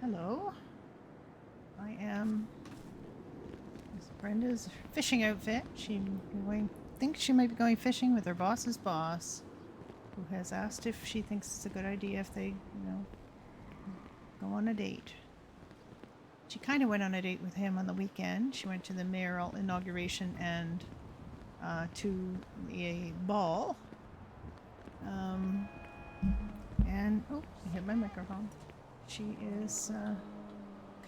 Hello. I am Brenda's fishing outfit. Thinks she might be going fishing with her boss's boss, who has asked if she thinks it's a good idea if they, go on a date. She kind of went on a date with him on the weekend. She went to the mayoral inauguration and to a ball. And I hit my microphone. She is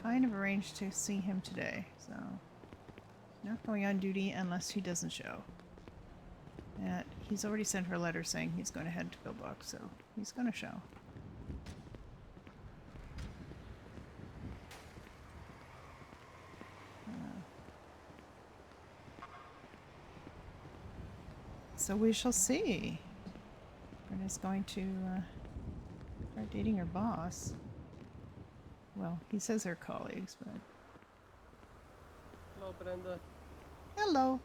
kind of arranged to see him today, so not going on duty unless he doesn't show. He's already sent her a letter saying he's going to head to Pillbox, so he's going to show. So we shall see. Brenda's going to start dating her boss. Well, he says they're colleagues, but... Hello, Brenda. Hello.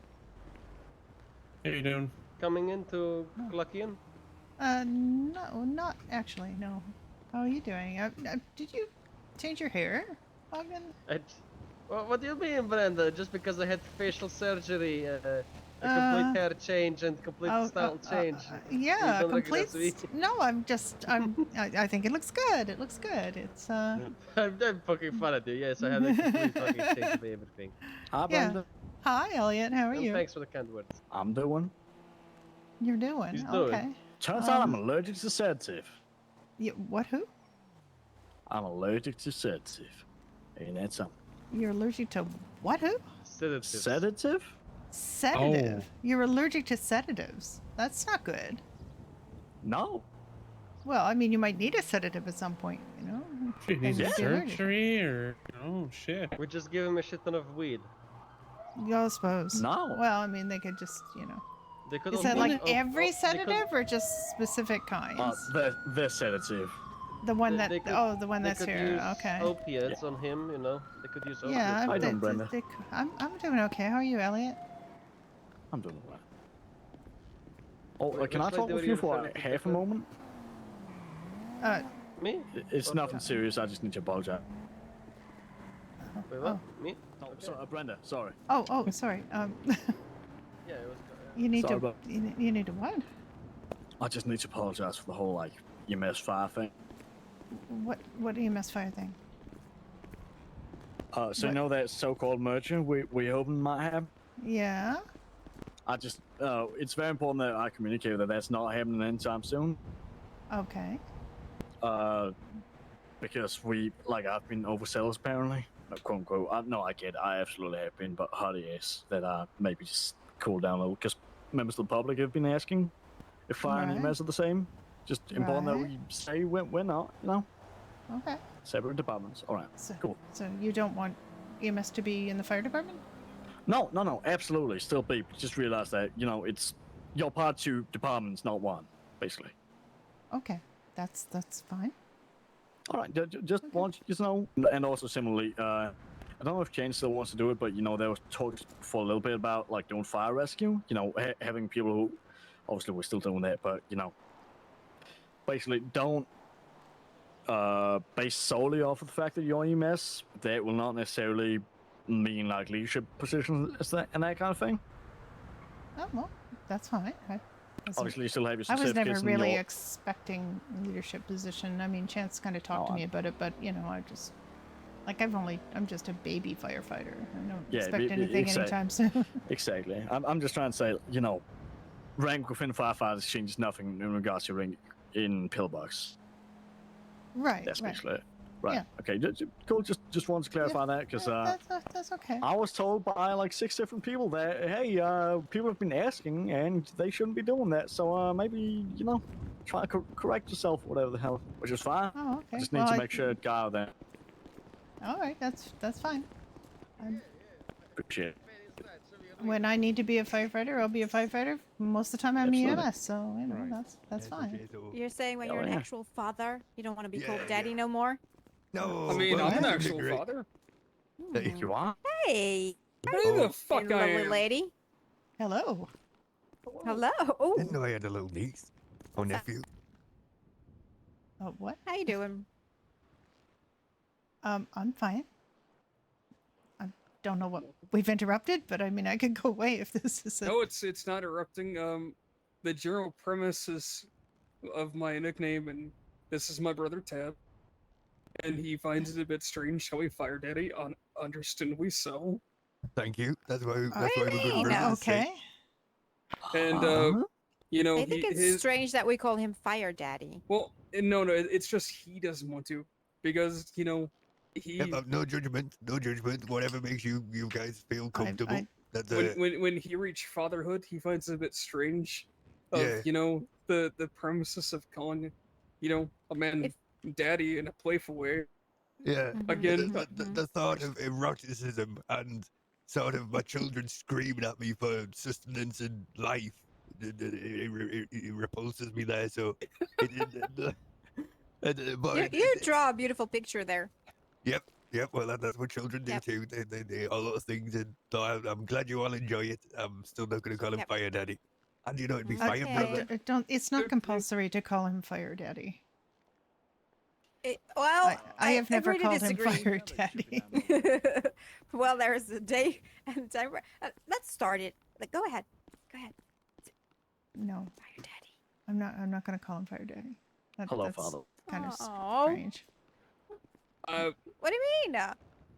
How you doing? Coming in to clock in? No, not actually, no. How are you doing? Did you change your hair, Ogden? What do you mean, Brenda? Just because I had facial surgery, a complete hair change and complete style change. Yeah, complete. No, I think it looks good. It looks good. It's I'm fucking fun at you. Yes, I had a complete fucking change of everything. Hi, Brenda. Hi, Elliot. How are And you? thanks for the kind words. I'm doing. You're doing. He's doing. Okay. Turns out I'm allergic to sedative. What? Who? I'm allergic to sedative. Ain't that something? You're allergic to what? Who? Sedative. Sedative? Sedative. Oh. You're allergic to sedatives. That's not good. No. Well, I mean, you might need a sedative at some point, you know? She needs Yeah. surgery or oh shit. We just give him a shit ton of weed. I suppose. No. Well, I mean, they could just, They could Is also that like give- every they could- sedative or just specific kinds? The sedative. The one they that, could- the one they that's could here. use Okay. Opiates on him, you know. They could use opiates. Yeah, How you doing, Brenda? I'm doing okay. How are you, Elliot? I'm doing alright. Oh, Wait, can I which talk lady with were you you for referring to, half a Declan? moment? Me? It's Okay. nothing serious. I just need to apologize. Wait, what? Me? Oh, Okay. sorry, Brenda. Sorry. Oh, sorry. Yeah, it was. you need Sorry, to, but- you need to what? I just need to apologize for the whole EMS fire thing. What EMS fire thing? So What? you know that so-called merger we hoping might happen? Yeah. I just it's very important that I communicate that that's not happening anytime soon. Okay. Because I've been overzealous apparently, quote unquote. No, I get, I absolutely have been, but hard is that maybe just cool down a little because members of the public have been asking if fire and Right. EMS are the same. Just important that Right. we say we're not, Okay. separate departments. All right, So, cool. So you don't want EMS to be in the fire department? No, absolutely, still be. But just realize that it's you're part two departments, not one, basically. Okay. That's fine. All right, just Okay. want you to know, and also similarly, I don't know if Jane still wants to do it, but there was talks for a little bit about doing fire rescue. Having people who, obviously we're still doing that, but basically don't base solely off of the fact that you're EMS. That will not necessarily mean leadership positions and that kind of thing. Oh well, that's fine. Obviously, you still have your I was certificates. never and really your- expecting a leadership position. I mean, Chance kind of talked to Oh, me about it, but I just I'm just a baby firefighter. I don't Yeah, expect be- anything exact- anytime soon. Exactly. I'm just trying to say, rank within firefighters changes nothing in regards to rank in pillbox. Right. That's right. basically it. Right. Yeah. Okay. Cool. Just wanted to clarify that because That's okay. I was told by 6 different people that hey, people have been asking and they shouldn't be doing that. So maybe try to correct yourself, whatever the hell, which is fine. Oh, okay. I just need to make sure it got out there. All right, that's fine. Appreciate it. When I need to be a firefighter, I'll be a firefighter. Most of the time, I'm Absolutely. EMS, so Right. that's fine. You're saying when Hell you're an yeah. actual father, you don't want to be Yeah, called yeah. daddy no more? No. I mean, well, I'm an that'd be actual great. father. Hey, You are? Hey, Who the fuck I lovely am? lady. Hello. Hello. Oh, Didn't know I had a little niece or nephew. Oh, what? how you doing? I'm fine. I don't know what we've interrupted, but I mean, I could go away if this is. No, it's not erupting. The general premise is of my nickname, and this is my brother Tab, and he finds it a bit strange how we fire Daddy, understandably so. Thank you. That's why What do we're you good mean? brothers. Okay. And Huh? you know, I think it's strange that we call him Fire Daddy. Well, no, it's just he doesn't want to, because you know, he No judgment. No judgment. Whatever makes you guys feel comfortable. That's when he reached fatherhood, he finds it a bit strange of Yeah. you know the premises of calling, you know, a man daddy in a playful way. yeah. Again, The thought of eroticism and sort of my children screaming at me for sustenance and life, it repulses me there. So, but You draw a beautiful picture there. Yep. Well, that's what children do Yep. too. They all those things, and so I'm glad you all enjoy it. I'm still not going to call him Yep. Fire Daddy, and you know it'd be Okay. Fire Brother. Don't. It's not compulsory to call him Fire Daddy. Well, I have never agree to called him disagree. Fire Daddy. Well, there's a day and time. Let's start it. Like, go ahead. Go ahead. No, Fire Daddy. I'm not. I'm not going to call him Fire Daddy. Hello, that's Father. kind of Aw. strange. What do you mean?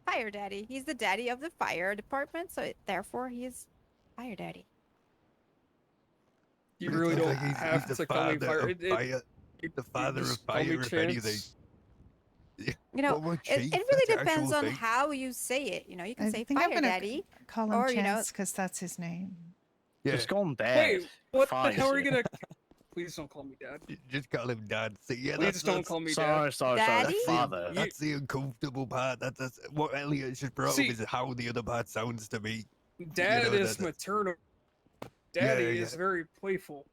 Fire Daddy. He's the daddy of the fire department, so therefore he is Fire Daddy. you It's really like don't he's have the to call me father fire. of fire. The father of just call me fire, if anything. Chance. You know, What about it Chief? really That's the depends actual on thing. how you say it. You know, you can I say think I'm Fire gonna Daddy. call him or, you know- Chance because that's his name. Yeah, Just call him Dad. Wait, what Fire the hell are you shit. gonna? Please don't call me Dad. just call him Dad. See, yeah, Please don't call me Sorry, Dad. sorry, Daddy? sorry. Father. That's the uncomfortable part. That's what Elliot just brought See- up is how the other part sounds to me. Dad know, is that- maternal. Daddy Yeah, is very playful.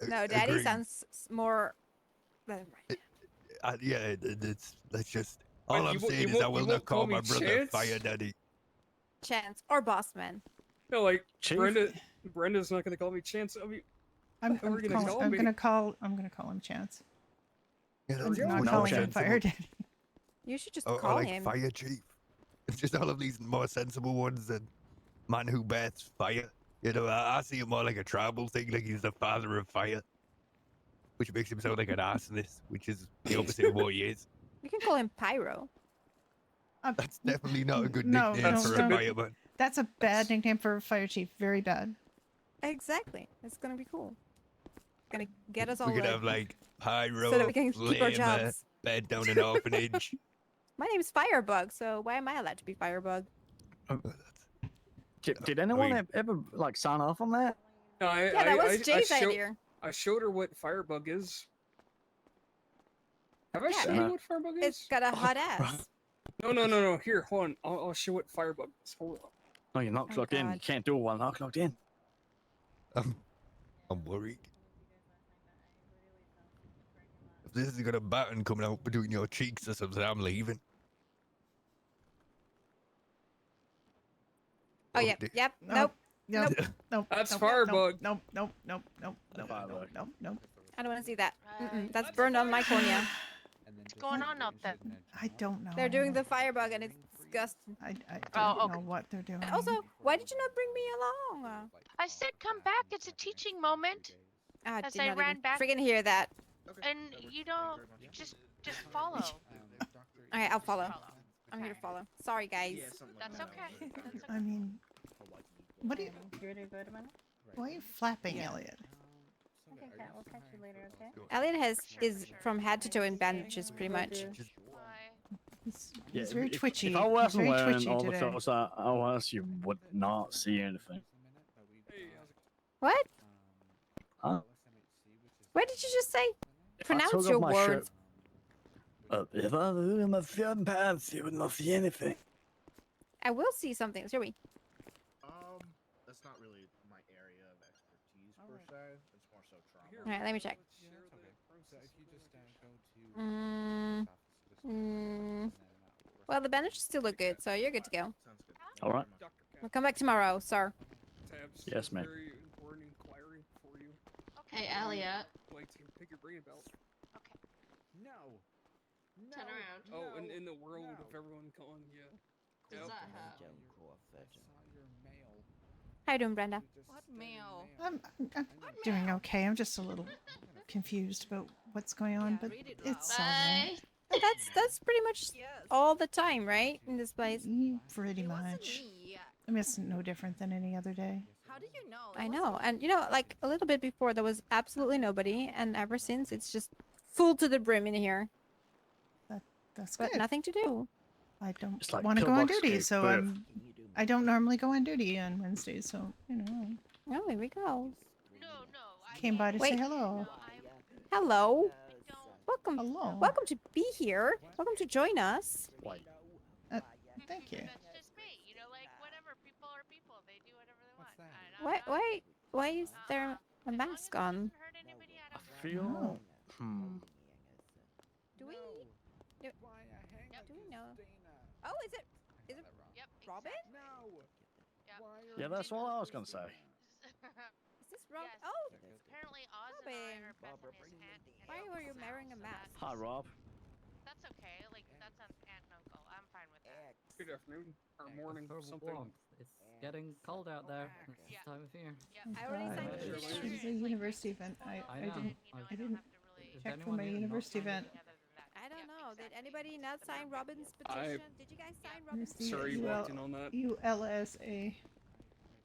No, Daddy Agreed. sounds more. Never mind. Yeah, that's just But all you I'm won't- saying you is I won't- will you not won't call call me my brother Chance? Fire Daddy. Chance or Bossman. No, like Chief? Brenda's not gonna call me Chance. I mean, I'm, What are I'm, you gonna call, call I'm me? gonna call. I'm gonna call him Chance. Yeah, I'm that's I'm not much calling more him Fire sensible. Daddy. You should just Or call like him. Fire Chief. It's just all of these more sensible ones than man who breathes fire. You know, I see him more like a tribal thing, like he's the father of fire, which makes him sound like an arsonist, which is the opposite of what he is. You can call him Pyro. That's definitely not a good No, nickname no, for no. a fireman. That's a bad nickname for a fire chief. Very bad. Exactly. It's gonna be cool. Gonna get us all We could lit. have like Pyro, so that we can keep our Flamer, jobs. bed down an orphanage. My name's Firebug, so why am I allowed to be Firebug? Did anyone mean- ever like sign off on that? no, Yeah, that was Jay's idea. I showed her what Firebug is. Have I Yeah, shown it- you what Firebug It's is? got a hot right. ass. No. Here, hold on. I'll show what Firebug is. Hold on. No, you're not Oh, plugged in. You God. can't do it while not plugged in. I'm worried. If this has got a button coming out between your cheeks or something, I'm leaving. Oh, yep, dear. yep. No. Nope. Nope. Nope. Nope. That's nope, Firebug. Nope. Nope. Nope. Nope. Nope. Firebug. Nope. Nope. Nope. I don't want to see that. That's burned on my cornea. What's going on out there? I don't know. They're doing the Firebug, and it's disgusting. I Oh, don't okay. know what they're doing. And also, why did you not bring me along? I said come back. It's a teaching moment, I As did I not ran even back- freaking hear that. and you don't just follow. Alright, I'll follow. I'm here to follow. Sorry, guys. That's okay. That's okay. I mean, what are you? Why are you flapping, Elliot? Elliot is from head to toe in bandages, pretty much. Bye. He's very twitchy. If I He's wasn't very wearing twitchy all the today. clothes I was, you would not see anything. What? Huh? What did you just say? If I Pronounce took off your my words. shirt, if I was in my thin pants, you would not see anything. I will see something. Shall we? That's not really my area of expertise per se. It's more so trauma. Alright, let me check. Well, the bandages still look good, so you're good to go. Sounds good. All right. We'll come back tomorrow, sir. Tabs. Yes, ma'am. Very important inquiry for you. Okay. Hey, Elliot. Like to pick your brain about. Okay. No. No, around. Oh, and no, in the world no. of everyone calling you. Does Yep. that have? I saw your mail. How you doing, Brenda? You just What stated mail? I'm doing okay. I'm just a little confused about what's going on, but it's all right. Bye. But that's pretty much all the time, right? In this place. Pretty much. I mean, it's no different than any other day. How do you know? I know, and you know, like a little bit before there was absolutely nobody, and ever since it's just full to the brim in here. That's But good. nothing to do. I don't It's like want to go on pillbox duty, gave so birth. I don't normally go on duty on Wednesdays, so you know. Oh, here we go. No, I Came by to Wait. say hello. Hello. don't. Welcome. Hello. Welcome to be here. Welcome to join us. Wait. Thank you. That's just me. You know, like whatever. People are people. They do whatever they want. And I'm not- Why is there a as long as mask it on? doesn't hurt anybody, I I don't care. feel. Oh. Do we? Why I hang Yep. Do we like know? Christina? Oh, is it? I got that wrong. Yep. Robin? Exactly. No. Yep. Why are Yeah, that's you what I was gonna say. Is this Rob? Yes. Oh, Apparently, Oz and I Robin. are Bethany's aunt and Why uncle were you now, wearing a so mask? Hi, Rob. That's okay. Like that's an aunt and uncle. I'm fine with that. Good afternoon or morning, For something. warmth. It's getting cold out there. It's this Yeah. time of year. Yep. I already signed the It's petition. a university event. I I know. didn't. You know, I I didn't Is check for anyone my here not university signed event. other than that. I don't Yep, know. Did exactly. anybody not The sign map. Robin's I- petition? Did you guys sign Robin's Here's the Sorry, you petition? walked in on that. ULSA.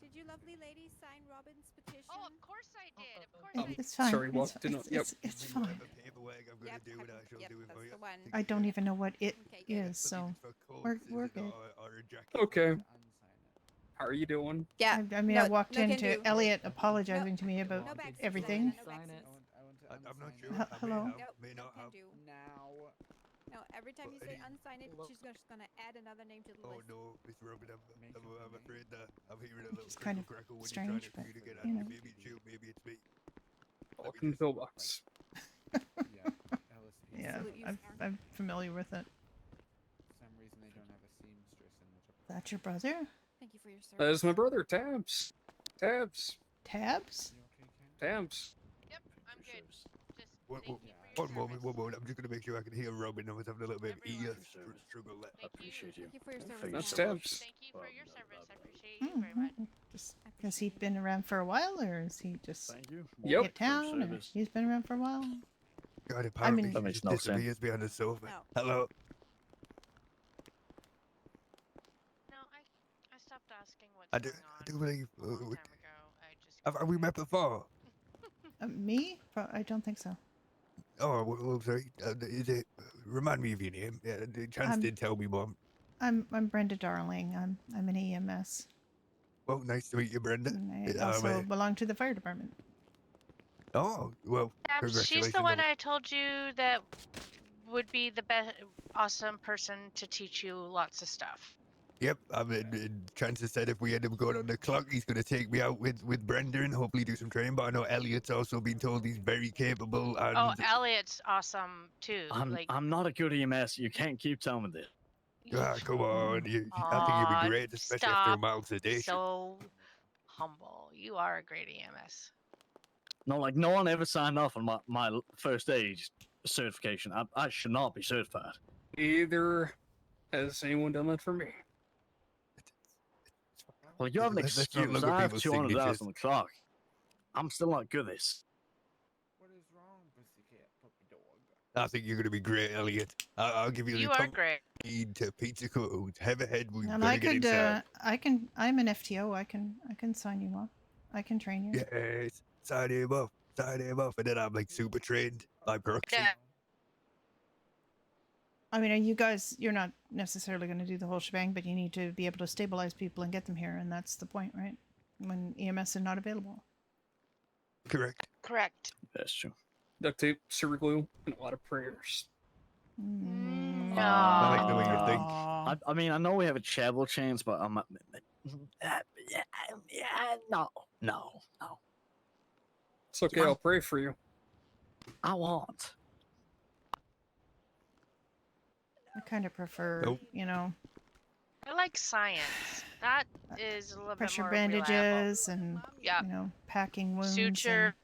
Did you lovely ladies sign Robin's petition? Oh, of course I did. Of course Um, I did. It's fine. sorry, It's, walked in on. it's, Yep. it's When you fine. have a paperwork I'm gonna do, and I shall do it for that's you. the one. I don't even know what it Okay, good. is, so Believe it's for coats, we're- is we're it not, good. or a jacket? Okay. How are you doing? Yeah. I mean, no, I walked no can into do. Elliot apologizing to me about No backseat, everything. Brenda, no Sign backseat. it. I'm not sure. H- I hello? may have, Nope, may no not can have. do. Now. No, every time you But say any- unsign it, she's just gonna add another name to the Oh list. no, Miss Robin, I'm afraid that I'm hearing a little Which is kind of crackle when strange, you're but, trying to get at you me. know. Maybe it's you, maybe it's me. Welcome to Pillbox. Yeah, Salute you, I'm, sir. I'm familiar with it. For some reason they don't have a seamstress in the That's your brother? Thank you for your service. That is my brother, Tabs. Tabs. Tabs? Tabs. Yep, I'm good. Just What, thank what, you for your one moment, service. one moment. I'm just gonna make sure I can hear Robin. I was having a little bit of Everyone. ear Service. struggle there. I Thank you. appreciate you. Thank you for your service. Thank you That's so Tab. much. Tabs. Thank you for your service. I appreciate Mm, you very much. Just has he been around for a while, or is he just Thank you. Yep. hit town? Or Service. he's been around for a while. God, apparently mean- she That makes just no sense. disappears behind the sofa. No. Hello. No, I stopped asking what's I do, going on I do believe. a long time ago. I just Have we met before? Me? I don't think so. Oh, well, sorry. Is it? Remind me of your name. Yeah, the chance did tell me, Mom. I'm Brenda Darling. I'm an EMS. Well, nice to meet you, Brenda. And I also belong to the fire department. Oh, well, She's congratulations. the one I told you that would be the best, awesome person to teach you lots of stuff. Yep, I mean, Chances said if we end up going on the clock, he's going to take me out with Brenda and hopefully do some training. But I know Elliot's also been told he's very capable. And Oh, Elliot's awesome too. I'm not a good EMS. You can't keep telling me this. come on, I think you'd be Aw, great, especially after a stop. mild sedation. So humble. You are a great EMS. No, like no one ever signed off on my first aid certification. I should not be certified. Neither has anyone done that for me. Well, you have an Let's not excuse. look at I have people's 200 hours signatures. on the clock. I'm still not good at this. What is wrong, pussycat puppy dog? I think you're going to be great, Elliot. I'll give you You the are compliment great. you need to Pizza Hut. Have a head. We've And got I to get could, inside. I'm an FTO. I can sign you off. I can train you. Yes, sign him up. Sign him up. And then I'm like super trained by proxy. Yeah. I mean, you guys, you're not necessarily going to do the whole shebang, but you need to be able to stabilize people and get them here, and that's the point, right? When EMS is not available. Correct. Correct. That's true. Duct tape, super glue, and a lot of prayers. No. I like the way you think. I mean, I know we have a travel chance, but I'm no. It's okay, I'll pray for you. I won't. I kind of prefer, Nope. you know, I like science. That is a little pressure bit more reliable. bandages and, Yeah. you know, packing wounds. Suture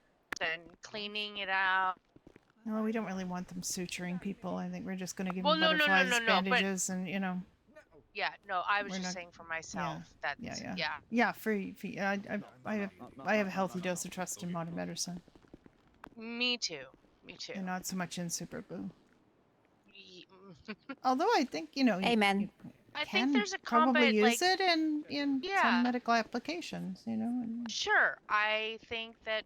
and cleaning it out. Well, we don't really want them suturing people. I think we're just going to give Well, them no, no, no, butterflies, no, no, but bandages, and you know. yeah, no, I was We're just not- saying for myself. That's Yeah. yeah. Yeah, I have a healthy dose of trust in modern medicine, Me too. Me too. and not so much in Super Boo. Ye- Although I think you know, Amen. you I think can there's a probably combat use like it in yeah, some medical applications. You know. sure. I think that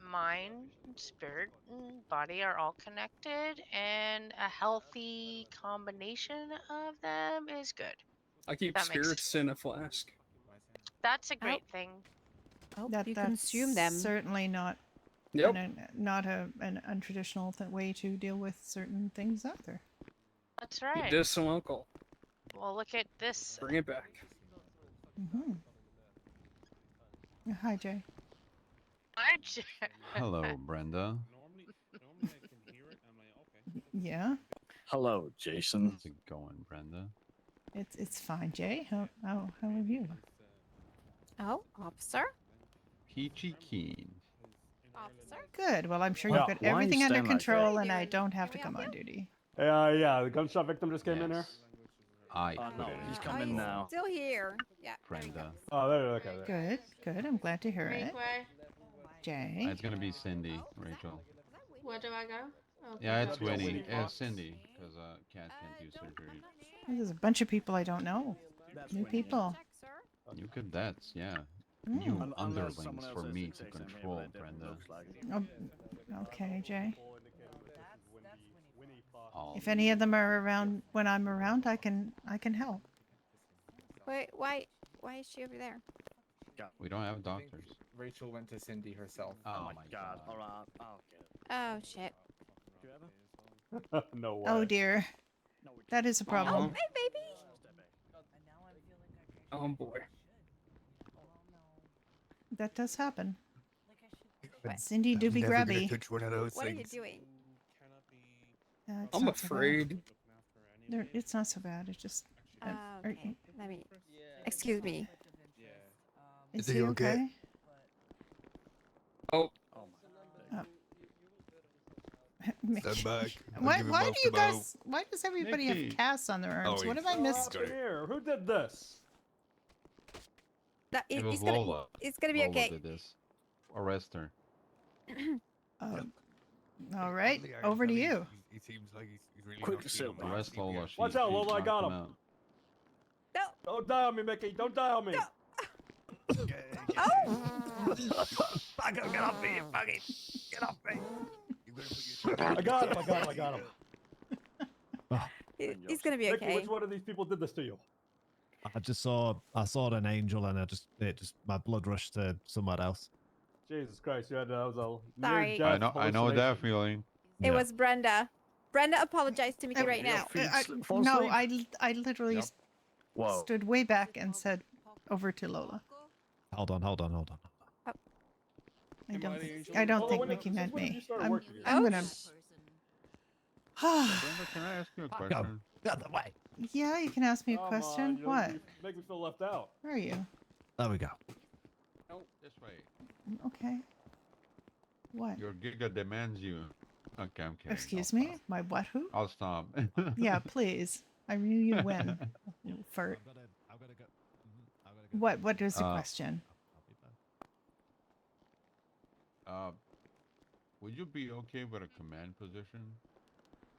mind, spirit, and body are all connected, and a healthy combination of them is good. I keep That makes spirits in a flask. That's a great thing. Oh, That you that's consume them. certainly not Yep. not an untraditional way to deal with certain things either. That's right. Medicinal alcohol. Well, look at this. Bring it back. Mm-hmm. Hi, Jay. Hello, Brenda. Normally I can hear it. I'm like, okay. Yeah, Hello, Jason. How's it going, Brenda? it's fine, Jay. How are you? Oh, officer? Peachy keen. Officer? Good. Well, I'm sure Well, you've got why you everything under stand like that? control, What are and you I doing? don't have to Can we come help on you? duty. Yeah, the gunshot victim just came in here. I Oh, put no, it in he's control, coming now. Still here. Yeah. there he Brenda. comes. Oh, okay. There. Good. I'm glad to hear it. Jay. It's gonna be Cindy, Rachel. Where do I go? Oh, Yeah, it's That'd be a Winnie. Winnie Yeah, Fox. Cindy, because Cat can't do surgery. There's a bunch of people I don't know. New people. Check, sir. New cadets, yeah. Mm. New Unless underlings someone else for has me it to takes him here, control, but it definitely Brenda. looks like it. Oh, okay, Jay. All If any of them are around when I'm around, I can help. Wait, why is she over there? we don't have doctors. Rachel went to Cindy herself. Oh my god. Alright, I'll get it. Oh shit. Do you have it? No way. Oh dear, No, we that is a Oh, problem. hey baby. Oh boy. That does happen. What? Cindy do be Never gonna grabby. touch one of those What are you things. doing? It's I'm not so bad. afraid. It's not so bad. It's just. are Okay. Let me. Excuse me. Is Is he he okay? okay? Oh, Oh my. Mickey. Stand back. I'll Why? give him Why mouth do you to mouth. guys? Why does everybody Mickey. have casts on their arms? Oh, What have I he's missed? got it. Here, who did this? That, It was it's gonna. Lola. It's gonna be Lola okay. did this. Arrest her. All right, On the irons, over to I mean, you. He seems like he's really Quick not to feeling sit, well. Arrest Lola. She, Watch out, she Lola, I knocked got him him. out. No. Don't die on me, Mickey. Don't die on me. Oh. Get off me, you fucking! Get off me! You better put your I got him. He's gonna be Mickey, okay. which one of these people did this to you? I saw an angel and my blood rushed to somewhere else. Jesus Christ, you had that was a Sorry. near death I know that hallucination. feeling. It was Brenda. Brenda apologized to me right now. No, I literally Yep. Whoa. stood way back and said, "Over to Lola." Hold on. I Am I don't the think angel? I don't Lola, think when did- Mickey since meant when did me. you start I'm working here? I'm gonna. Brenda, can I ask you a question? Get the way. Yeah, you can ask me a Come question. on, you What? make me feel left out. Where are you? There we go. This way. Okay. What? Your giga demands you. Okay, I'm kidding. Excuse I'll me? stop. My what? Who? I'll stop. Yeah, please. I knew you when. You flirt. I've gotta go. I've gotta go. What is the question? Would you be okay with a command position?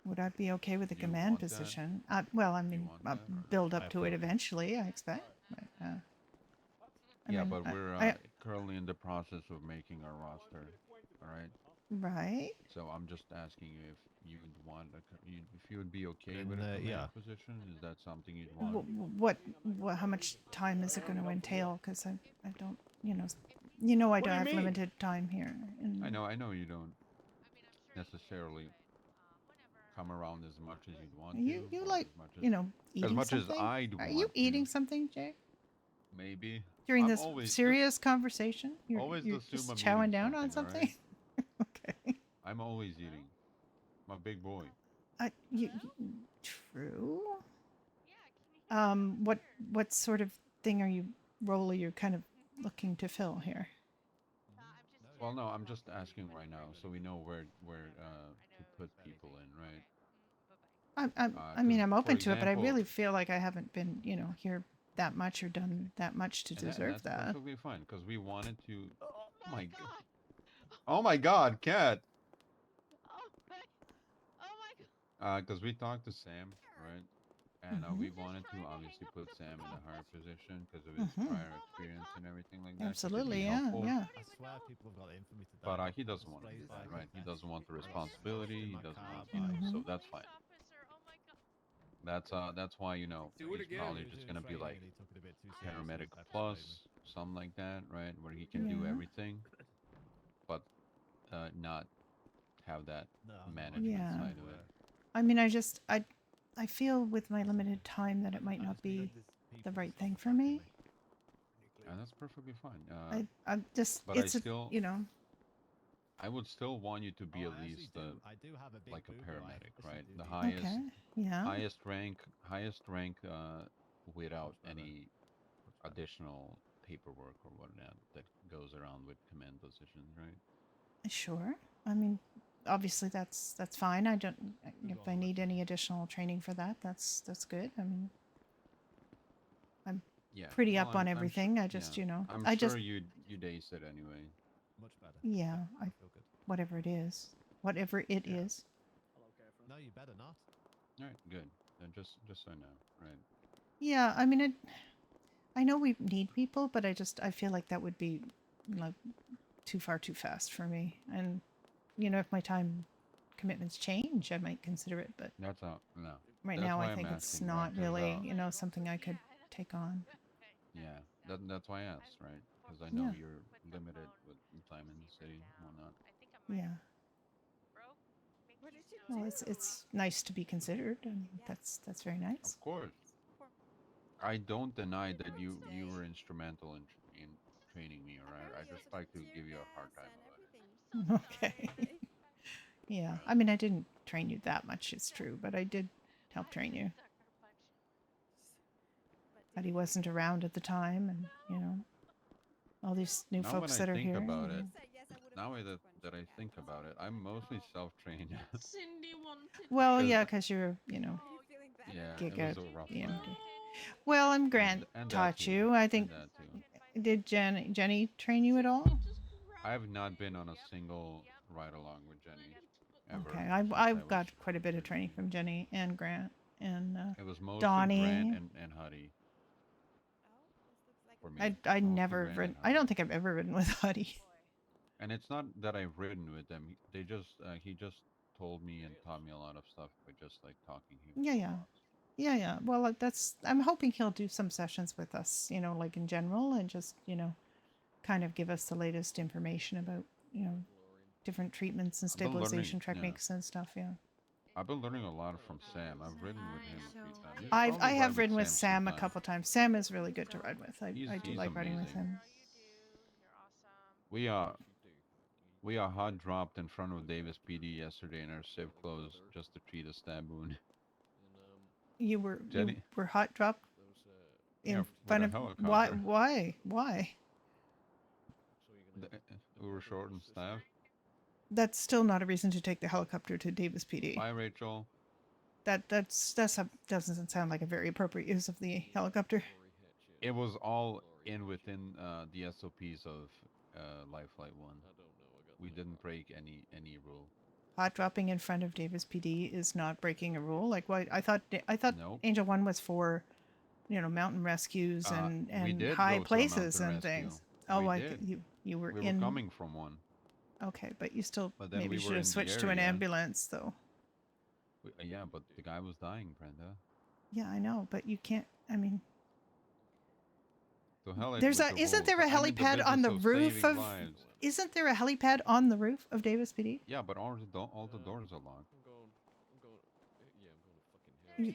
Would I be okay with a Do you command want that? position? Well, I mean, want I'll that, or- build up to it eventually, I expect. But, I Yeah, mean, but we're currently in the process of making our roster. All right. Right. So I'm just asking you if you'd want if you would be okay with a And, command yeah. position. Is that something you'd want? What? How much time is it going to entail? Because I don't, I do don't you have mean? limited time here. I know you don't necessarily come around as much as you'd want You to. or like, as much as, eating as much something? as I'd Are want you eating to, something, Jay? maybe During I'm this always serious conversation, you're always you're assume just I'm chowing eating down on something, something. alright? Okay. I'm always eating. I'm a big boy. True. What sort of role are you kind of looking to fill here? Well, no, I'm just asking right now, so we know where to put people in, right? I mean, I'm For open to it, but I example, really feel like I haven't been, here that much or done that much to and deserve that's that. perfectly fine because we wanted to. Oh my god! Oh my god, cat! Because we talked to Sam, right? And we wanted to obviously put Sam in a higher position because of his prior experience and everything like that. He could be Absolutely, yeah, helpful. yeah. I swear people have got it in for me today. But Got he doesn't want to sprays do by that, right? He doesn't want the competitors, responsibility. in He my doesn't car want to, by so that's fine. That's why Do it he's again. probably he was just doing gonna be training like and he took it a bit too seriously paramedic and pepper sprayed me. plus something like that, right? Where he can do Yeah. everything, but not have that No, management Yeah. side of it. I mean, I feel with my limited time that it might not be the right thing for me. And that's perfectly fine. I'm just, But it's I still, a. I would still want you to be at least I do have a big like a boo-boo, I paramedic, actually right? do The need highest, Okay. Yeah. highest rank, without any additional paperwork or whatnot that goes around with command positions, right? Sure. I mean, obviously that's fine. I don't. If I need any additional training for that, that's good. I mean, I'm Yeah. pretty Well, up on everything. I just, I'm I sure just, you'd ace it anyway. much better. yeah, I feel good. whatever it is, whatever it is. No, you better not. All right, good. Then just so I know, right? Yeah, I mean, I know we need people, but I feel like that would be like too far too fast for me. And if my time commitments change, I might consider it. But That's all. No. right That's now, why I I'm think it's asking, right? not 'Cause, really, something I could take on. yeah, that's why I asked, right? Because I know Yeah. you're limited with time in the city and whatnot. Yeah. What did you Well, do? it's nice to be considered. I mean, that's very nice. Of course. I don't deny that you were instrumental in training me, alright? I just like to give you a hard time about it. Okay. Yeah. I mean, I didn't train you that much, it's true, but I did help train you. But he wasn't around at the time, and all these new Now when folks I that are think here. about it, now that I think about it, I'm mostly self-trained. Cindy wanted. Well, 'Cause- yeah, because you're, Yeah, gig it was out a rough EMT. time. Well, and Grant And that taught too. you. I think. And that too. Did Jenny train you at all? I have not been on a single ride along with Jenny ever. Okay, since I've was got quite a bit of training from Jenny and Grant and It was mostly Donnie. Grant and Huddy. For me, I mostly never Grant ridden. and I Huddy. don't think I've ever ridden with Huddy. And it's not that I've ridden with them. They just he just told me and taught me a lot of stuff by just like talking. He was Yeah, so yeah. awesome. Yeah. Well, that's. I'm hoping he'll do some sessions with us. Like in general, and just kind of give us the latest information about different treatments and I've been learning- stabilization yeah. techniques and stuff. Yeah. I've been learning a lot from Sam. I've ridden with him a few times. You should I probably have ride ridden with Sam a sometime. couple times. Sam is really good to ride with. I do He's like riding with amazing. him. We are hot dropped in front of Davis PD yesterday in our civ clothes just to treat a stab wound. You were Jenny? you were hot dropped in with front a of helicopter. why? We were short and staffed. That's still not a reason to take the helicopter to Davis PD. Bye, Rachel. Doesn't sound like a very appropriate use of the helicopter. It was all within the SOPs of Life Flight 1. We didn't break any rule. Hot dropping in front of Davis PD is not breaking a rule. Like why? I thought Nope. Angel 1 was for mountain rescues and we did high go to a places mountain and rescue. things. Oh, We did. you were We in. were coming from one. Okay, but you still But then maybe we should were have in the switched to an area. ambulance though. Yeah, but the guy was dying, Brenda. Yeah, I know, but you can't. I mean, So hell, isn't there a helipad on the roof of? Isn't there a helipad on the roof of Davis PD? Yeah, but all the doors are locked.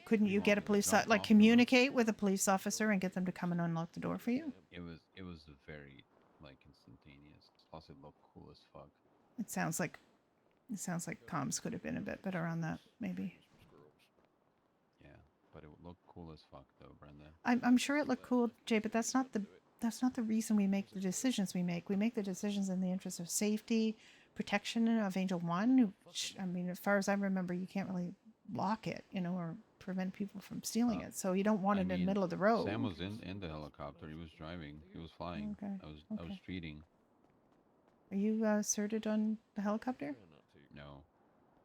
Couldn't you get a police communicate with a police officer and get them to come and unlock the door for you? It was very like instantaneous. Plus, it looked cool as fuck. It sounds like comms could have been a bit better on that, maybe. Yeah, but it looked cool as fuck though, Brenda. I'm sure it looked cool, Jay, but that's not the that's not the reason we make the decisions we make. We make the decisions in the interest of safety, protection of Angel One. I mean, as far as I remember, you can't really lock it, you know, or prevent people from stealing it. So you don't want it in the middle of the road. Sam was in the helicopter. He was driving. He was flying. Okay. I was treating. Are you certed on the helicopter? No.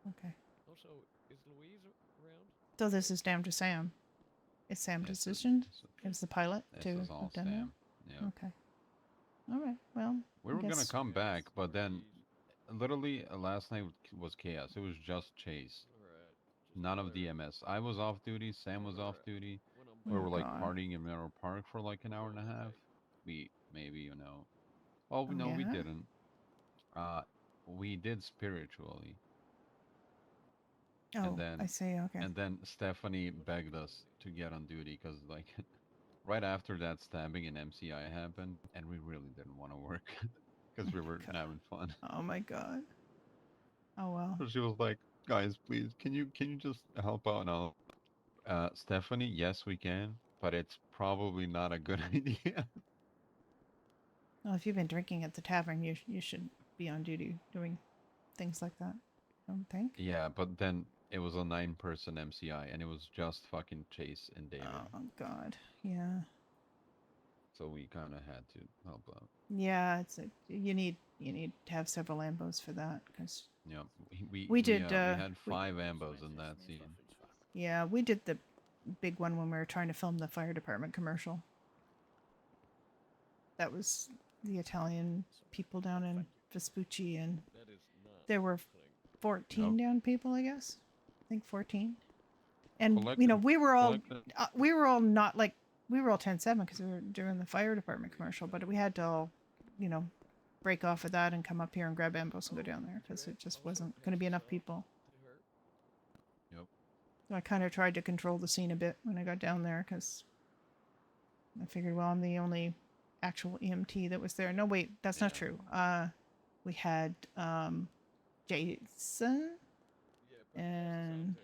Okay. Also, is Louise around? So this is down to Sam. It's Sam's decision. It was the pilot This to is all have done Sam. that. Yeah. Okay. All right. Well, We I were gonna guess- come back, but then literally last night was chaos. It was just Chase. None of DMS. I was off duty. Sam was off duty. We were like God. partying in Mineral Park for like an hour and a half. We maybe, you know. Well, Oh, no, we yeah? didn't. We did spiritually. Oh, And then I see. Okay. And then Stephanie begged us to get on duty because, like, right after that stabbing in MCI happened, and we really didn't want to work because we were having fun. Oh my God. Oh well. So she was like, "Guys, please, can you just help out now?" Stephanie, yes, we can, but it's probably not a good idea. Well, if you've been drinking at the tavern, you should be on duty doing things like that. I don't think. Yeah, but then it was a 9-person MCI, and it was just fucking Chase and David. Oh God. Yeah. So we kind of had to help out. Yeah. You need to have several ambos for that because. Yeah, We did. we had 5 ambos in that scene. Yeah, we did the big one when we were trying to film the fire department commercial. That was the Italian people down in Vespucci, and there were 14 down people, I guess. I think 14. And you know, we were all not like we were all 10-7 because we were doing the fire department commercial, but we had to all, you know, break off of that and come up here and grab ambos and go down there because it just wasn't going to be enough people. Yep. So I kind of tried to control the scene a bit when I got down there because I figured, well, I'm the only actual EMT that was there. No, wait, that's not true. We had Jason and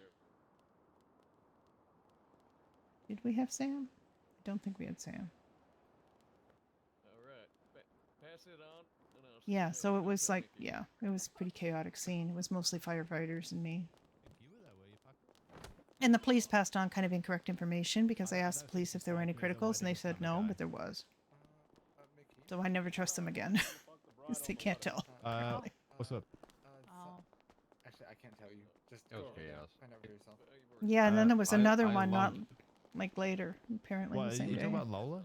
did we have Sam? I don't think we had Sam. All right. Pass it on. Yeah, so it was like, yeah, it was a pretty chaotic scene. It was mostly firefighters and me. And the police passed on kind of incorrect information because I asked the police if there were any criticals, and they said no, but there was. So I never trust them again. Because they can't tell. What's up? Actually, I can't tell you. Just It was go chaos. find out for yourself. Yeah, and then there was another I one, not loved- like later, apparently What, the are same you day. talking about Lola?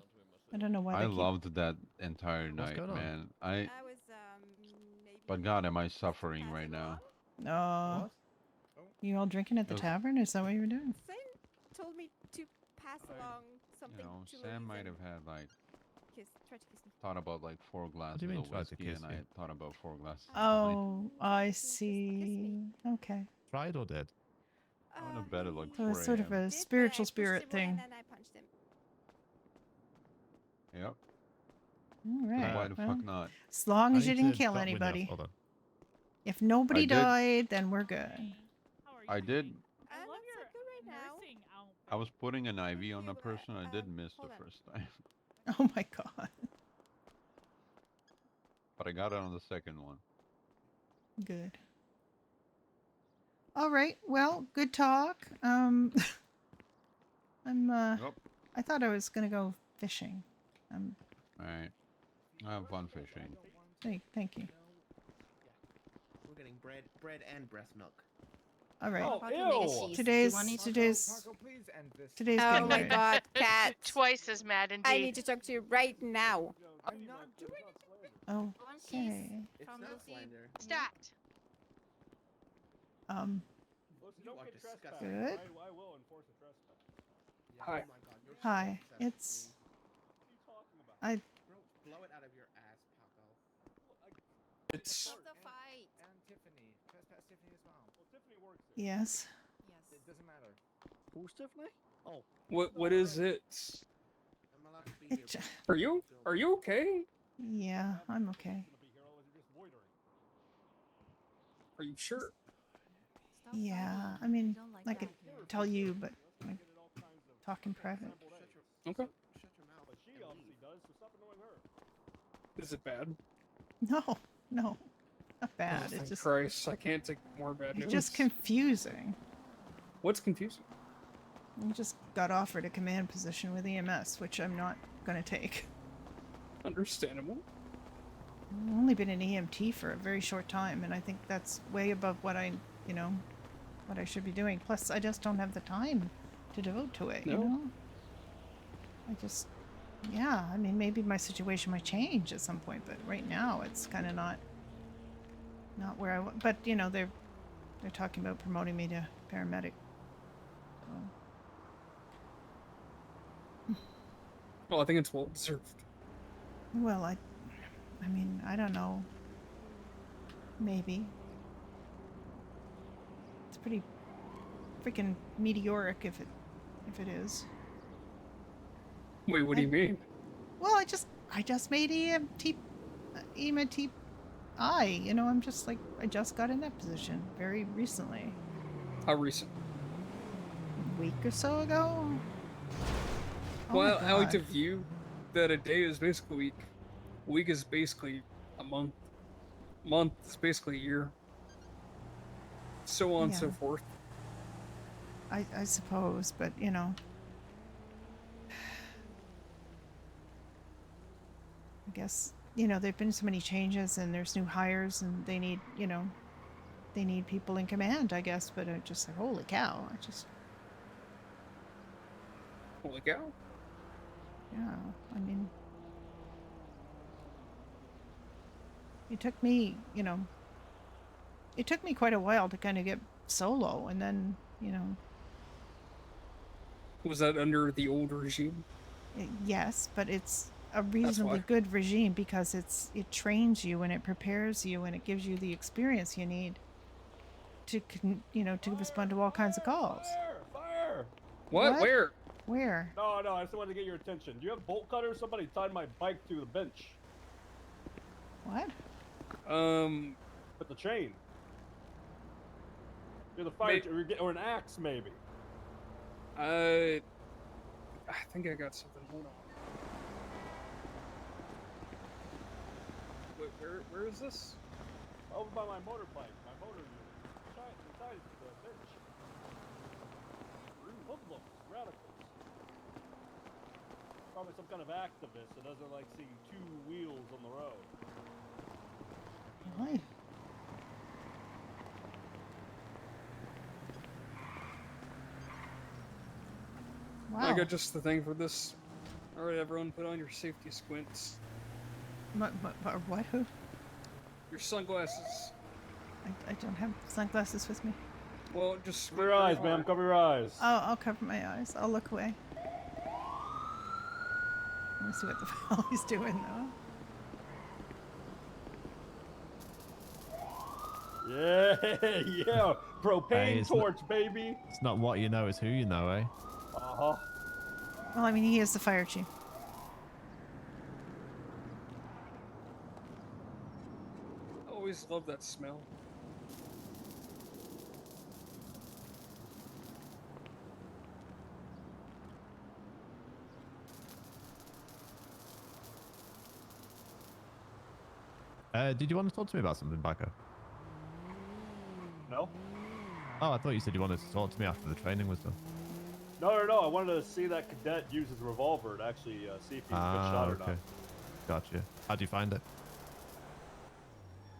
I don't know why I they keep... loved that entire What's night, going on? man. I was maybe. But God, am I suffering right now? Oh. You all drinking at the It was- tavern? Is that what you were doing? Sam told me to pass along something You know, to Sam Louise might and have had like try to kiss me. thought about like 4 glasses do you mean of tried to whiskey, kiss and I you? had thought about 4 glasses of wine. Oh, I see. Okay. Tried or did? I went to bed at like So 4 it's sort of a.m. a Did, but I spiritual pushed spirit him away thing. And then I punched him. Yep. All So right. why the well, fuck not? as long I as you need didn't to kill cut Winnie off. anybody. Hold on. If nobody I did- died, then we're good. I did. Not so good right now. I was putting an IV on the person. I did miss the hold on. first time, Oh my god. but I got it on the second one. Good. All right. Well, good talk. I'm Yep. I thought I was gonna go fishing. All right. I have fun fishing. Thank you. We're getting bread and breast milk. All right. Oh, Fucking mega ew. cheese. Today's Taco, please, and this. today's Oh good my night. god, cat. Twice as mad indeed. I need to talk to you right now. I'm not doing it. Oh, One cheese okay. It's from not Lucy. slander. Stacked. Listen, You don't are get disgusting. trespassing. Good. I will enforce a trespass. Yeah, Hi. Oh my god, you're Hi. so obsessed It's with me. What are you talking about? I Bro, blow it out of your ass, Paco. It's Of the fight. And Tiffany. Trespass Tiffany as well. Well, Tiffany works there. yes. Yes. It doesn't matter. Who's Tiffany? Oh, what is it? I'm allowed to be It here. j- Are you okay? Yeah, I'm okay. I'm gonna be here unless you're just loitering. Are you sure? Stop Yeah, fighting. I mean, We don't like I could that. tell you, but like, talk in private. Okay. Shut your mouth. But she and obviously leave. does, so stop annoying Is it bad? No, no, not bad. Oh, It's thank just Christ, I can't take more bad news. it's just confusing. What's confusing? I just got offered a command position with EMS, which I'm not going to take. Understandable. I've only been an EMT for a very short time, and I think that's way above what I, what I should be doing. Plus, I just don't have the time to devote to it, you know? I just, yeah, I mean, maybe my situation might change at some point, but right now it's kind of not where I want. But, they're talking about promoting me to paramedic. So. Well, I think it's well deserved. Well, I mean, I don't know. Maybe. It's pretty freaking meteoric if it is. Wait, what do you mean? Well, I just made EMT I'm just like, I just got in that position very recently. How recent? A week or so ago. Oh Well, my I like to God. view that a day is basically a week. A week is basically a month. A month is basically a year. So on and so Yeah. forth. I suppose, but I guess, there've been so many changes and there's new hires and they need, they need people in command, I guess, but I just like, holy cow. Holy cow. Yeah, I mean, it took me quite a while to kind of get solo, and then, Was that under the old regime? yes, but it's a reasonably good regime because it trains you and it prepares you and it gives you the experience you need to respond to all kinds of calls. Fire! What? Where? Where? No, I just wanted to get your attention. Do you have bolt cutters? Somebody tied my bike to the bench. What? With the chain. You're the fire, or an axe, maybe. I think I got something. Hold on. Wait, where is this? Over by my motorbike, my motor unit. Tied it to the bench. Hoodlums, radicals. Probably some kind of activist that doesn't like seeing two wheels on the road. Really? Wow. I got just the thing for this. Alright, everyone, put on your safety squints. What? Who? Your sunglasses. I don't have sunglasses with me. Well, just cover your eyes, ma'am. Cover your eyes. Oh, I'll cover my eyes. I'll look away. Let me see what the hell he's doing, though. Yeah. Propane torch, baby. It's not what you know, it's who you know, eh? Uh-huh. Well, I mean, he is the fire chief. I always love that smell. Did you want to talk to me about something, Bacco? No? Oh, I thought you said you wanted to talk to me after the training was done. No. I wanted to see that cadet use his revolver to actually see if he's a good shot or not. Gotcha. How'd you find it?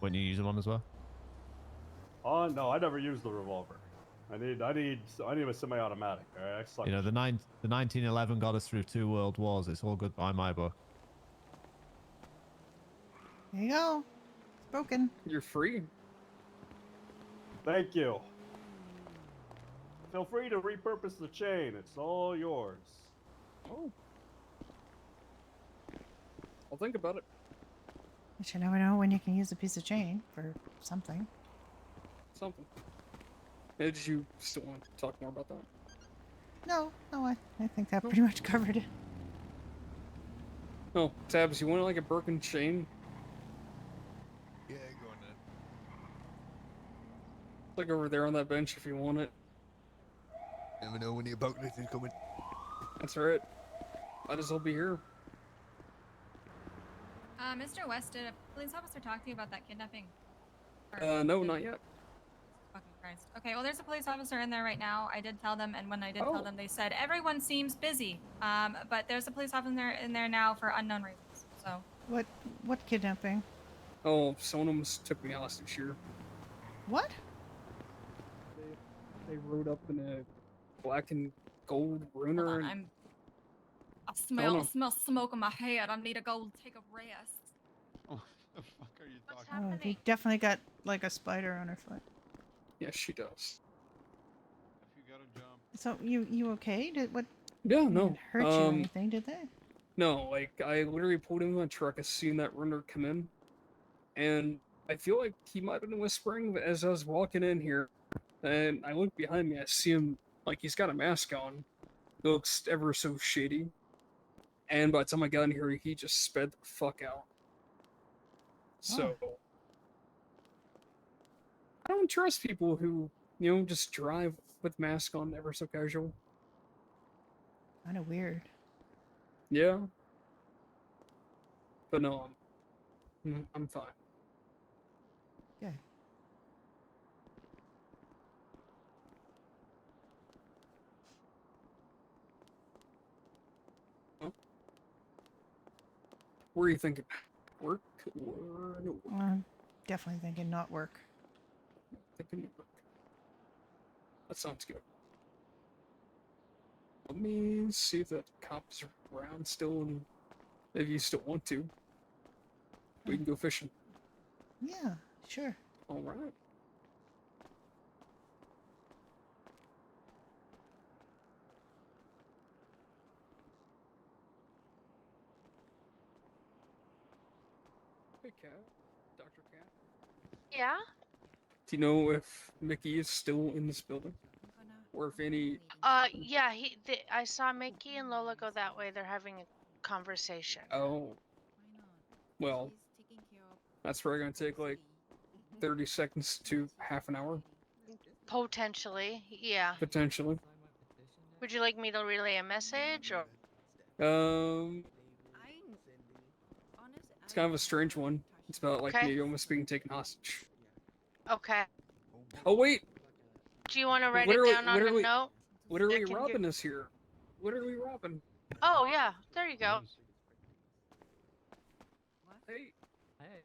When you using one as well? Oh no, I never used the revolver. I need a semi-automatic. All right, You know, the 1911 got us through 2 world wars. It's all good by my book. There you go. It's broken. You're free. Thank you. Feel free to repurpose the chain. It's all yours. Oh. I'll think about it. But you never know when you can use a piece of chain for something. Something. Did you still want to talk more about that? No, I think that pretty much covered it. Oh, Tabs, you want like a broken chain? Yeah, go on then. Like over there on that bench if you want it. Never know when the apocalypse is coming. That's right. Might as well be here. Mr. West, did a police officer talk to you about that kidnapping? No, not yet. Fucking Christ. Okay, well, there's a police officer in there right now. I did tell them, and when I did tell Oh. them, they said everyone seems busy. But there's a police officer in there now for unknown reasons. So. What kidnapping? Oh, someone almost took me hostage here. What? They rode up in a black and gold runner. Hold on, and... I no. smell smoke in my head. I need to go take a rest. Oh, what the fuck are you talking Oh, he definitely got like a spider on her foot. Yes, she does. If you gotta jump. So you okay? What? Yeah, They no. didn't hurt you or anything, did they? No, like I literally pulled him in the truck. I seen that runner come in, and I feel like he might have been whispering as I was walking in here. And I look behind me. I see him like he's got a mask on. It looks ever so shady. And by the time I got in here, he just sped the fuck out. So I don't trust people who, just drive with mask on ever so casual. Kind of weird. Yeah. But no, I'm fine. Good. Where are you thinking? Work or no work? I'm definitely thinking not work. Thinking work. That sounds good. Let me see if that cop's around still, and if you still want to, we can go fishing. Yeah, sure. All right. Hey, Cat. Dr. Cat. Yeah? Do you know if Mickey is still in this building? Or if any... Yeah, I saw Mickey and Lola go that way. They're having a conversation. Oh. Well, that's probably gonna take like 30 seconds to half an hour, Potentially, yeah. potentially. Would you like me to relay a message, or? It's kind of a strange one. It's about like Okay. me almost being taken hostage. Okay. Oh wait, Do you want to write Literally- it down on a literally- note? literally That can Robin give- is here. Literally Robin. Oh, yeah. There you go. Hey. Hey.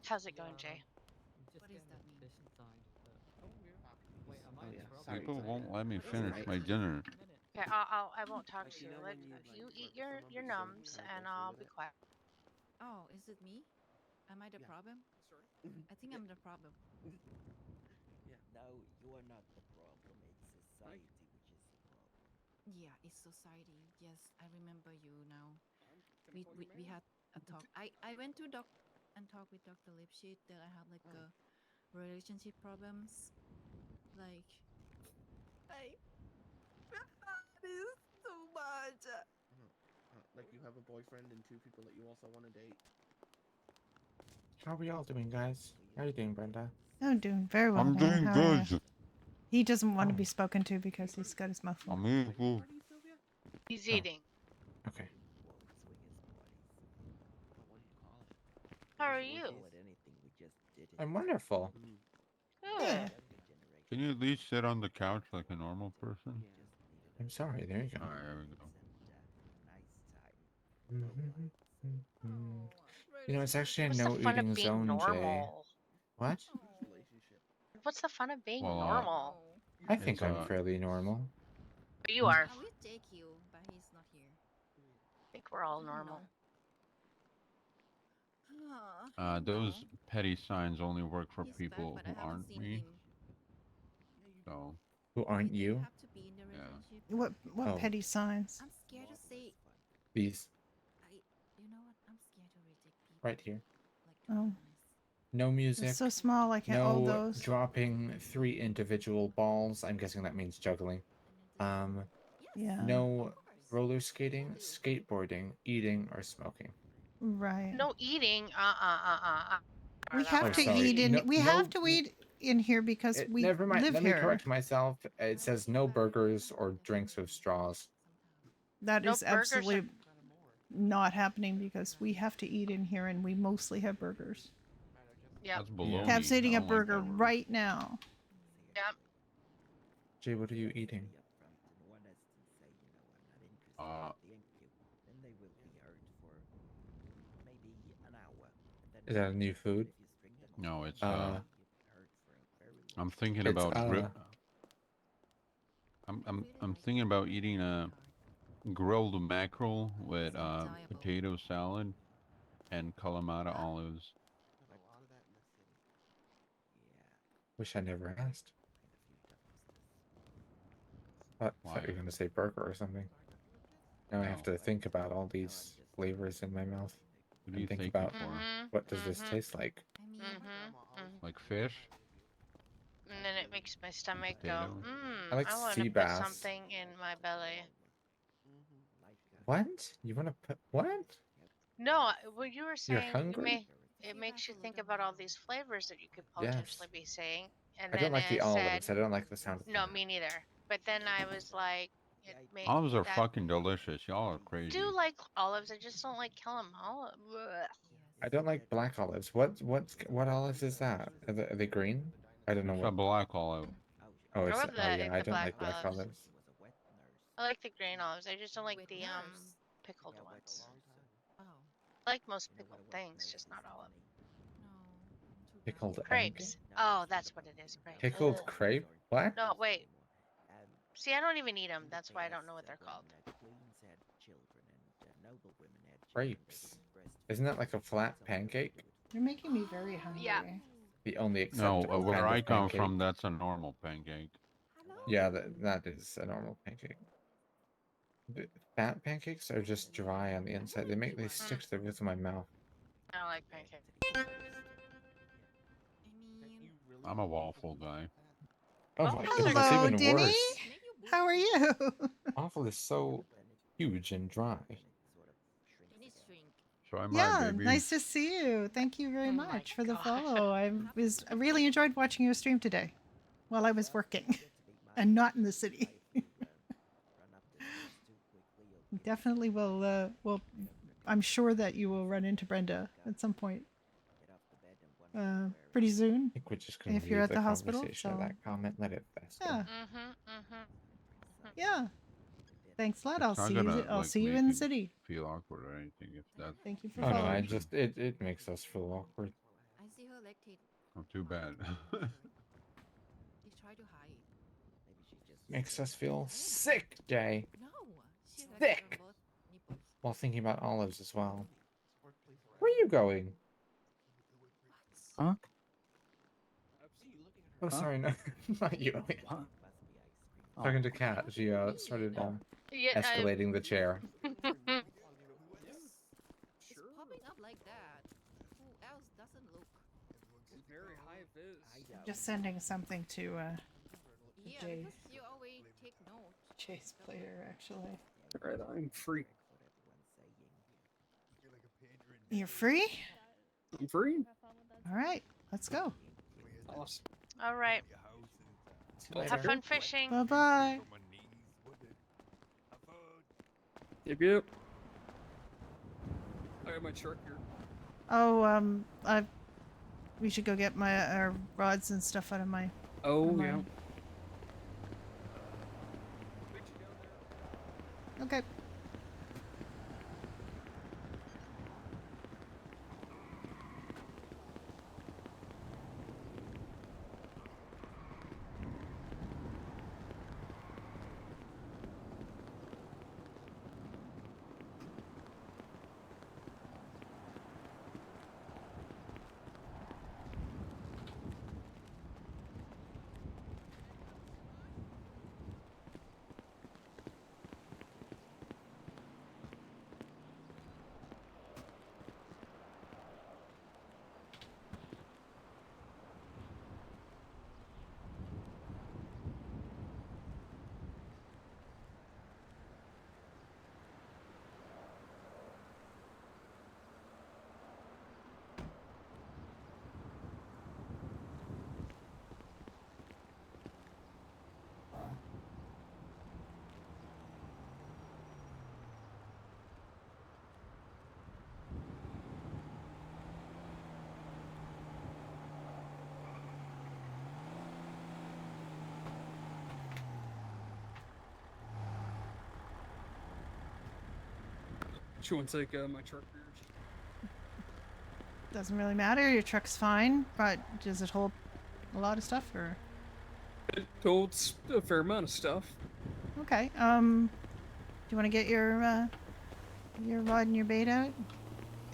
How's it going, Jay? What does that mean? Wait, am I in trouble? People won't let me finish my dinner. Okay, I won't talk to you. Let you eat your nums, and I'll be quiet. Oh, is it me? Am I the problem? I think I'm the problem. No, you are not the problem. It's society which is the problem. Yeah, it's society. Yes, I remember you now. We had a talk. I went to and talked with Dr. Lipschitz that I have like a relationship problems. Like this is too much. Like you have a boyfriend and two people that you also want to date. How are we all doing, guys? How are you doing, Brenda? I'm doing very well. I'm man. doing How are ya? good. He doesn't want to be spoken to because he's got his muffler. I'm eating food. He's eating. Okay. How are you? I'm wonderful. Good. Can you at least sit on the couch like a normal person? I'm sorry. There you go. Alright, there we go. You know, it's actually a What's the fun no-eating of being zone, Jay. normal? What? What's the fun of being Well, normal? I think It's, I'm fairly normal. You are. I will take you, but he's not here. I think we're all normal. Those petty signs only work for He's back, people but I who haven't aren't seen me. him. So, Who aren't you? Have to be in the relationship. What Oh. petty signs? I'm scared to say. These. You know what? I'm scared to reject people. Right here. Oh, No music. it's so small. I can't No hold those. dropping 3 individual balls. I'm guessing that means juggling. Yeah. No roller skating, skateboarding, eating, or smoking. Right. No eating. We have Oh, to sorry. eat in. No- we no- have to eat in here because we Never mind. live Let here. me correct myself. It says no burgers or drinks with straws. That No is burgers or- absolutely. not happening because we have to eat in here and we mostly have burgers. Yep. That's baloney. Cav's eating I a don't like burger that word. right now. Yep. Jay, what are you eating? Then they will be hurt for maybe an hour. Is that a new food? No, it's Uh, I'm thinking it's about I'm thinking about eating a grilled mackerel with potato salad and Kalamata olives. wish I never asked. I thought you were gonna say burger or something. Now I have to think about all these flavors in my mouth What do you and think think about for? what does this taste like. Like fish? And then it makes my stomach Potato. go, I like I want sea to put bass. something in my belly. What? You want to put what? No, what you were You're saying, hungry? it makes you think about all these flavors that you could Yes. potentially be saying. And I then don't like the it olives. said, I don't like the sound of no, them. me neither. But then I was like, it made Olives are that. fucking delicious. Y'all are crazy. I do like olives. I just don't like killing olive. I don't like black olives. What olives is that? Are they green? I don't know It's what. a black olive. Oh, it's love yeah. I the don't black like black olives. olives. I like the green olives. I just don't like the pickled ones. I like most pickled things, just not olive. Pickled egg? Crepes. Oh, that's what it is. Crepes. Pickled Ugh. crepe? What? No, wait. See, I don't even eat them. That's why I don't know what they're called. Crepes. Isn't that like a flat pancake? You're making me very hungry. Yeah. The only No, acceptable where kind I of come pancake. from, that's a normal pancake. Yeah, that is a normal pancake. The fat pancakes are just dry on the inside. They stick to the roof of my mouth. I don't like pancakes. I'm a waffle guy. Oh my god, Hello, that's even Denny. worse. How are you? Waffle is so huge and dry. So am I, Yeah, baby. nice to see you. Thank you very Oh my much for the God. follow. I really enjoyed watching your stream today while I was working and not in the city. Definitely will. I'm sure that you will run into Brenda at some point. Pretty soon. I think we're just gonna If you're leave at the the hospital. conversation So of that comment, let it fester. yeah, yeah. Thanks a lot. It's I'll not see you. gonna, I'll like, see you make in the city. Feel awkward or anything if that's. Thank you for Oh no, following. it makes us feel awkward. I see her lactate. Not too bad. She tried to hide. Makes us feel sick, Jay. No, she lactate Sick. on both nipples. While thinking about olives as well. Where are you going? Huh? Oh, sorry, no, not you. Talking to Kat, she started Yeah, escalating the chair. It's popping up like that. Who else doesn't look? It's very high vis. Just sending something to Yeah, Jay. because you always take notes. Chase player actually. Alright, I'm free. You're free? I'm free. All right, let's go. Awesome. All right. Have fun fishing. Bye bye. Yep. I got my truck here. Oh, we should go get our rods and stuff out of my. Oh, my- yeah. Okay. She won't take my truck rear. Doesn't really matter. Your truck's fine, but does it hold a lot of stuff or? It holds a fair amount of stuff. Okay. Do you want to get your rod and your bait out?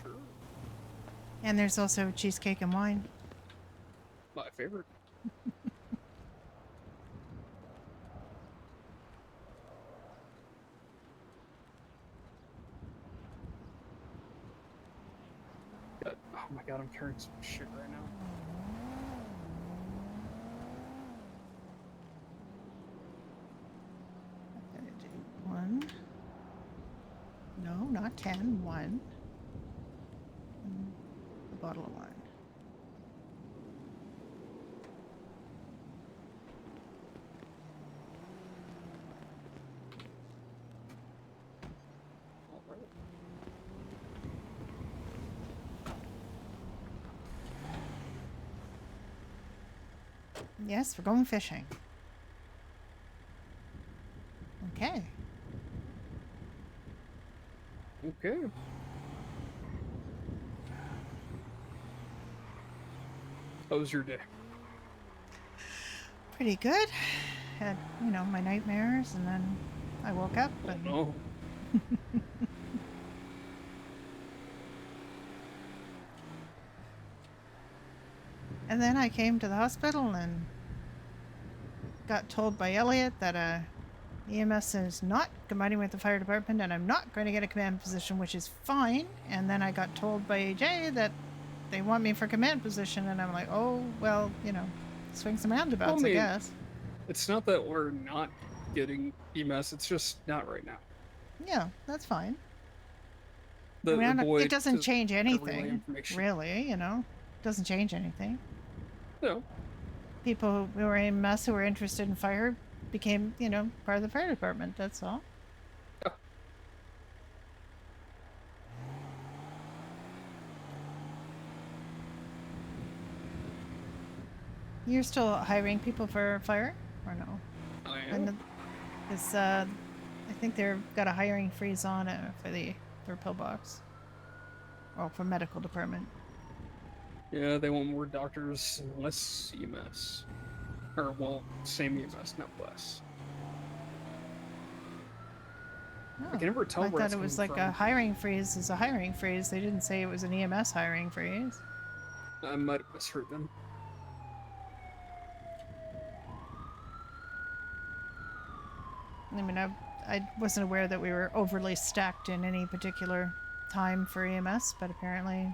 Sure. And there's also cheesecake and wine. My favorite. Oh my god, I'm carrying some shit right now. I'm gonna do 1. No, not 10. 1. And a bottle of wine. Yes, we're going fishing. Okay. Okay. How was your day? Pretty good. Had, my nightmares, and then I woke up and... Oh. And then I came to the hospital and got told by Elliot that EMS is not combining with the fire department and I'm not going to get a command position, which is fine. And then I got told by AJ that they want me for command position, and I'm like, oh, well, swing some roundabouts, I guess. It's not that we're not getting EMS, it's just not right now. Yeah, that's fine. It doesn't change anything, really, It doesn't change anything. No. People who were in EMS who were interested in fire became, part of the fire department, that's all. Yeah. You're still hiring people for fire, or no? I am. Because I think they've got a hiring freeze on it for pillbox. Or for medical department. Yeah, they want more doctors and less EMS. Or, well, same EMS, not less. Oh, I can never tell I where thought it's it was coming like from. a hiring freeze is a hiring freeze. They didn't say it was an EMS hiring freeze. I might have misheard them. I mean, I wasn't aware that we were overly stacked in any particular time for EMS, but apparently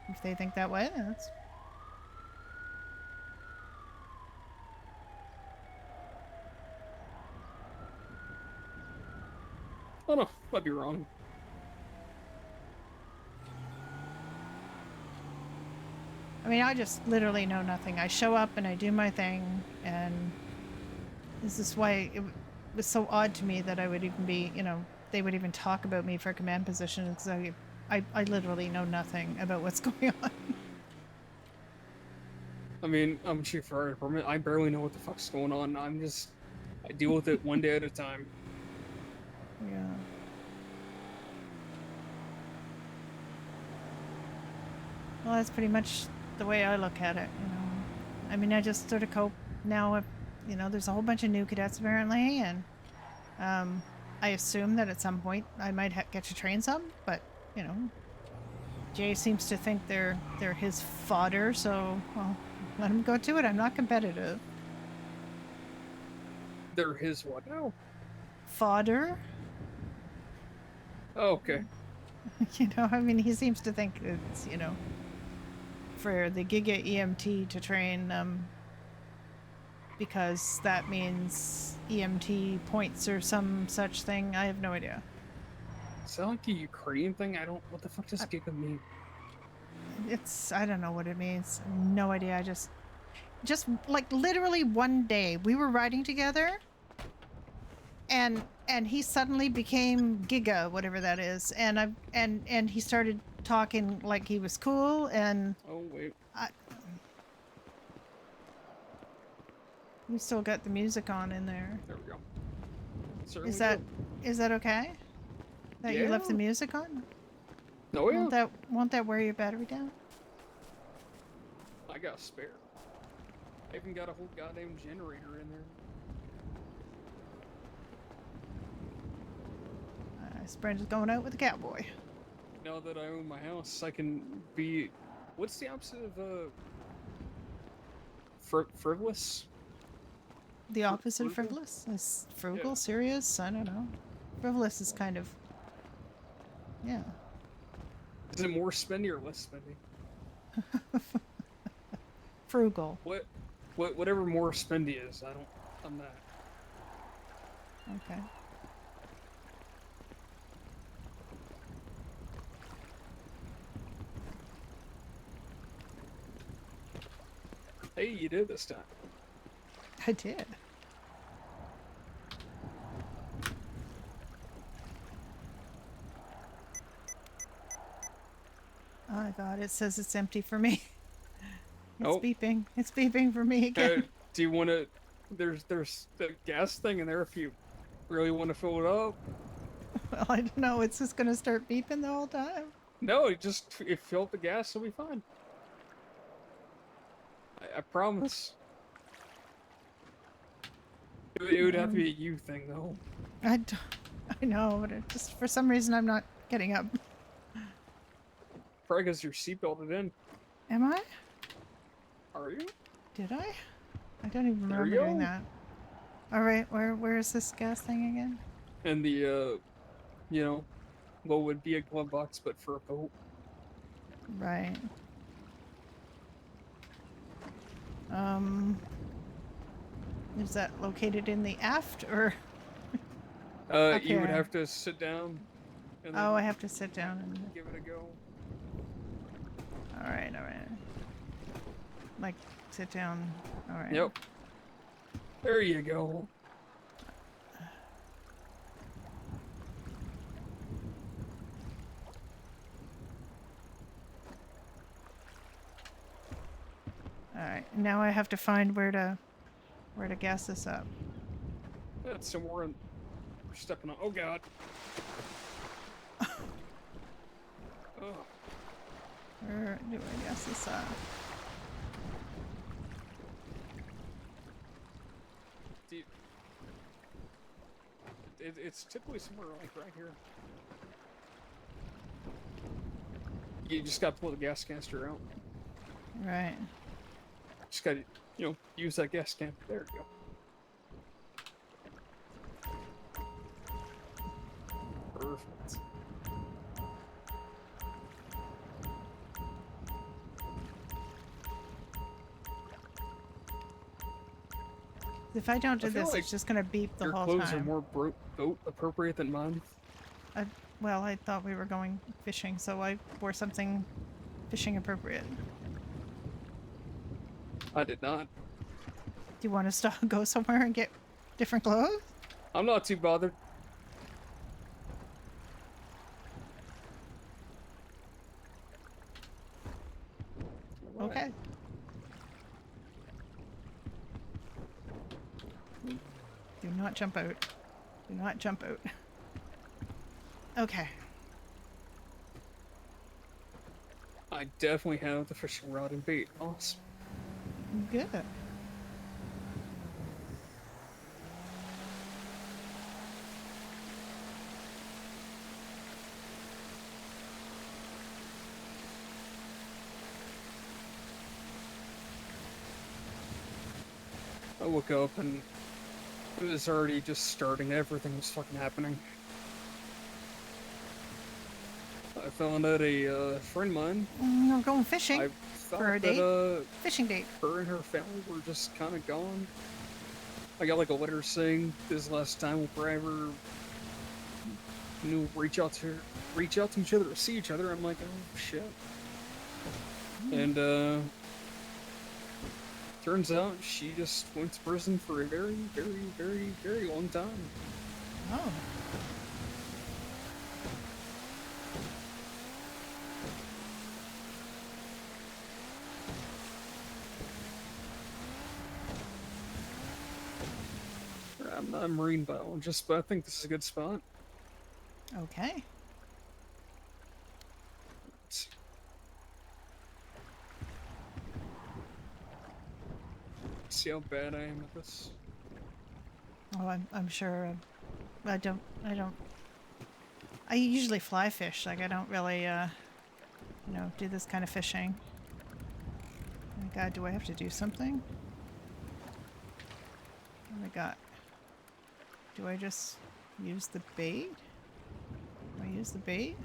if they think that way, that's... Oh no, might be wrong. I mean, I just literally know nothing. I show up and I do my thing, and this is why it was so odd to me that I would even be, they would even talk about me for a command position, because I literally know nothing about what's going on. I mean, I'm chief fire department. I barely know what the fuck's going on. I deal with it one day at a time. Yeah. Well, that's pretty much the way I look at it, I mean, I just sort of cope now with, there's a whole bunch of new cadets apparently, and I assume that at some point I might get to train some, but, Jay seems to think they're his fodder, so, well, let him go to it. I'm not competitive. They're his what now? Fodder? Oh, okay. I mean, he seems to think it's, for the Giga EMT to train because that means EMT points or some such thing. I have no idea. Is that like a Ukrainian thing? What the fuck does Giga mean? I don't know what it means. No idea. I just like literally one day we were riding together and he suddenly became Giga, whatever that is. And he started talking like he was cool, and oh wait, you still got the music on in there. There we go. Is that okay? That you left the music on? Oh yeah. Won't that wear your battery down? I got a spare. I even got a whole goddamn generator in there. Brenda's going out with a cowboy. Now that I own my house, I can be. What's the opposite of frivolous? The opposite of frivolous is frugal, serious. I don't know. Frivolous is kind of, yeah. Is it more spendy or less spendy? Frugal. Whatever more spendy is, I'm not. Okay. Hey, you did this time. I did. Oh God, it says it's empty for me. It's beeping. It's beeping for me again. Do you want to? There's the gas thing in there if you really want to fill it up. Well, I don't know. It's just gonna start beeping the whole time. No, if fill up the gas, it'll be fine. I promise. It would have to be a you thing, though. I know, but it just for some reason I'm not getting up. Probably because you're seatbelted in. Am I? Are you? Did I? I don't even There remember you doing go. that. All right, where is this gas thing again? And the you know, what would be a glove box, but for a boat. Right. Is that located in the aft or? Up You would here? have to sit down. And Oh, I have to sit down and. give it a go. All right. Like, sit down. All right. Yep. There you go. All right. Now I have to find where to gas this up. That's somewhere in. We're stepping on. Oh God. Oh. Where do I gas this up? It's typically somewhere like right here. You just gotta pull the gas canister out. Right. Just gotta, use that gas can. There you go. Perfect. If I don't do I feel this, like it's just gonna beep the your whole clothes time. are more boat appropriate than mine. Well, I thought we were going fishing, so I wore something fishing appropriate. I did not. Do you want to go somewhere and get different clothes? I'm not too bothered. Okay. Do not jump out. Do not jump out. Okay. I definitely have the fishing rod and bait. Awesome. Good. I look up and it was already just starting. Everything was fucking happening. I found out a friend of mine. We're going fishing I for a thought date. that, Fishing date. her and her family were just kind of gone. I got like a letter saying this is the last time we'll ever reach out to each other or see each other. I'm like, oh shit. And turns out she just went to prison for a very, very, very, very long time. Oh. I'm not a marine biologist, but I think this is a good spot. Okay. see how bad I am at this. Oh, I'm sure. I don't. I usually fly fish. Like I don't really, do this kind of fishing. Oh my God, do I have to do something? Oh my God. Do I just use the bait? Do I use the bait?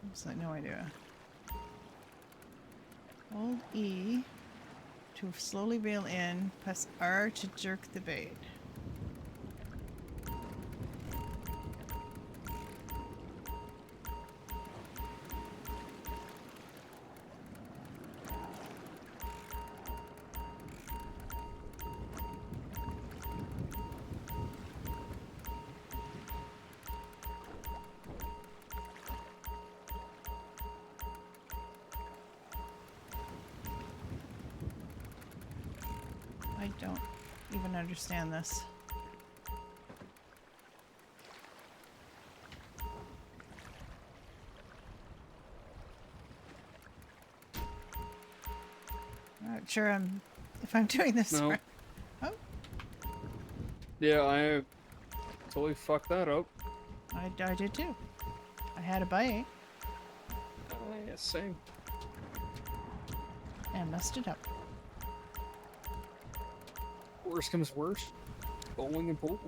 Oops, no idea. Hold E to slowly reel in. Press R to jerk the bait. I don't even understand this. I'm not sure if I'm doing this No. right. Oh, Yeah, I totally fucked that up. I did too. I had a bite Yeah, same. and messed it up. Worst comes worst. Bowling and pool.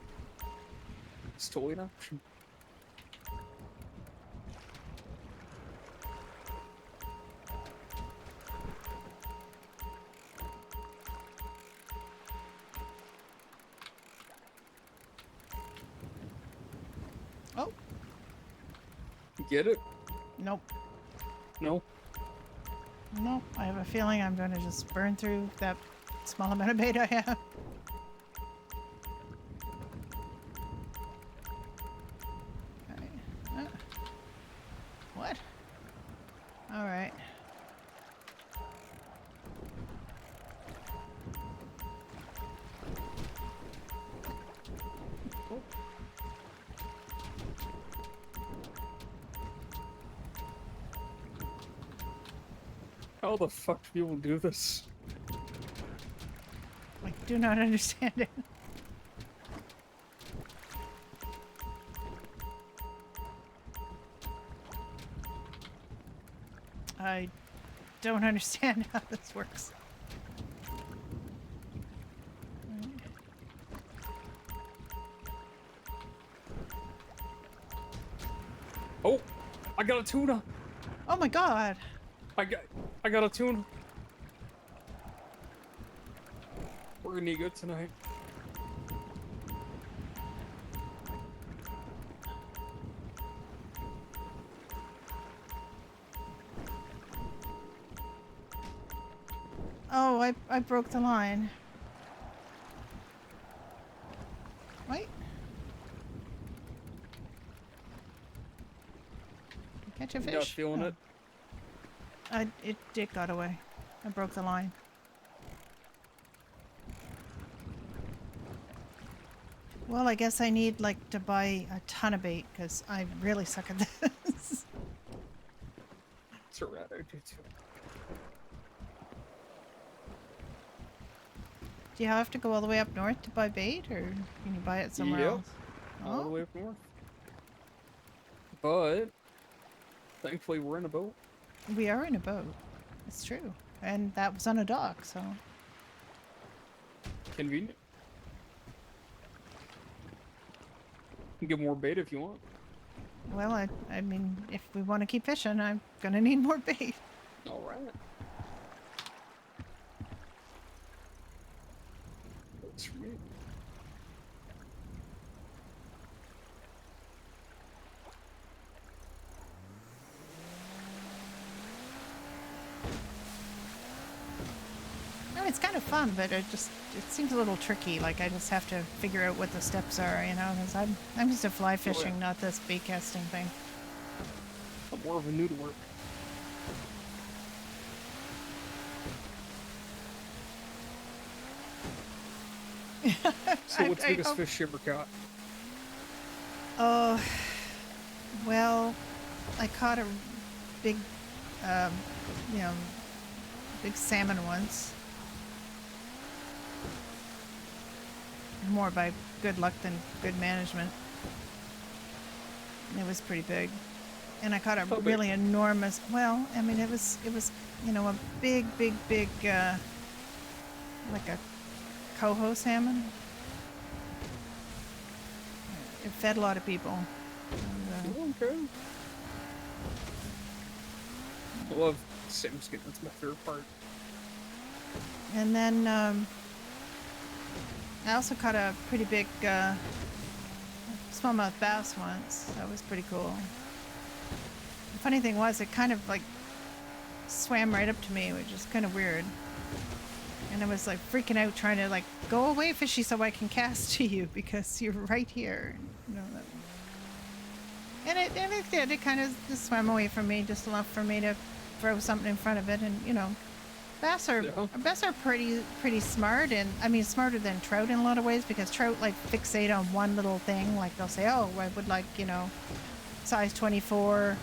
It's totally an option. Oh. Get it? Nope. No. Nope. I have a feeling I'm going to just burn through that small amount of bait I have. Okay. What? All right. How the fuck do people do this? I do not understand it. I don't understand how this works. Oh, I got a tuna. Oh my God. I got a tuna. We're gonna eat good tonight. Oh, I broke the line. Wait. Catch a You fish? got feeling it? It got away. I broke the line. Well, I guess I need like to buy a ton of bait because I really suck at this. It's alright, I do too. Do you have to go all the way up north to buy bait, or can you buy it somewhere Yep. else? All the Oh, way up north. But thankfully we're in a boat. we are in a boat. It's true, and that was on a dock, so. Convenient. You can get more bait if you want. Well, I mean, if we want to keep fishing, I'm gonna need more bait. All right. That's for me. No, it's kind of fun, but it seems a little tricky. Like I just have to figure out what the steps are, because I'm just a fly fishing, not this bait casting thing. I'm more of a noodler. So what's the biggest fish you ever caught? Oh, well, I caught a big, big salmon once. More by good luck than good management. It was pretty big. And I caught a really enormous, well, I mean, it was, you know, a big, like a coho salmon. It fed a lot of people. And, Okay. I love salmon skin. That's my favorite part. and then I also caught a pretty big smallmouth bass once. That was pretty cool. The funny thing was, it kind of like swam right up to me, which is kind of weird. And I was like freaking out, trying to like go away, fishy, so I can cast to you because you're right here. You know that. And it did. It kind of just swam away from me, just enough for me to throw something in front of it. And you know, bass are pretty smart, and I mean smarter than trout in a lot of ways, because trout like fixate on one little thing. Like they'll say, oh, I would like, you know, size 24.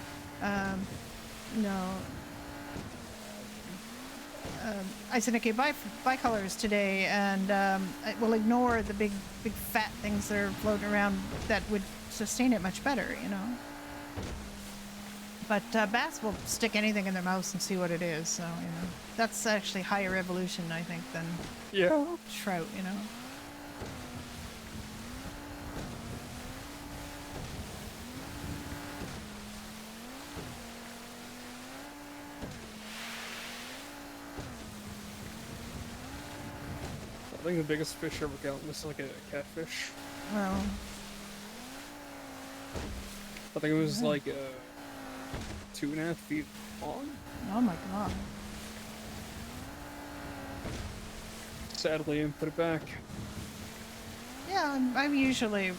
You know, Isonic bicolors today, and it will ignore the big fat things that are floating around that would sustain it much better, you know. But bass will stick anything in their mouth and see what it is, so, you know. That's actually higher evolution, I think, than trout, you know. I think the biggest fish I ever got was like a catfish. Well, I think it was like 2.5 feet long. Oh my god. Sadly, I put it back. Yeah, I'm usually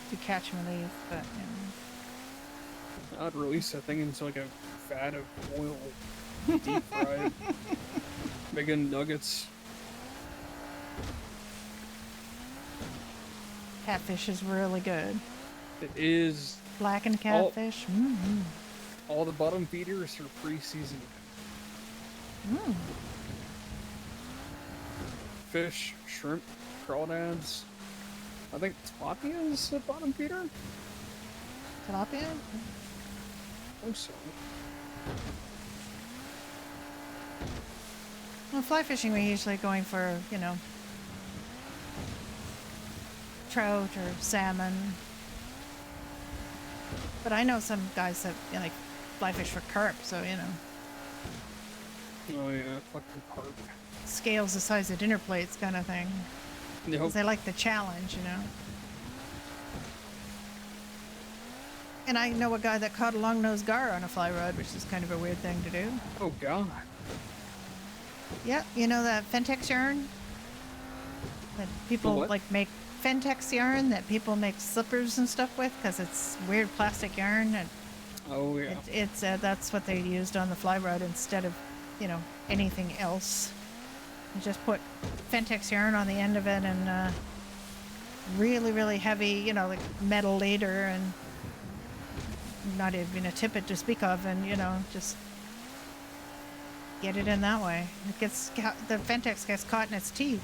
to catch and release, but you know. I'd release that thing into like a vat of oil, deep fried, making nuggets. Catfish is really good. It is. Blackened catfish. All the bottom feeders are pre-seasoned. Fish, shrimp, crawdads. I think tilapia is a bottom feeder. Tilapia? I think so. Well, fly fishing, we're usually going for, you know, trout or salmon. But I know some guys that, you know, like fly fish for carp, so you know. Oh yeah, fucking carp. Scales the size of dinner plates, kind of thing. Yep. 'Cause they like the challenge, you know. And I know a guy that caught a long-nosed gar on a fly rod, which is kind of a weird thing to do. Oh god. Yeah, you know that Fentex yarn that people what? like make Fentex yarn that people make slippers and stuff with, because it's weird plastic yarn, and oh yeah, it's that's what they used on the fly rod instead of, you know, anything else. You just put Fentex yarn on the end of it, and really heavy, you know, like metal leader, and not even a tippet to speak of, and you know, just get it in that way. It gets the Fentex gets caught in its teeth.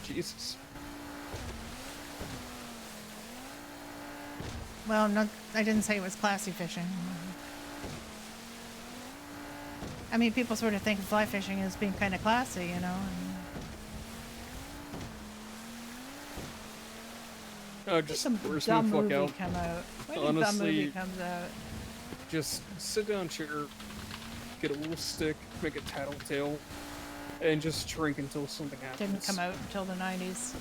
Jesus. Well, no, I didn't say it was classy fishing. I mean, people sort of think of fly fishing as being kind of classy, you know. Oh, just some burst dumb me the fuck movie out. come out. When a dumb Honestly, movie comes out. just sit down, chair, get a little stick, make a tattletale, and just drink until something happens. Didn't come out until the 90s.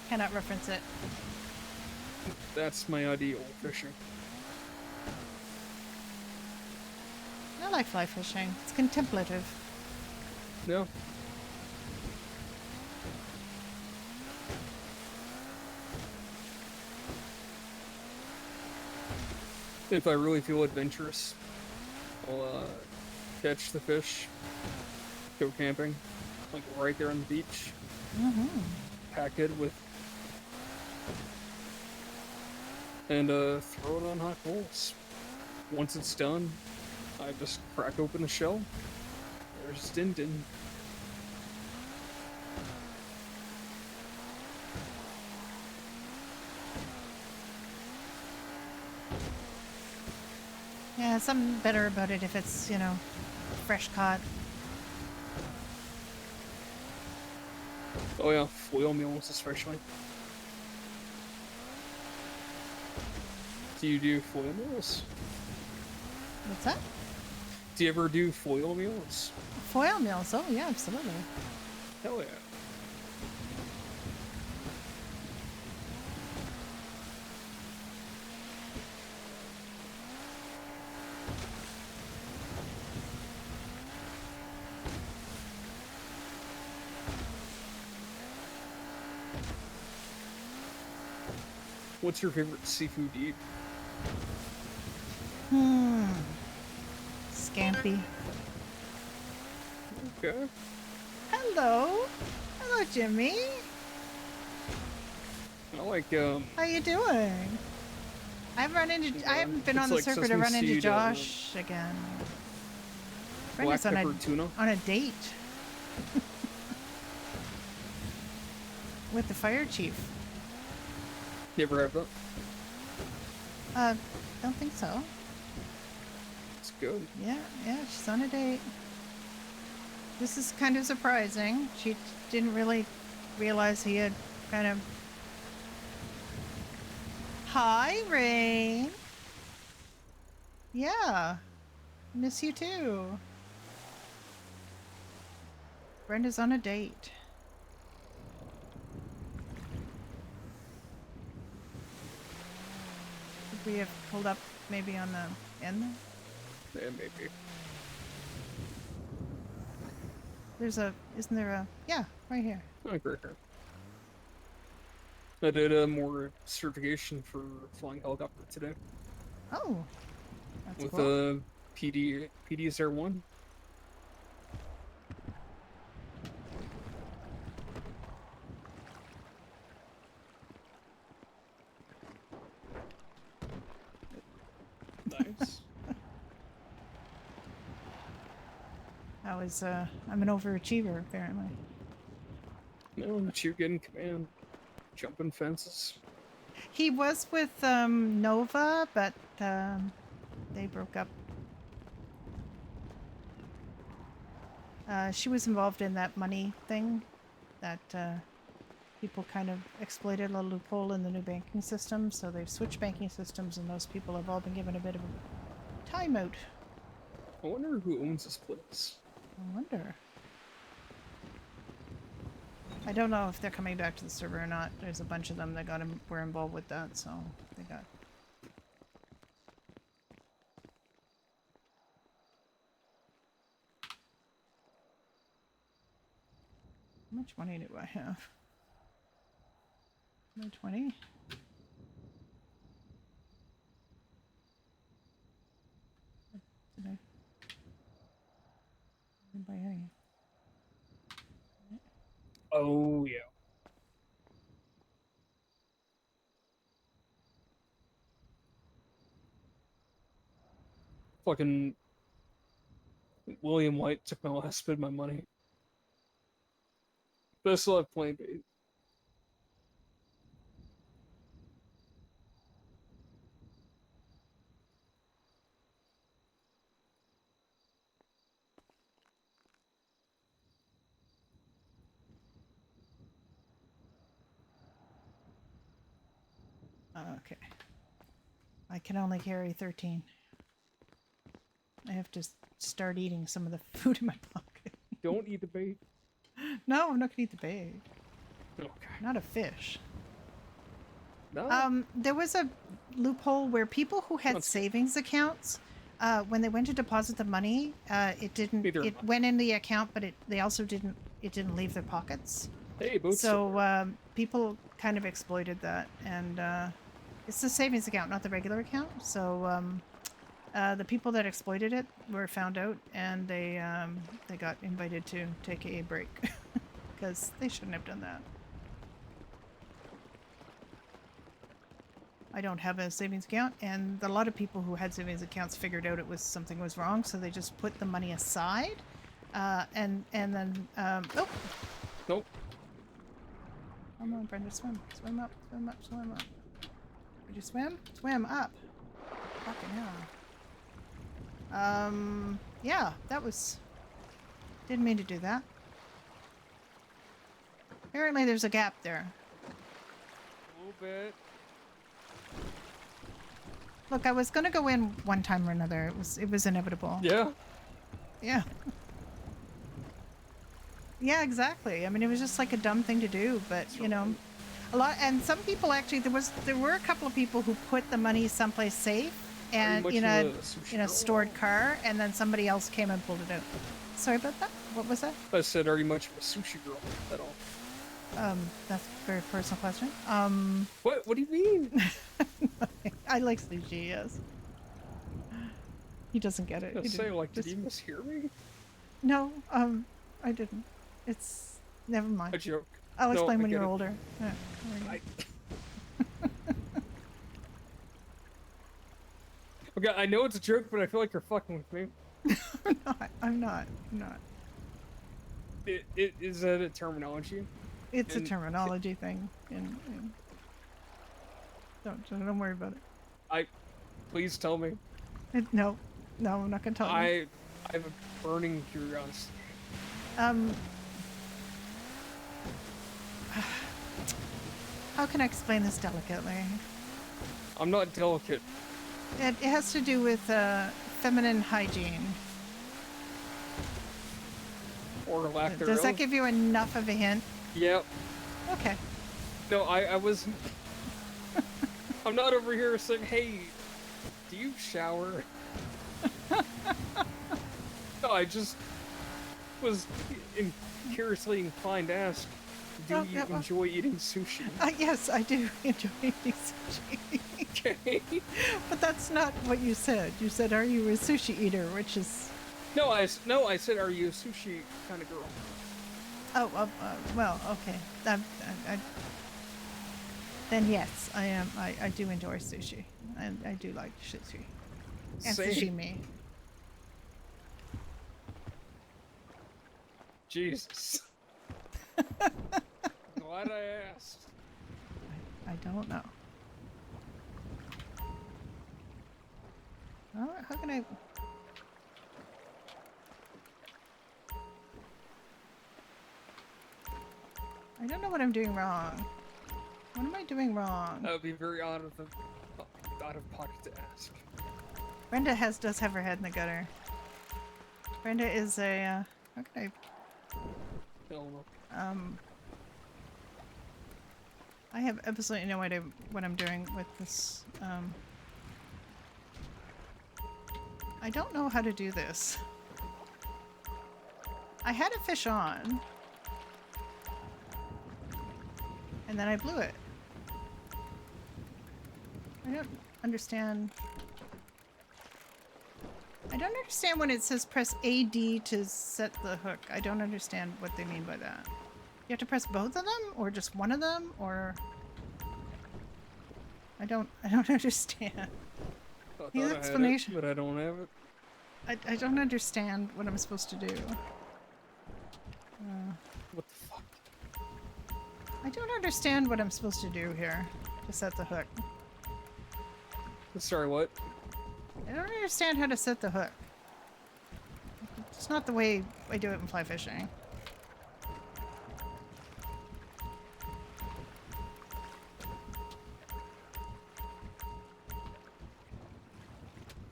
Cannot reference it. That's my ideal fishing. I like fly fishing. It's contemplative. Yeah. If I really feel adventurous, I'll catch the fish, go camping, like right there on the beach, pack it with, and throw it on hot coals. Once it's done, I just crack open the shell, There's Din Din. Yeah, something better about it if it's, you know, fresh caught. Oh yeah, foil meals especially. Do you do foil meals? What's that? Do you ever do foil meals? Foil meals. Oh, yeah, absolutely. Hell yeah. What's your favorite seafood to eat? Scampi. Okay. Hello. Hello, Jimmy. I like How you doing? I haven't been on the like server to sesame run into seed, Josh again. black Brenda's on pepper tuna. on a date with the fire chief. You ever have that? Don't think so. It's good. Yeah, she's on a date. This is kind of surprising. She didn't really realize he had kind of... Hi, Rain. Yeah. Miss you too. Brenda's on a date. Could we have pulled up maybe on the end there? Yeah, maybe. Isn't there a, yeah, right here. Oh, great. I did more certification for flying helicopter today. Oh, that's with cool. PD's Air 1. Nice. I'm an overachiever apparently. No, but you get in command. Jumping fences. He was with Nova, but they broke up. She was involved in that money thing that people kind of exploited a loophole in the new banking system, so they've switched banking systems and those people have all been given a bit of a timeout. I wonder who owns this place. I wonder. I don't know if they're coming back to the server or not. There's a bunch of them that were involved with that, so they got... How much money do I have? 20? Did I didn't buy any? Oh, yeah. Fucking William White took my last bit of my money. But I still have Plain Bait. Okay. I can only carry 13. I have to start eating some of the food in my pocket. Don't eat the bait. No, I'm not gonna eat the bait. Okay. Not a fish. No. There was a loophole where people who had savings accounts, when they went to deposit the money, it went in the account, but it didn't leave their pockets. Hey, boots. So people kind of exploited that, and it's the savings account, not the regular account. So the people that exploited it were found out, and they got invited to take a break because they shouldn't have done that. I don't have a savings account, and a lot of people who had savings accounts figured out something was wrong, so they just put the money aside And then oh. Nope. Come on, Brenda, swim. Swim up, swim up, swim up. Did you swim? Swim up. Fucking hell. Yeah, that was... Didn't mean to do that. Apparently there's a gap there. A little bit. Look, I was gonna go in one time or another. It was inevitable. Yeah. Yeah. Yeah, exactly. I mean, it was just like a dumb thing to do, but you know, a lot. And some people actually, there were a couple of people who put the money someplace safe and in a stored car, and then somebody else came and pulled it out. Sorry about that. What was that? I said, are you much of a sushi girl at all? That's a very personal question. What? What do you mean? I like sushi. Yes. He doesn't get it. I He say, didn't. like, did you mishear me? No, I didn't. It's never mind. A joke. I'll explain No, when I you're get it. older. Yeah, Okay, I know it's a joke, but I feel like you're fucking with me. I'm not. Is that a terminology? It's a terminology thing. And don't worry about it. Please tell me. No, I'm not gonna tell you. I have a burning curiosity. How can I explain this delicately? I'm not delicate. It has to do with feminine hygiene. Or lack thereof. Does that give you enough of a hint? Yep. Okay. No, I was... I'm not over here saying, hey, do you shower? No, I just was curiously inclined to ask, do you enjoy eating sushi? Yes, I do enjoy eating sushi. Okay. But that's not what you said. You said, are you a sushi eater, which is... No, I said, are you a sushi kind of girl? Oh, well, okay. Then yes, I am. I do enjoy sushi. I do like sushi. And Same. sashimi. Jesus. Glad I asked. I don't know. How can I... I don't know what I'm doing wrong. What am I doing wrong? That would be very out of pocket to ask. Brenda does have her head in the gutter. Brenda is a how can I have absolutely no idea what I'm doing with this. I don't know how to do this. I had a fish on. And then I blew it. I don't understand. I don't understand when it says press AD to set the hook. I don't understand what they mean by that. You have to press both of them or just one of them or I don't understand. Need an explanation. But I don't have it. I don't understand what I'm supposed to do. What the fuck? I don't understand what I'm supposed to do here to set the hook. Sorry, what? I don't understand how to set the hook. It's not the way I do it in fly fishing.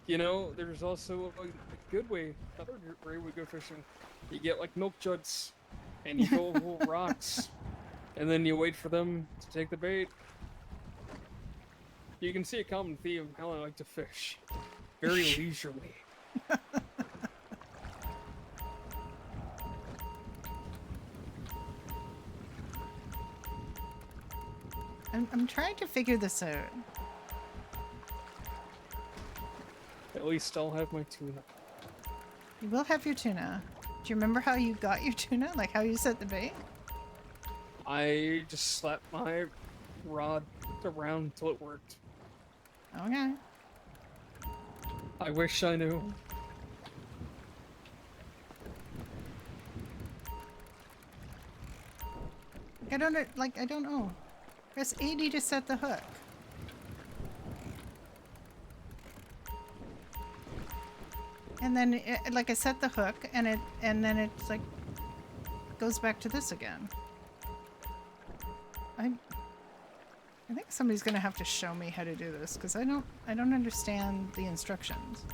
You know, there's also a good way, another way we go fishing. You get like milk jugs, and you go over rocks, and then you wait for them to take the bait. You can see a common theme of how I like to fish. Very leisurely. I'm trying to figure this out. At least I'll have my tuna. You will have your tuna. Do you remember how you got your tuna? Like how you set the bait? I just slapped my rod around until it worked. Okay. I wish I knew. I don't know. Press 80 to set the hook. And then, I set the hook, and then it's like goes back to this again. I think somebody's gonna have to show me how to do this because I don't understand the instructions.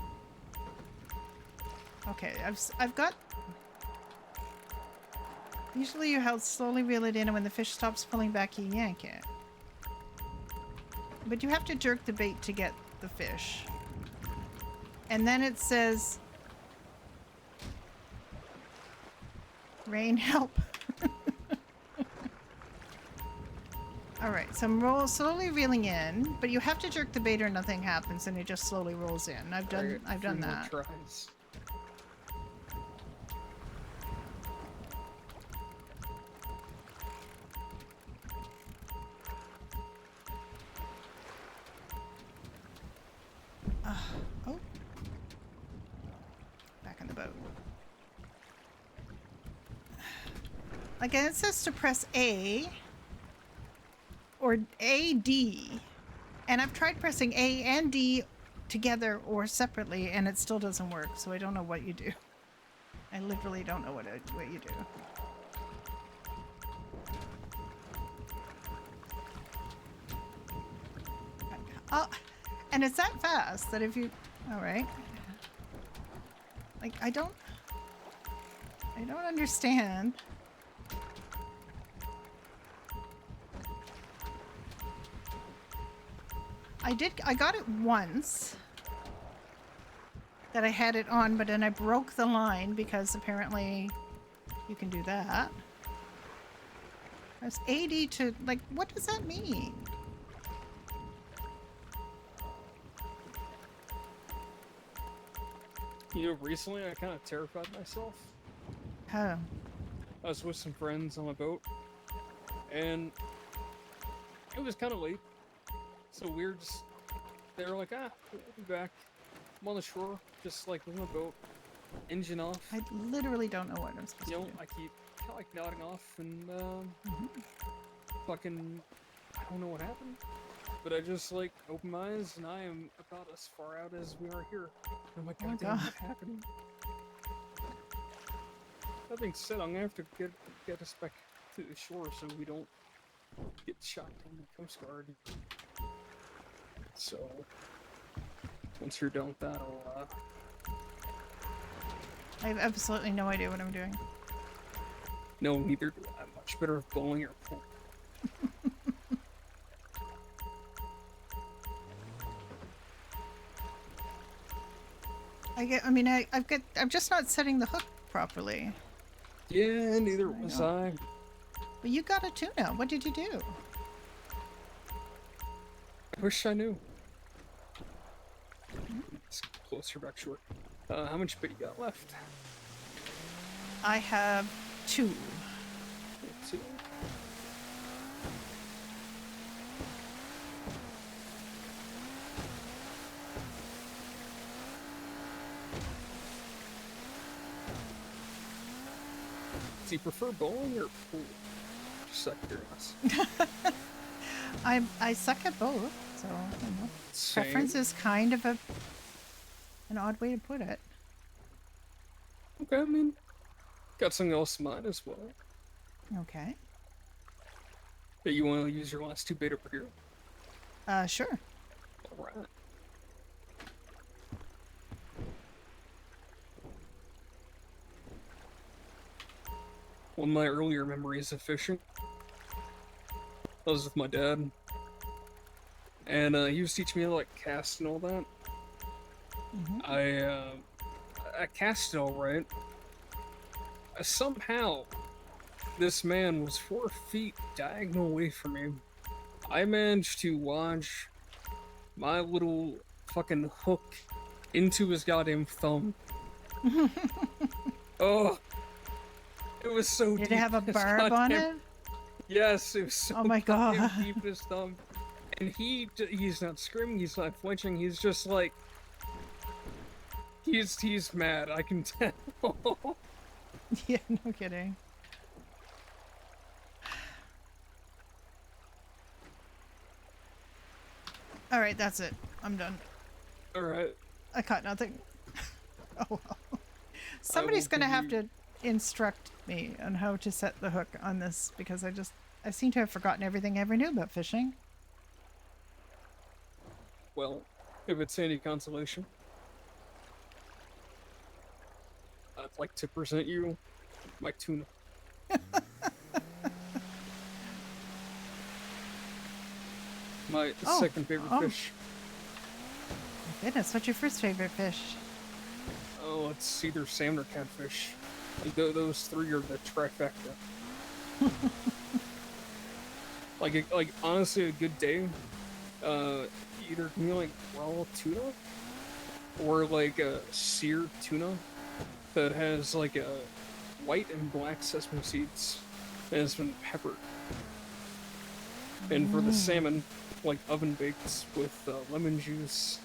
Okay, I've got. Usually you slowly reel it in, and when the fish stops pulling back, you yank it. But you have to jerk the bait to get the fish. And then it says, "Rain, help." Alright, so I'm slowly reeling in, but you have to jerk the bait or nothing happens and it just slowly rolls in. I've done that. Tries. Oh. Back in the boat. Again, it says to press A or A-D. And I've tried pressing A and D together or separately and it still doesn't work, so I don't know what you do. I literally don't know what you do. Oh, and it's that fast that if you... Alright. I don't understand. I got it once that I had it on, but then I broke the line because apparently you can do that. Press 80 to, what does that mean? You know, recently I kind of terrified myself. How? I was with some friends on a boat, and it was kind of late, so we were just, they were like, we'll be back. I'm on the shore, just leaving the boat, engine off. I literally don't know what I'm supposed to do. I keep kind of nodding off, and fucking, I don't know what happened, but I just open my eyes, and I am about as far out as we are here. I'm like, God damn, what's happening? That being said, I'm gonna have to get us back to the shore so we don't get shot on the Coast Guard. So, once you're done with that, I have absolutely no idea what I'm doing. No, neither do I. I'm much better at bowling or pool. I'm just not setting the hook properly. Yeah, neither was I. But you got a tuna. What did you do? I wish I knew. Let's get closer back short. How much bait you got left? I have 2. 2. Do you prefer bowling or pool? Just out of curiosity. I suck at both, so you know. Preference is kind of an odd way to put it. Okay, I mean, got something else in mind as well. Okay. That you want to use your last 2 bait over here? Sure. Alright. One of my earlier memories of fishing, I was with my dad, and he was teaching me how to cast and all that. I cast it all right. Somehow, this man was 4 feet diagonal away from me. I managed to launch my little fucking hook into his goddamn thumb. Oh, it was so deep. Did it have a barb on it? Yes, it was so oh my god, deep in his thumb. And he's not screaming, he's not flinching, he's just he's mad, I can tell. Yeah, no kidding. All right, that's it. I'm done. All right. I caught nothing. Oh well. Somebody's will gonna give have you- to instruct me on how to set the hook on this because I seem to have forgotten everything I ever knew about fishing. Well, if it's any consolation, I'd like to present you my tuna. My second favorite fish. My goodness, what's your first favorite fish? Oh, it's either salmon or catfish. Like, those three are the trifecta. like honestly, a good day, either can you like raw tuna, or like a seared tuna that has like a white and black sesame seeds and has been peppered. And for the salmon, like oven baked with lemon juice,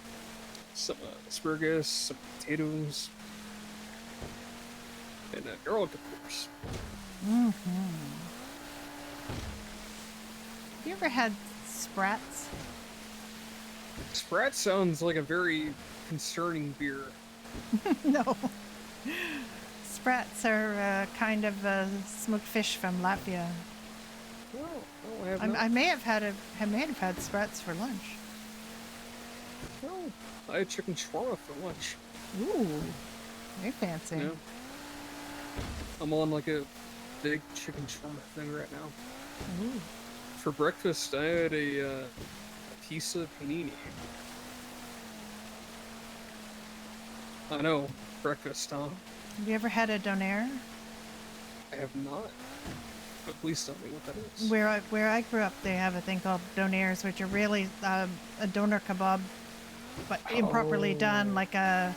some asparagus, some potatoes, and garlic, of course. Mm-hmm. Have you ever had sprats? Sprat sounds like a very concerning beer. No. Sprats are kind of smoked fish from Latvia. I have not. I may have had sprats for lunch. No, I had chicken shawarma for lunch. Ooh, very fancy. Yeah. I'm on like a big chicken shawarma thing right now. Ooh. For breakfast, I had a piece of panini. I know, breakfast, huh? Have you ever had a donair? I have not. But please tell me what that is. Where I grew up, they have a thing called donairs, which are really a doner kebab, but improperly done. Like I'm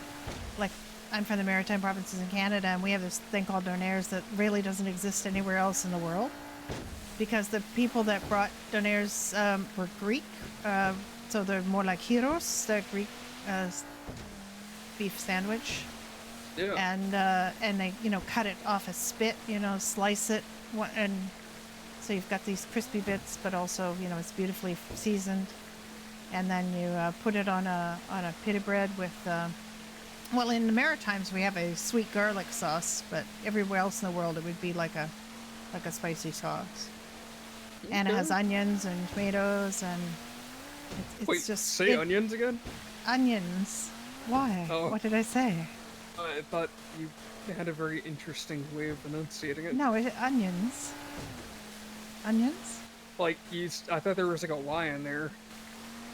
from the Maritime Provinces in Canada, and we have this thing called donairs that really doesn't exist anywhere else in the world, because the people that brought donairs were Greek, so they're more like gyros, the Greek beef sandwich. Yeah. And they cut it off a spit, slice it, and so you've got these crispy bits, but also it's beautifully seasoned, and then you put it on a pita bread with well, in the Maritimes we have a sweet garlic sauce, but everywhere else in the world it would be like a spicy sauce, and it has onions and tomatoes, and it's Wait, just say onions again? Onions. Why? Oh. What did I say? I thought you had a very interesting way of enunciating it. No, onions. Onions? Like, I thought there was like a Y in there.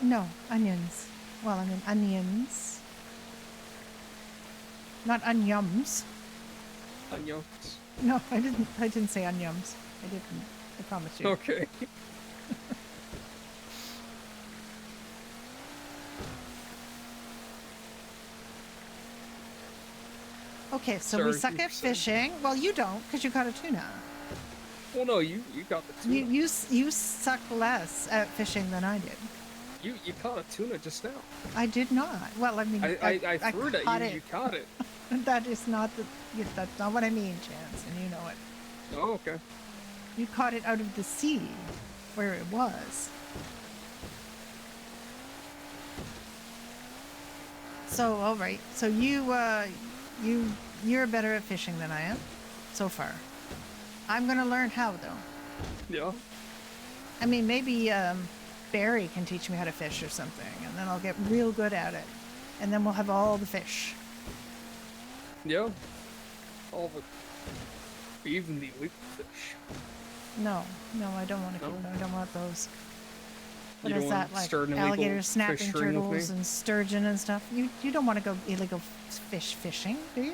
No, onions. Well, I mean onions. Not onions. Onions. No, I didn't say onions. I didn't. I promise you. Okay. Okay, so we Sorry, suck you were at saying. fishing. Well, you don't, because you caught a tuna. Well, no, you got the tuna. You suck less at fishing than I did. You caught a tuna just now. I did not. Well, I mean, I threw it caught at you. You caught it. That is not that's not what I mean, Chance, and you know it. Oh, okay. You caught it out of the sea, where it was. So, all right. So you're better at fishing than I am, so far. I'm gonna learn how, though. Yeah. I mean, maybe Barry can teach me how to fish or something, and then I'll get real good at it, and then we'll have all the fish. Yeah. All of it. Even the weak fish. No, I don't want to keep them. I don't want those. What You is don't that, want like start an illegal alligator snapping fish ring with turtles me? and sturgeon and stuff? You don't want to go illegal fish fishing, do you?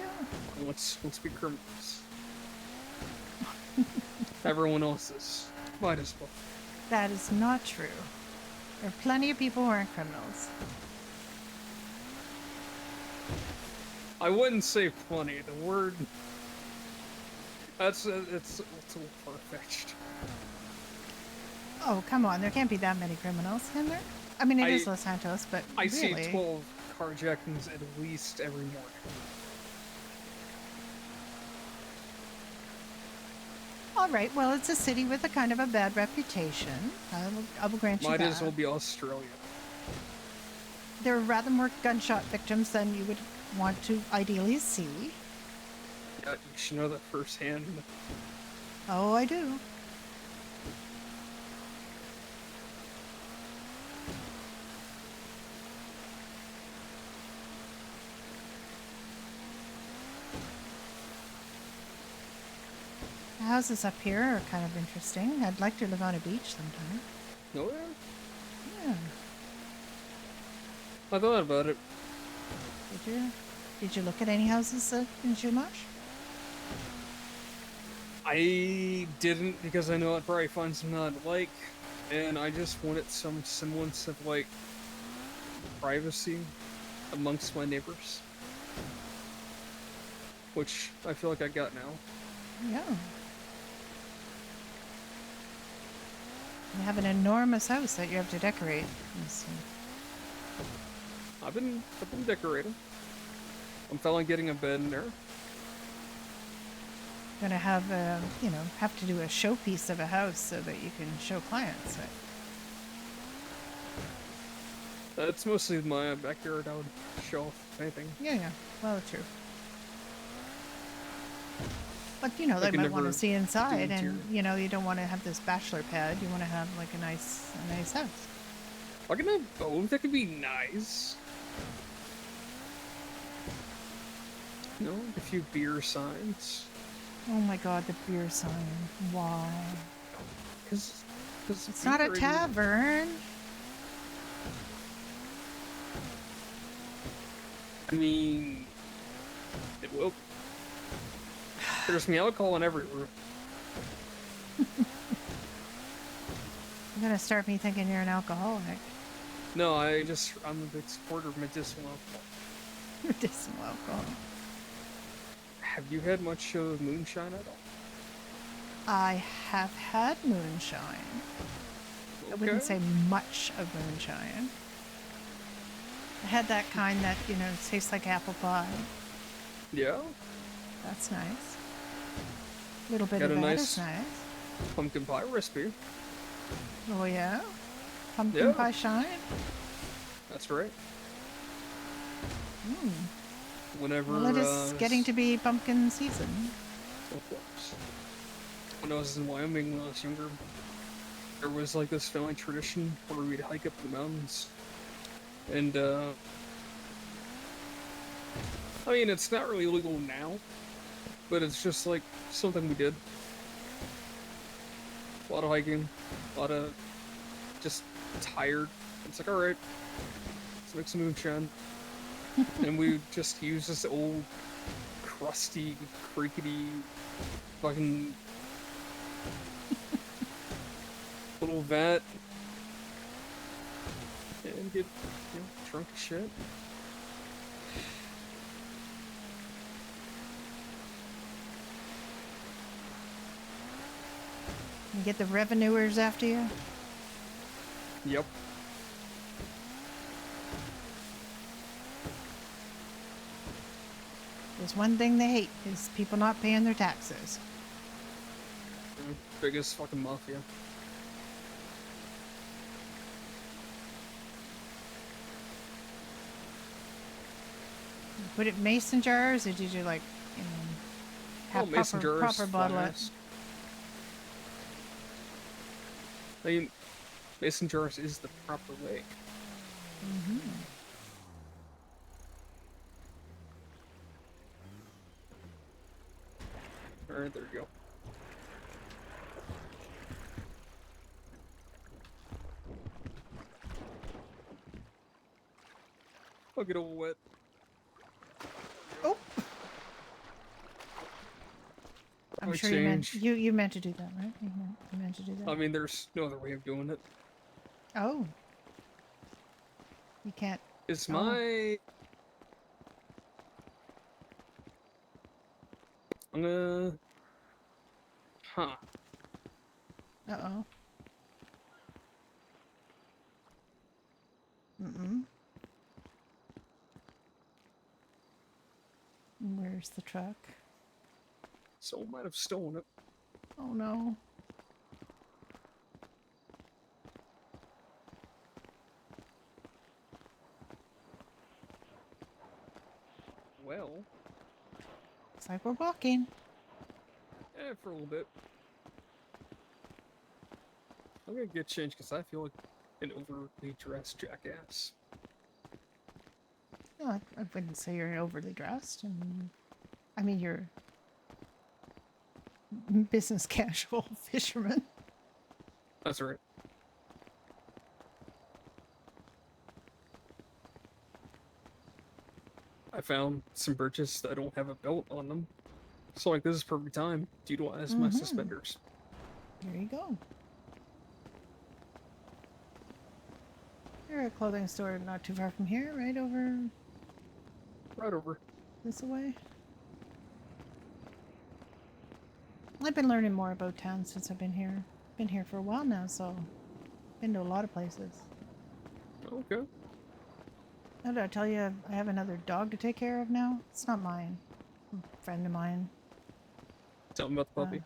Let's be criminals. Everyone else is. Might as well. That is not true. There are plenty of people who aren't criminals. I wouldn't say plenty. The word. It's a little far-fetched. Oh, come on. There can't be that many criminals, can there? I mean, it is Los Santos, but I really... see 12 carjackings at least every morning. All right, well, it's a city with a kind of a bad reputation. I will grant you Might that. as well be Australia. there are rather more gunshot victims than you would want to ideally see. Yeah, you should know that firsthand. Oh, I do. The houses up here are kind of interesting. I'd like to live on a beach sometime. Oh yeah. Yeah. I thought about it. Did you? Did you look at any houses in Chumash? I didn't because I know I'd probably find something I'd like, and I just wanted some semblance of like privacy amongst my neighbors, which I feel like I got now. Yeah. You have an enormous house that you have to decorate. I've been decorating. I'm finally getting a bed in there. Gonna have have to do a showpiece of a house so that you can show clients it. It's mostly my backyard. I would show off anything. Yeah. Well, true. But they might want to see inside, and you don't want to have this bachelor pad. You want to have like a nice house. I can have both. That could be nice. You know, a few beer signs. Oh my God, the beer sign! Why? Because it's not a tavern. I mean, it will. There's me alcohol in every room. You're gonna start me thinking you're an alcoholic. No, I'm a big supporter of medicinal alcohol. Medicinal alcohol. Have you had much of moonshine at all? I have had moonshine. Okay. I wouldn't say much of moonshine. I had that kind that, tastes like apple pie. Yeah? That's nice. A little bit Got of a that nice is nice. pumpkin pie recipe. Oh, yeah? Pumpkin pie shine? That's right. Mm. Whenever Well, it is getting to be pumpkin season. Of course. When I was in Wyoming when I was younger, there was like this family tradition where we'd hike up the mountains. And I mean, it's not really legal now, but it's just like something we did. A lot of hiking, a lot of just tired. It's like, alright, let's make some moonshine. And we just use this old, crusty, creaky, fucking little vat and get, drunk as shit. You get the revenuers after you? Yep. There's one thing they hate, is people not paying their taxes. Biggest fucking mafia. You put it in mason jars, or did you have mason jars, proper bottle it? flask. I mean, mason jars is the proper way. Mm-hmm. Alright, there you go. I'll get all wet. Oh! I'm sure you meant to do that, right? You meant to do that. I mean, there's no other way of doing it. Oh. You can't. It's Oh. my... I'm gonna... Huh. Uh-oh. Mm-mm. Where's the truck? Someone might have stolen it. Oh no. Looks like we're walking. For a little bit. I'm gonna get changed because I feel like an overly dressed jackass. No, I wouldn't say you're overly dressed. I mean, you're business casual fisherman. That's right. I found some birches that don't have a belt on them. So like this is perfect time to utilize my suspenders. There you go. You're at a clothing store not too far from here, right over this way. I've been learning more about town since I've been here. Been here for a while now, so been to a lot of places. Okay. How did I tell you I have another dog to take care of now? It's not mine. A friend of mine. Tell me about the puppy.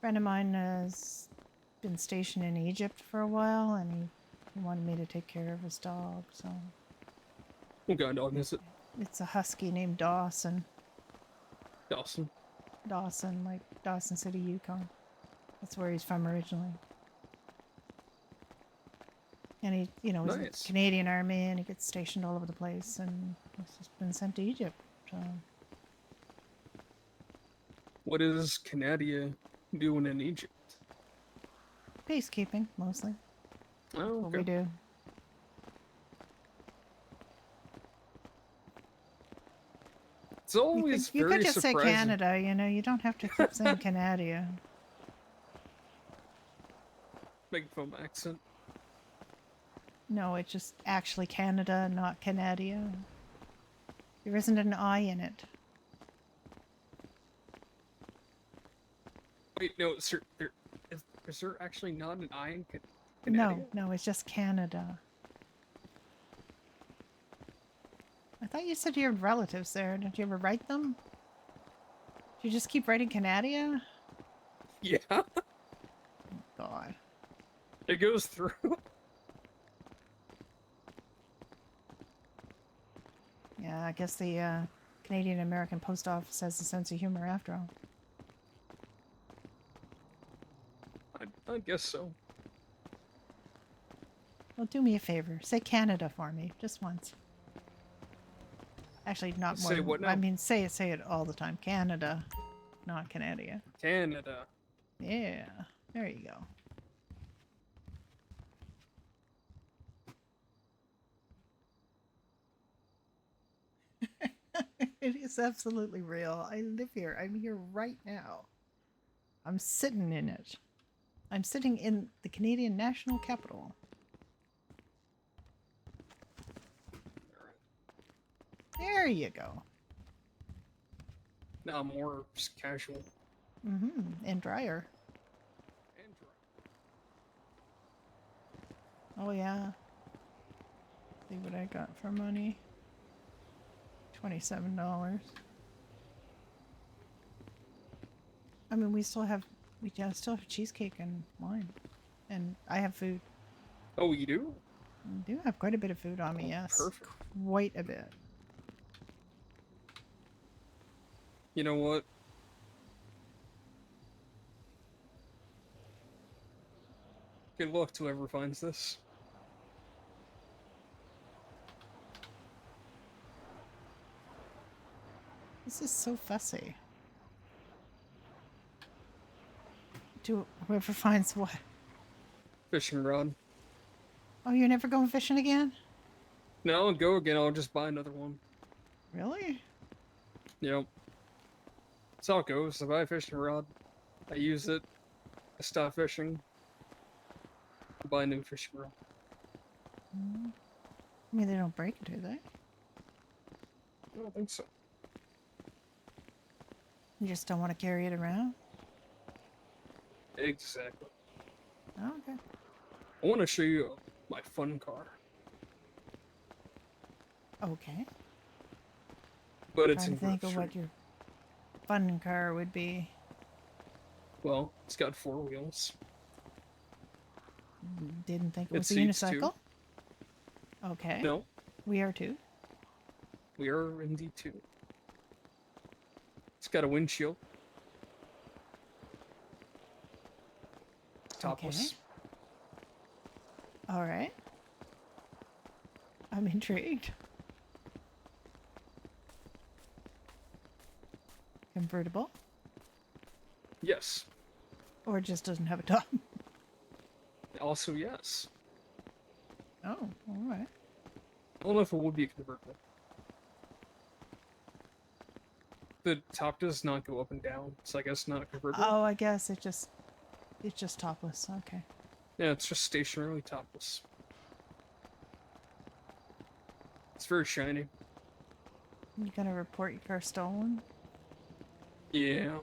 Friend of mine has been stationed in Egypt for a while, and he wanted me to take care of his dog, so... What kind of dog is it? It's a husky named Dawson. Dawson? Dawson, like Dawson City, Yukon. That's where he's from originally. And he, you know, was in the Canadian Army, and he gets stationed all over the place, and he's just been sent to Egypt, so... What is Canada doing in Egypt? Peacekeeping, mostly. Oh, okay. What we do. It's always you very could just surprising. say Canada, you know, you don't have to keep saying Canada. Big foam accent. No, it's just actually Canada, not Canada. There isn't an I in it. Wait, no, sir, is there actually not an I in Canada? No, it's just Canada. I thought you said you had relatives there. Did you ever write them? Do you just keep writing Canada? Yeah. God. It goes through. Yeah, I guess the Canadian American Post Office has a sense of humor after all. I guess so. Well, do me a favor. Say Canada for me, just once. Actually, not more. Say what now? I mean, say it all the time. Canada, not Canada. Canada. Yeah, there you go. It is absolutely real. I live here. I'm here right now. I'm sitting in it. I'm sitting in the Canadian National Capital. There you go. Now more just casual. And drier. Oh yeah. See what I got for money. $27. I mean, we still have cheesecake and wine, and I have food. Oh, you do? I do have quite a bit of food on me. Yes, perfect. Quite a bit. You know what? Good luck to whoever finds this. This is so fussy. To whoever finds what? Fishing rod. Oh, you're never going fishing again? No, I'll go again. I'll just buy another one. Really? Yep. That's how it goes. I buy a fishing rod. I use it. I stop fishing. I buy a new fishing rod. I mean, they don't break it, do they? I don't think so. You just don't want to carry it around? Exactly. Oh, okay. I want to show you my fun car. Okay. But it's trying in to think Grove of what Street. your fun car would be. Well, it's got 4 wheels. Didn't think it It was a seats unicycle. Okay. No, We are too. we are indeed 2. It's got a windshield. It's topless. Okay. All right. I'm intrigued. Convertible? Yes. Or it just doesn't have a top? Also, yes. Oh, all right. I don't know if it would be a convertible. The top does not go up and down, so I guess not a convertible. Oh, I guess it's just topless. Okay. Yeah, it's just stationarily topless. It's very shiny. You gonna report your car stolen? Yeah.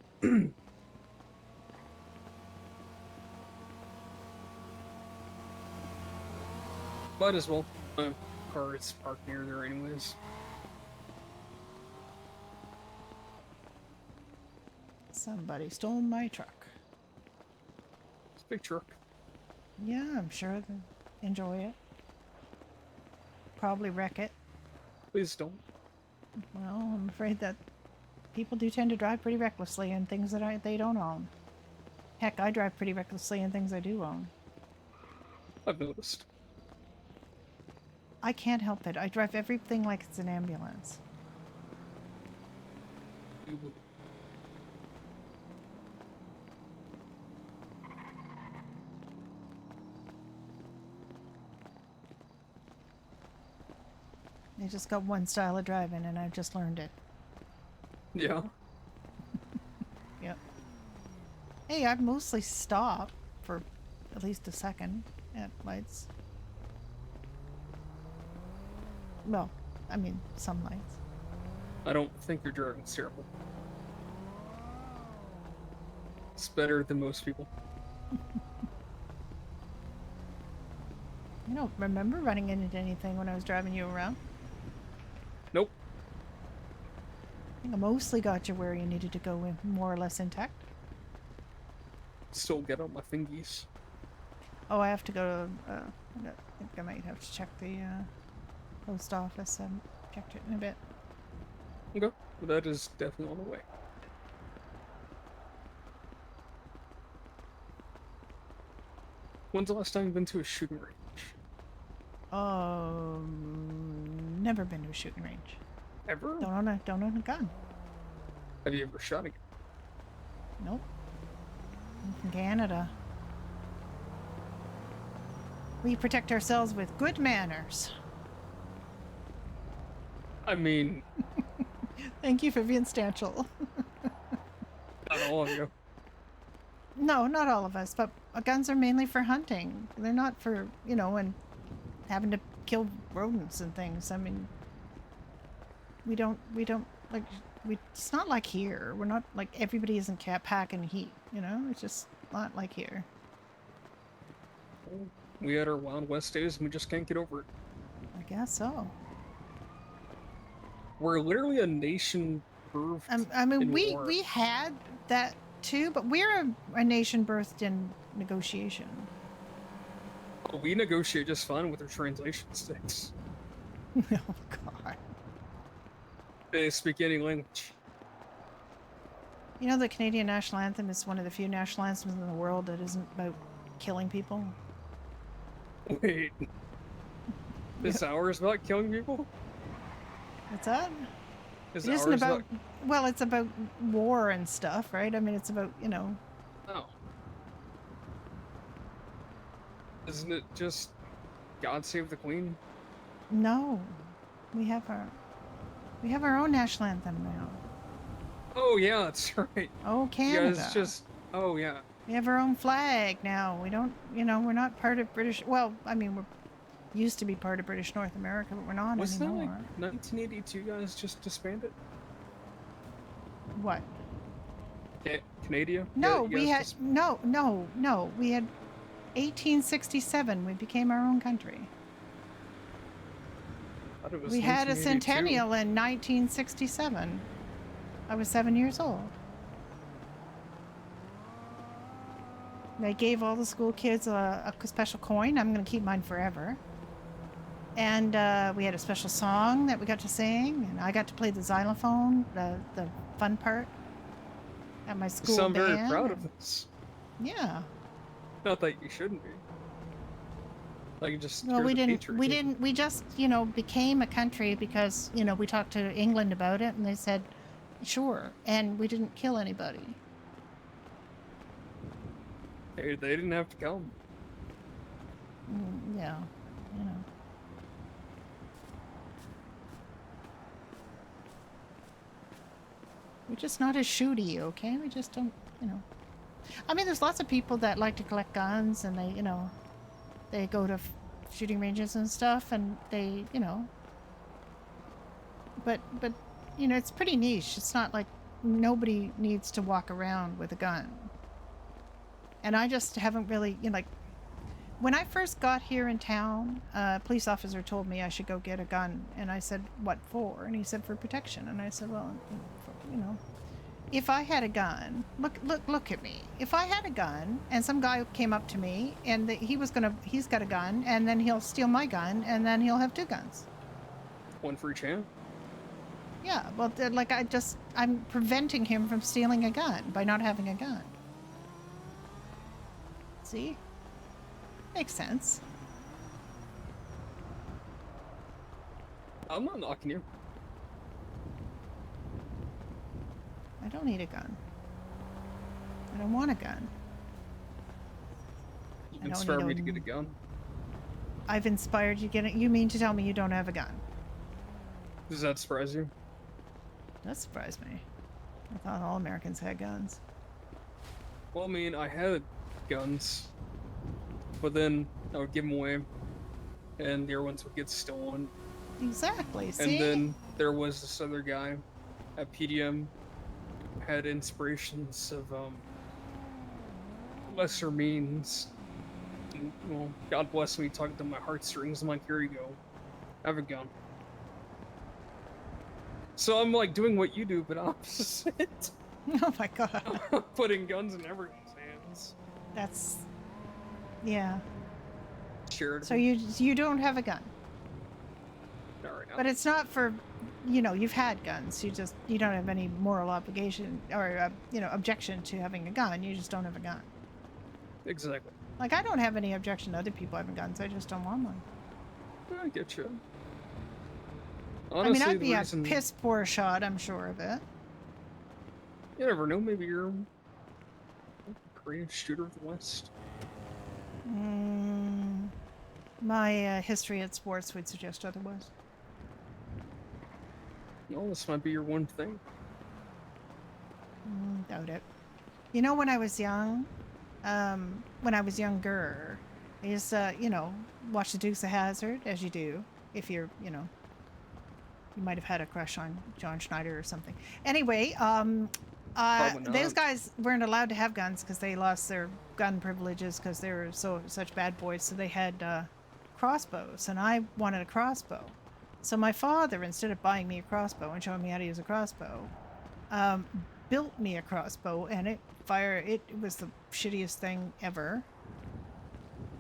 Might as well. My car is parked near there anyways. Somebody stole my truck. It's a big truck. Yeah, I'm sure they enjoy it. Probably wreck it. Please don't. Well, I'm afraid that people do tend to drive pretty recklessly in things that they don't own. Heck, I drive pretty recklessly in things I do own. I've noticed. I can't help it. I drive everything like it's an ambulance. I just got one style of driving and I've just learned it. Yeah. Yep. Hey, I've mostly stopped for at least a second at lights. Well, I mean, some lights. I don't think your driving's terrible. It's better than most people. I don't remember running into anything when I was driving you around. Nope. I think I mostly got you where you needed to go in, more or less intact. Still get on my fingies. Oh, I have to go to, I think I might have to check the post office. I haven't checked it in a bit. Okay. Well, that is definitely on the way. When's the last time you've been to a shooting range? Never been to a shooting range. Ever? Don't own a gun. Have you ever shot a gun? Nope. I'm from Canada. We protect ourselves with good manners. I mean... Thank you for being substantial. Not all of you. No, not all of us, but guns are mainly for hunting. They're not for, you know, and having to kill rodents and things. I mean, we don't, like, it's not like here. We're not, like, everybody isn't packing heat, you know? It's just not like here. We had our Wild West days and we just can't get over it. I guess so. We're literally a nation birthed I mean, in we war. had that too, but we're a nation birthed in negotiation. We negotiate just fine with our translation sticks. Oh, God. They speak any language. You know, the Canadian national anthem is one of the few national anthems in the world that isn't about killing people. Wait. This hour is about killing people? What's that? This It isn't hour is about, well, it's about war and stuff, right? I mean, it's about, you know. Oh. Isn't it just God Save the Queen? No. We have our own national anthem now. Oh yeah, that's right. Oh, You Canada. guys just... Oh yeah. We have our own flag now. We don't, you know, we're not part of British, well, I mean, we're used to be part of British North America, but we're not Wasn't that anymore. like 1982 guys just disbanded? What? Canada? No, Yeah, we you had, guys no, we had 1867, we became our own country. thought it was We had a 1982. centennial in 1967. I was 7 years old. They gave all the school kids a special coin. I'm going to keep mine forever. And we had a special song that we got to sing, and I got to play the xylophone, the fun part. at my school So I'm very band. proud of this. Yeah. Not that you shouldn't be. Like just Well, here's we the didn't. We patriotism. didn't. We just, you know, became a country because, you know, we talked to England about it, and they said, sure, and we didn't kill anybody. Hey, they didn't have to come. Yeah, you know. We're just not as shooty, okay? We just don't, you know. I mean, there's lots of people that like to collect guns, and they, you know, they go to shooting ranges and stuff, and they, you know. But, you know, it's pretty niche. It's not like nobody needs to walk around with a gun. And I just haven't really, you know, like, when I first got here in town, a police officer told me I should go get a gun. And I said, what for? And he said, for protection. And I said, well, you know, if I had a gun, look at me. If I had a gun and some guy came up to me and he's got a gun, and then he'll steal my gun, and then he'll have two guns. One for each hand. Yeah, well, like, I'm preventing him from stealing a gun by not having a gun. See? Makes sense. I'm not knocking you. I don't need a gun. I don't want a gun. You I don't inspire need me to get a gun. I've inspired you to get it. You mean to tell me you don't have a gun? Does that surprise you? That surprised me. I thought all Americans had guns. Well, I mean, I had guns, but then I would give them away, and the other ones would get stolen. Exactly, see? And then there was this other guy at PDM who had inspirations of lesser means. And, well, God bless me, talking to my heartstrings. I'm like, here you go, have a gun. So I'm like doing what you do, but opposite. Oh my god. Putting guns in everyone's hands. That's... yeah. Charitable. So you don't have a gun. Not right now. But it's not for, you know, you've had guns. You don't have any moral obligation or, you know, objection to having a gun. You just don't have a gun. Exactly. Like, I don't have any objection to other people having guns. I just don't want one. I get you. Honestly, I mean, I'd be a piss poor shot, I'm sure of it. You never know, maybe you're a Korean shooter of the West. My history at sports would suggest otherwise. No, this might be your one thing. Doubt it. You know, when I was young, when I was younger, I used to, you know, watch the Dukes of Hazzard, as you do, if you're, you know, you might have had a crush on John Schneider or something. Anyway, those guys weren't allowed to have guns because they lost their gun privileges because they were such bad boys. So they had crossbows, and I wanted a crossbow. So my father, instead of buying me a crossbow and showing me how to use a crossbow, built me a crossbow, and it was the shittiest thing ever.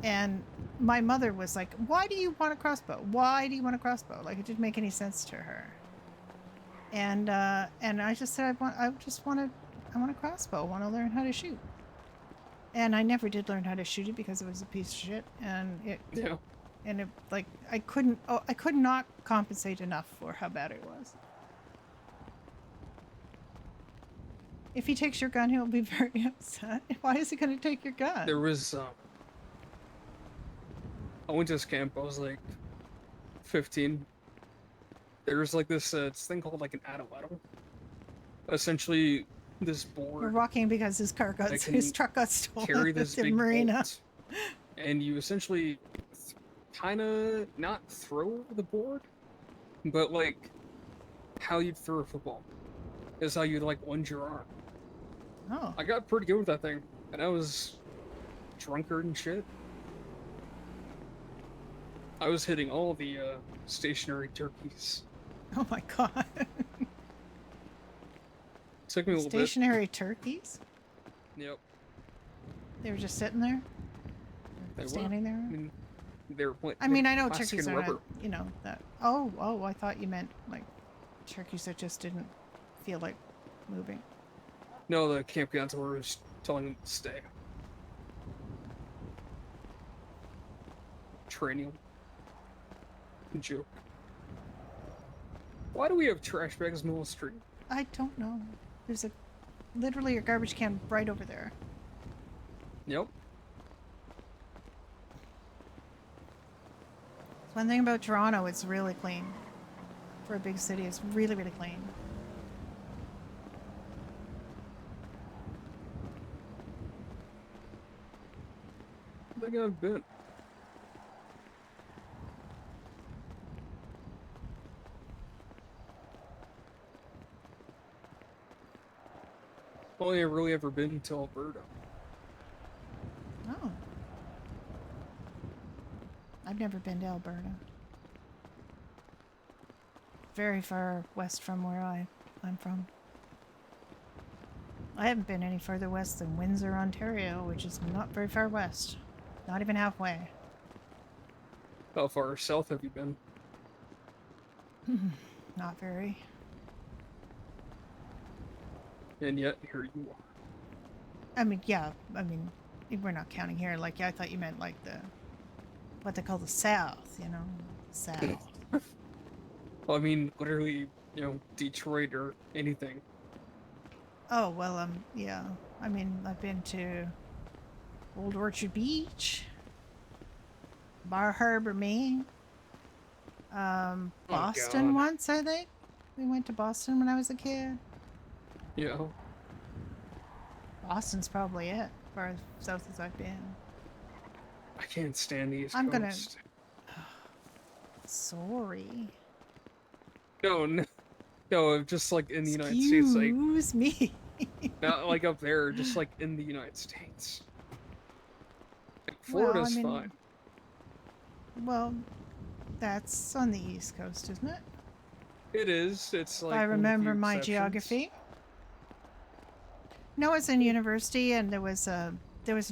And my mother was like, why do you want a crossbow? Why do you want a crossbow? Like, it didn't make any sense to her. And I just said, I want a crossbow. I want to learn how to shoot. And I never did learn how to shoot it because it was a piece of shit. And I could not compensate enough for how bad it was. If he takes your gun, he'll be very upset. Why is he going to take your gun? There was, I went to this camp, I was like 15. There was like this thing called like an ado-ado. Essentially, this board. We're walking because his truck got stolen carry this at the big marina. bolt, and you essentially kind of not throw the board, but like how you'd throw a football is how you'd like lunge your arm. Oh. I got pretty good with that thing, and I was drunkard and shit. I was hitting all the stationary turkeys. Oh my god. Took me a little Stationary turkeys? Yep. They were just sitting there? They Standing were. there? I mean, they were I mean, I know plastic turkeys and are rubber. not, you know, that. Oh, I thought you meant like turkeys that just didn't feel like moving. No, the camp counselor was telling them to stay. Training them. Joke. Why do we have trash bags in the middle of the street? I don't know. There's literally a garbage can right over there. Yep. One thing about Toronto, it's really clean. For a big city, it's really, really clean. I think I've been. Only I've really ever been to Alberta. Oh. I've never been to Alberta. Very far west from where I'm from. I haven't been any further west than Windsor, Ontario, which is not very far west. Not even halfway. How far south have you been? Not very. And yet, here you are. I mean, yeah, we're not counting here. Like, I thought you meant like what they call the South, you know? South. Well, I mean, literally, Detroit or anything. Oh, well, yeah. I mean, I've been to Old Orchard Beach, Bar Harbor, Maine, Boston once, I think. We went to Boston when I was a kid. Yeah. Boston's probably it, as far as south as I've been. I can't stand the East I'm Coast. Sorry. No, just like in the United States, like Excuse me. not like up there, just like in the United States. Like, Florida's fine. Well, that's on the East Coast, isn't it? It is. It's like If I one of the remember few my exceptions. geography. No, I was in university, and there was an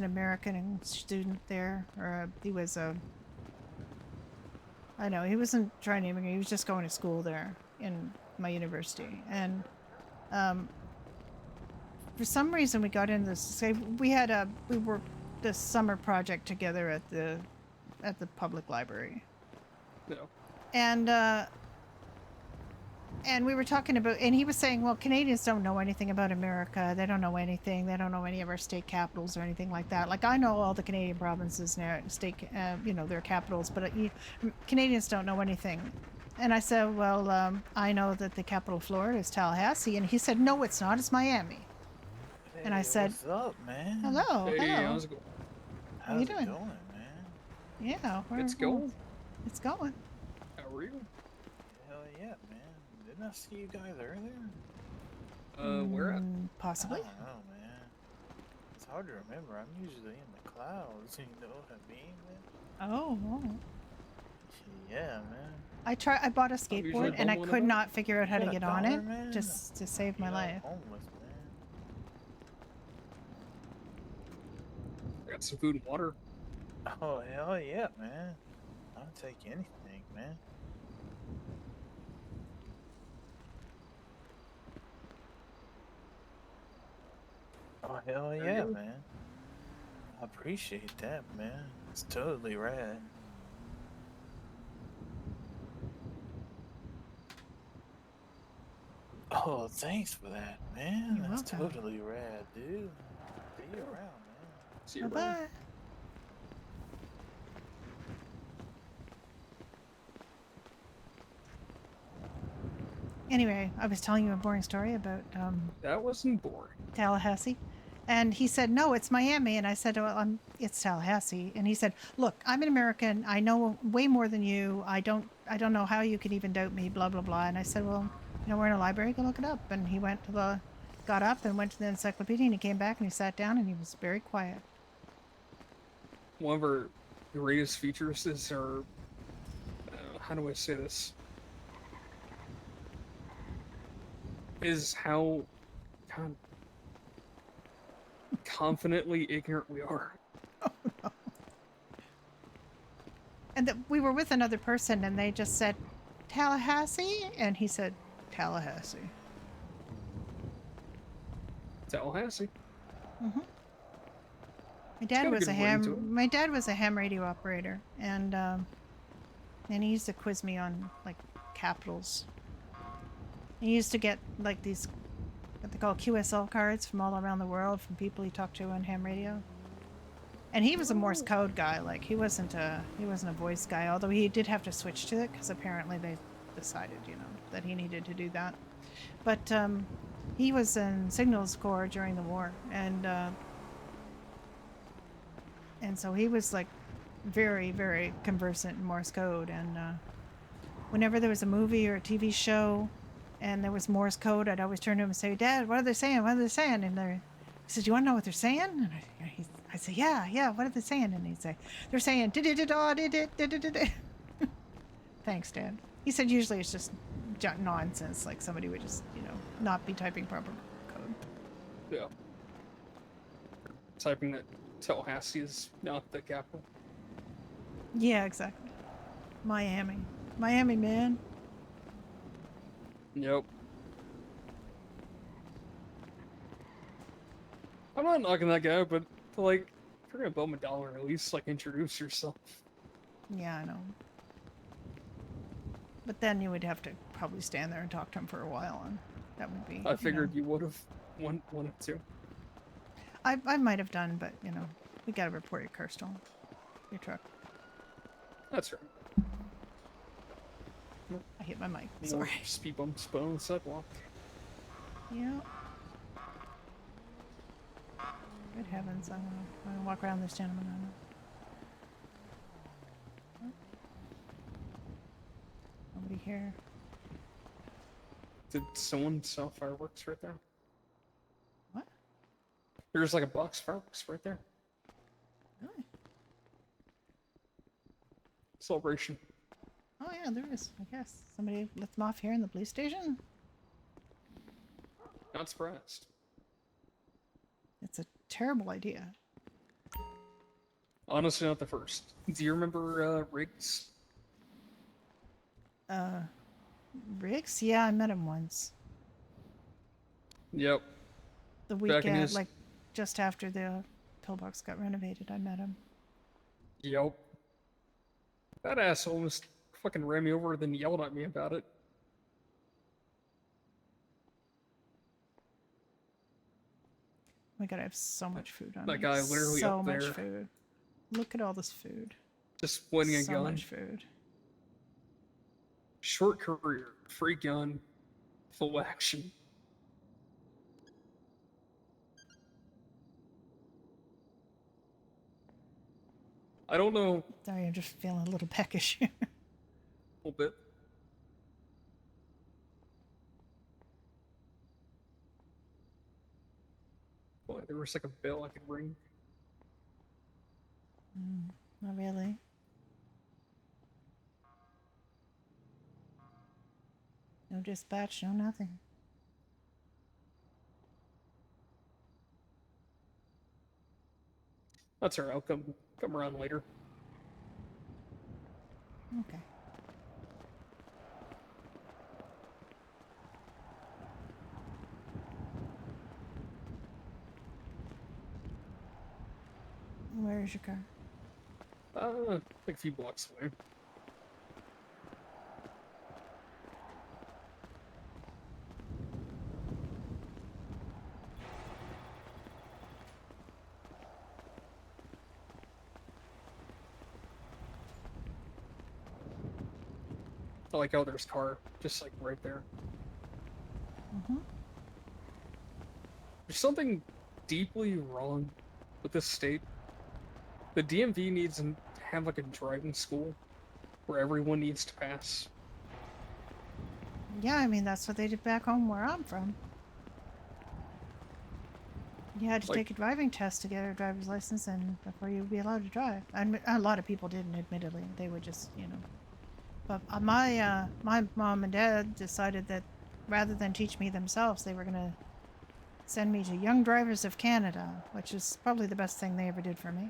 American student there, or he was I know he wasn't trying to immigrate. He was just going to school there in my university, and for some reason we got into this. We worked this summer project together at the public library. No. And we were talking about, and he was saying, well, Canadians don't know anything about America. They don't know anything. They don't know any of our state capitals or anything like that. Like, I know all the Canadian provinces now, their capitals, but Canadians don't know anything. And I said, well, I know that the capital of Florida is Tallahassee. And he said, no, it's not. It's Miami. Hey, and I said, what's up, man? Hello. Hey, hello. how's it going? How How's you it doing? going, man? Yeah. It's going. It's going. How are you? Hell yeah, man. Didn't I see you guys earlier? Where at? Possibly. I don't know, man. It's hard to remember. I'm usually in the clouds, you know what I mean, man? Oh. Yeah, man. I bought a usually skateboard and I home could one not figure out how to got a get on dollar, it, man? just to save my You know, life. Homeless, man. I got some food and water. Oh, hell yeah, man. I'll take anything, man. Oh, hell you yeah, go. man. I appreciate that, man. It's totally rad. Oh, thanks for that, man. You're That's welcome. totally rad, dude. See you around, man. See you Bye around. bye. Anyway, I was telling you a boring story about That wasn't boring. Tallahassee, and he said, "No, it's Miami." And I said, "Well, it's Tallahassee." And he said, "Look, I'm an American. I know way more than you. I don't know how you could even doubt me." Blah blah blah. And I said, "Well, we're in a library. Go look it up." And he got up and went to the encyclopedia, and he came back and he sat down and he was very quiet. One of our greatest features is our, how do I say this? Is how confidently ignorant we are. And that we were with another person, and they just said, "Tallahassee," and he said, "Tallahassee." Tallahassee. Mm-hmm. My got dad a was good a ring to it. ham. My dad was a ham radio operator, and he used to quiz me on like capitals. He used to get like these what they call QSL cards from all around the world from people he talked to on ham radio. And he was a Morse code guy. Like he wasn't a voice guy. Although he did have to switch to it because apparently they decided, that he needed to do that. But he was in Signals Corps during the war, and so he was like very, very conversant in Morse code. And whenever there was a movie or a TV show and there was Morse code, I'd always turn to him and say, "Dad, what are they saying? What are they saying?" And he said, "You want to know what they're saying?" And I say, "Yeah, what are they saying?" And he'd say, "They're saying da-da-da-da-da-da-da-da-da." Thanks, Dad. He said usually it's just nonsense, like somebody would just, not be typing proper code. Yeah. Typing that Tallahassee is not the capital. Yeah, exactly. Miami, man. Yep. I'm not knocking that guy, but like, if you're gonna bum $1, at least like introduce yourself. Yeah, I know. But then you would have to probably stand there and talk to him for a while, and that would be. I figured you would have wanted to. I might have done, but we gotta report your car stolen. Your truck. That's right. I hit my mic. More Sorry. speed bumps on the sidewalk. Yeah. Good heavens! I'm gonna walk around this gentleman. Nobody here. Did someone sell fireworks right there? What? There's like a box of fireworks right there. Really? Celebration. Oh yeah, there is. I guess somebody let them off here in the police station. Not surprised. It's a terrible idea. Honestly, not the first. Do you remember Riggs? Riggs? Yeah, I met him once. Yep. The weekend, like just after the pillbox got renovated, I met him. Yep. That asshole almost fucking ran me over, then yelled at me about it. Oh my god, I have so much food on me. That guy literally so up there. much food. Look at all this food. Just pointing a gun. So much food. Short career, free gun, full action. I don't know. Sorry, I'm just feeling a little peckish here. A little bit. Boy, there was like a bell I could ring. Not really. No dispatch, no nothing. That's alright, I'll come around later. Okay. Where is your car? Like a few blocks away. I like how there's car just like right there. There's something deeply wrong with this state. The DMV needs to have like a driving school where everyone needs to pass. Yeah, I mean, that's what they did back home where I'm from. You had to take a driving test to get a driver's license and before you'd be allowed to drive. And a lot of people didn't, admittedly. They would just, But my mom and dad decided that rather than teach me themselves, they were going to send me to Young Drivers of Canada, which is probably the best thing they ever did for me.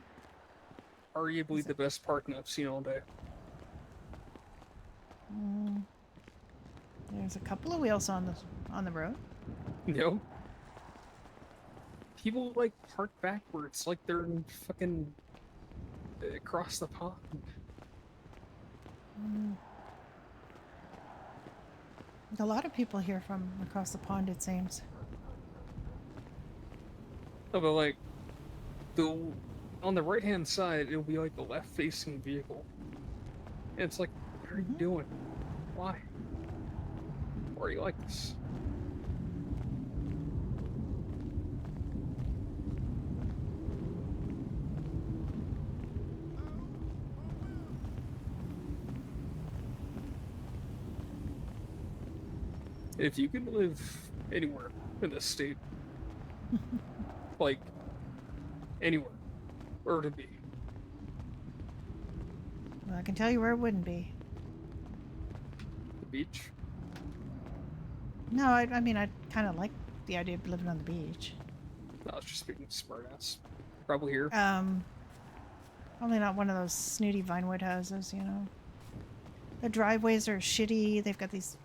Arguably the best parking I've seen all day. There's a couple of wheels on the road. Yep. people like park backwards, like they're in fucking across the pond. A lot of people here from across the pond, it seems. No, but like, on the right hand side, it'll be like the left facing vehicle. And it's like, what are you doing? Why? Why are you like this? If you could live anywhere in this state, like anywhere, where would it be? Well, I can tell you where it wouldn't be. The beach? No, I mean, I kind of like the idea of living on the beach. No, I was just being smart ass. Probably here. Probably not one of those snooty Vinewood houses, you know. The driveways are shitty. They've got these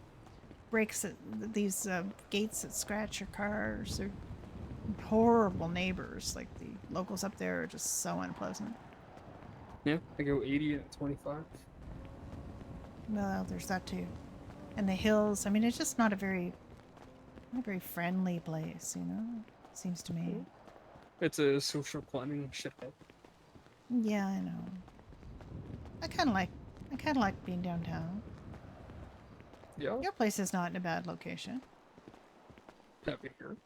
these gates that scratch your cars. They're horrible neighbors. Like, the locals up there are just so unpleasant. Yeah, I go 80 and 25. Well, there's that too. And the hills. I mean, it's just not a very friendly place, you know. Seems to me. It's a social climbing shithead. Yeah, I know. I kind of like being downtown. Yeah. Your place is not in a bad location. Happy here.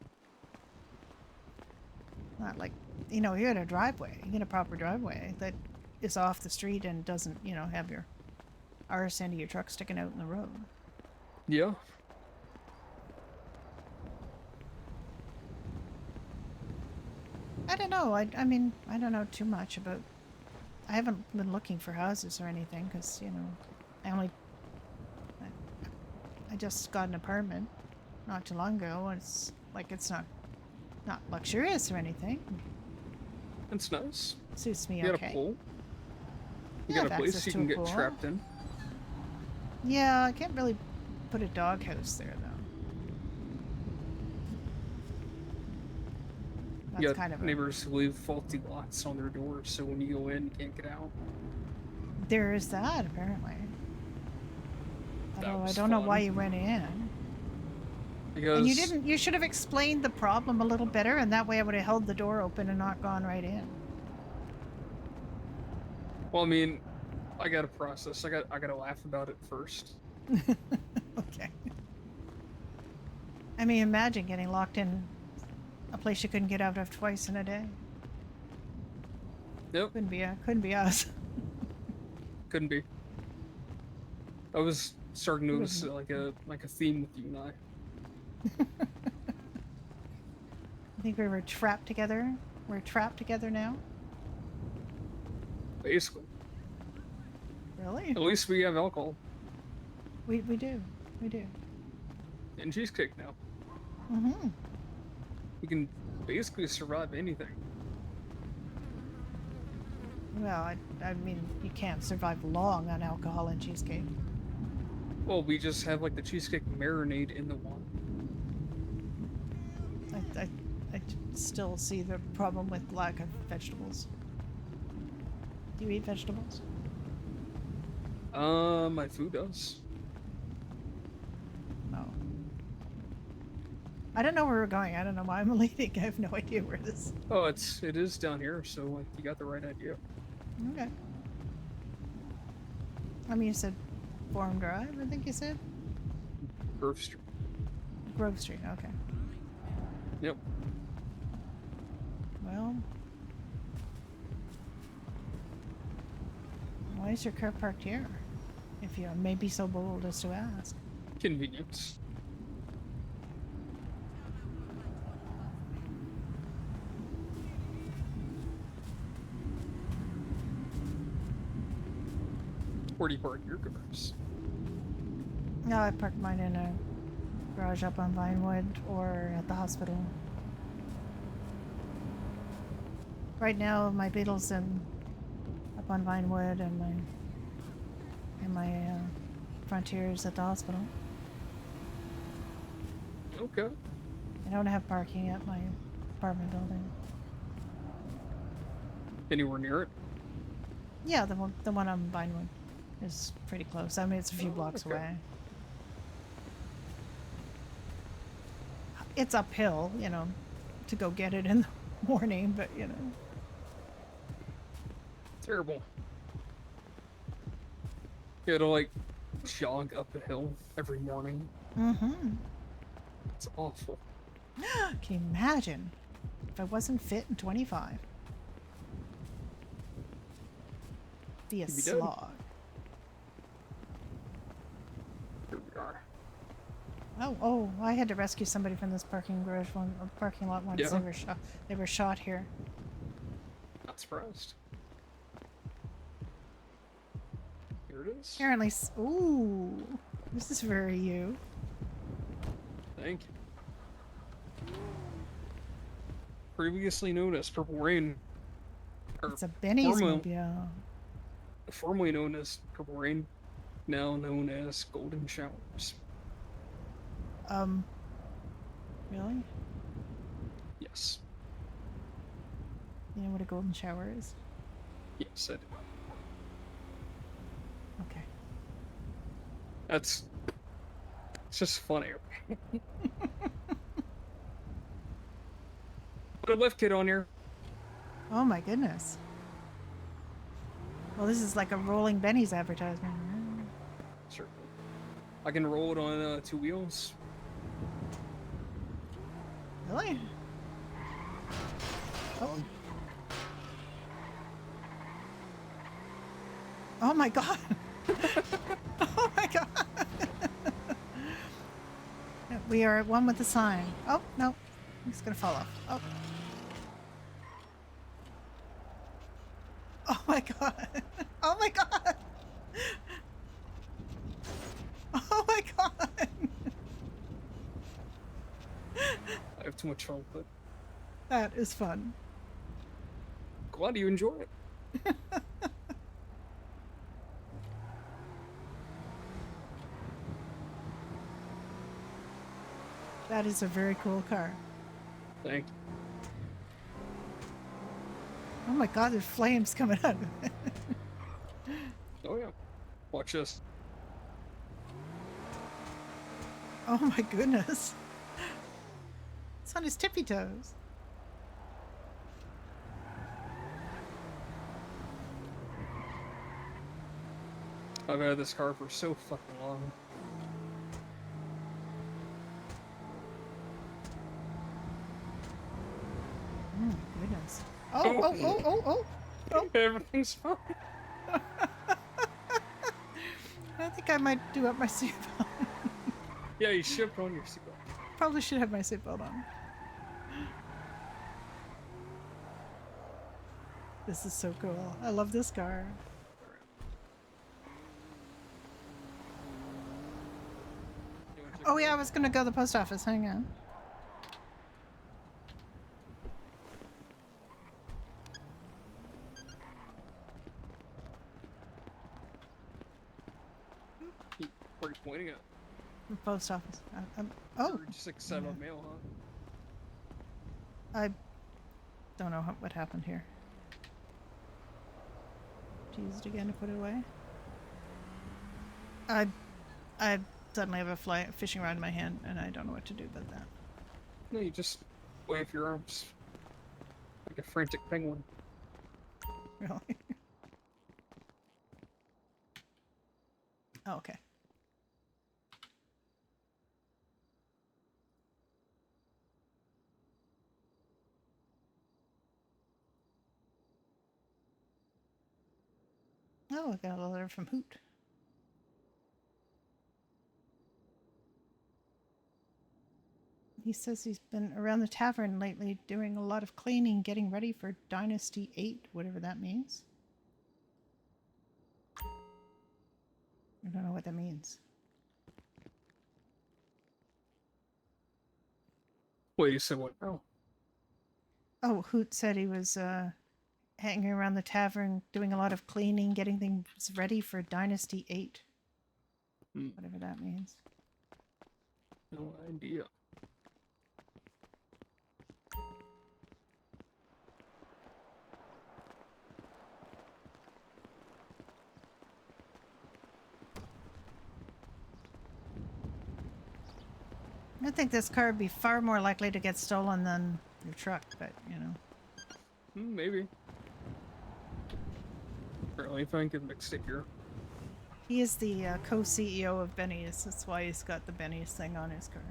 Not like, you know, you're in a driveway. You get a proper driveway that is off the street and doesn't, you know, have your arse end of your truck sticking out in the road. Yeah. I don't know. I mean, I don't know too much about... I haven't been looking for houses or anything because, you know, I just got an apartment not too long ago, and it's like, it's not luxurious or anything. It's nice. Suits me you okay. Got a pool. You Yeah, got a place you can get trapped in. Yeah, I can't really put a doghouse there though. That's You got kind of neighbors who leave faulty locks on their doors, so when you go in, you can't get out. There is that, apparently. Although I was don't know fun. why you went in. Because And you didn't. You should have explained the problem a little better, and that way I would have held the door open and not gone right in. Well, I mean, I got to process. I got to laugh about it first. Okay. I mean, imagine getting locked in a place you couldn't get out of twice in a day. Nope. Couldn't be us. Couldn't be. I was starting to notice like a theme with you and I. I think we were trapped together. We're trapped together now. Basically. Really? At least we have alcohol. We do. We do. And cheesecake now. Mm-hmm. You can basically survive anything. Well, I mean, you can't survive long on alcohol and cheesecake. Well, we just have like the cheesecake marinade in the one. I still see the problem with lack of vegetables. Do you eat vegetables? My food does. Oh. I don't know where we're going. I don't know why I'm leading. I have no idea where this... Oh, it is down here, so like you got the right idea. Okay. I mean, you said Forum Drive, I think you said? Grove Street. Grove Street, okay. Yep. Well... Why is your car parked here? If you may be so bold as to ask. Convenience. Where do you park your cars? No, I parked mine in a garage up on Vinewood or at the hospital. Right now, my Beetle's up on Vinewood, and my Frontier's at the hospital. Okay. I don't have parking at my apartment building. Anywhere near it? Yeah, the one on Vinewood is pretty close. I mean, it's a few blocks okay. away. It's uphill, you know, to go get it in the morning, but you know. Terrible. You gotta like jog up a hill every morning. Mm-hmm. It's awful. Can you imagine if I wasn't fit in 25? Be a You'd be dead. slog. Here we are. Oh, I had to rescue somebody from this parking lot once. Yeah. They were shot here. Not surprised. Here it is. Apparently, ooh, this is very you. Thank you. Previously known as Purple Rain. It's a Benny's mobile. Formerly known as Purple Rain, now known as Golden Showers. Really? Yes. You know what a golden shower is? Yes, I do. Okay. It's just funny. Put a lift kit on here. Oh my goodness. Well, this is like a rolling Benny's advertisement. Sure. I can roll it on 2 wheels. Really? Oh. Oh my god. Oh my god. We are at one with the sign. Oh, no. He's gonna fall off. Oh. Oh my god. Oh my god. Oh my god. I have too much fun with it. That is fun. Glad you enjoy it. That is a very cool car. Thank you. Oh my god, there's flames coming out of it. Oh yeah. Watch this. Oh my goodness. It's on his tippy toes. I've had this car for so fucking long. Oh my goodness. Oh. Everything's fine. I think I might do up my seatbelt. Yeah, you should put on your seatbelt. Probably should have my seatbelt on. This is so cool. I love this car. Oh yeah, I was gonna go to the post office. Hang on. Where are you pointing at? The post office. Oh. You're just like set up mail, huh? I don't know what happened here. To use it again to put it away. I suddenly have a fishing rod in my hand, and I don't know what to do about that. No, you just wave your arms like a frantic penguin. Really? Oh, okay. Oh, I got a letter from Hoot. He says he's been around the tavern lately doing a lot of cleaning, getting ready for Dynasty 8, whatever that means. I don't know what that means. Wait, you said what now? Oh, Hoot said he was hanging around the tavern doing a lot of cleaning, getting things ready for Dynasty 8. Whatever that means. No idea. I think this car would be far more likely to get stolen than your truck, but you know. Maybe. Apparently, if I can get mixed it here. He is the co-CEO of Benny's. That's why he's got the Benny's thing on his car.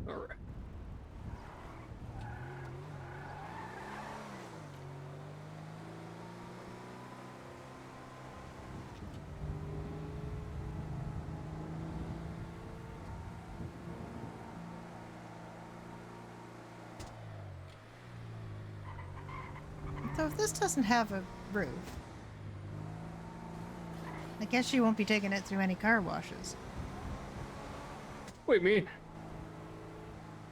Alright. So if this doesn't have a roof, I guess you won't be taking it through any car washes. What do you mean?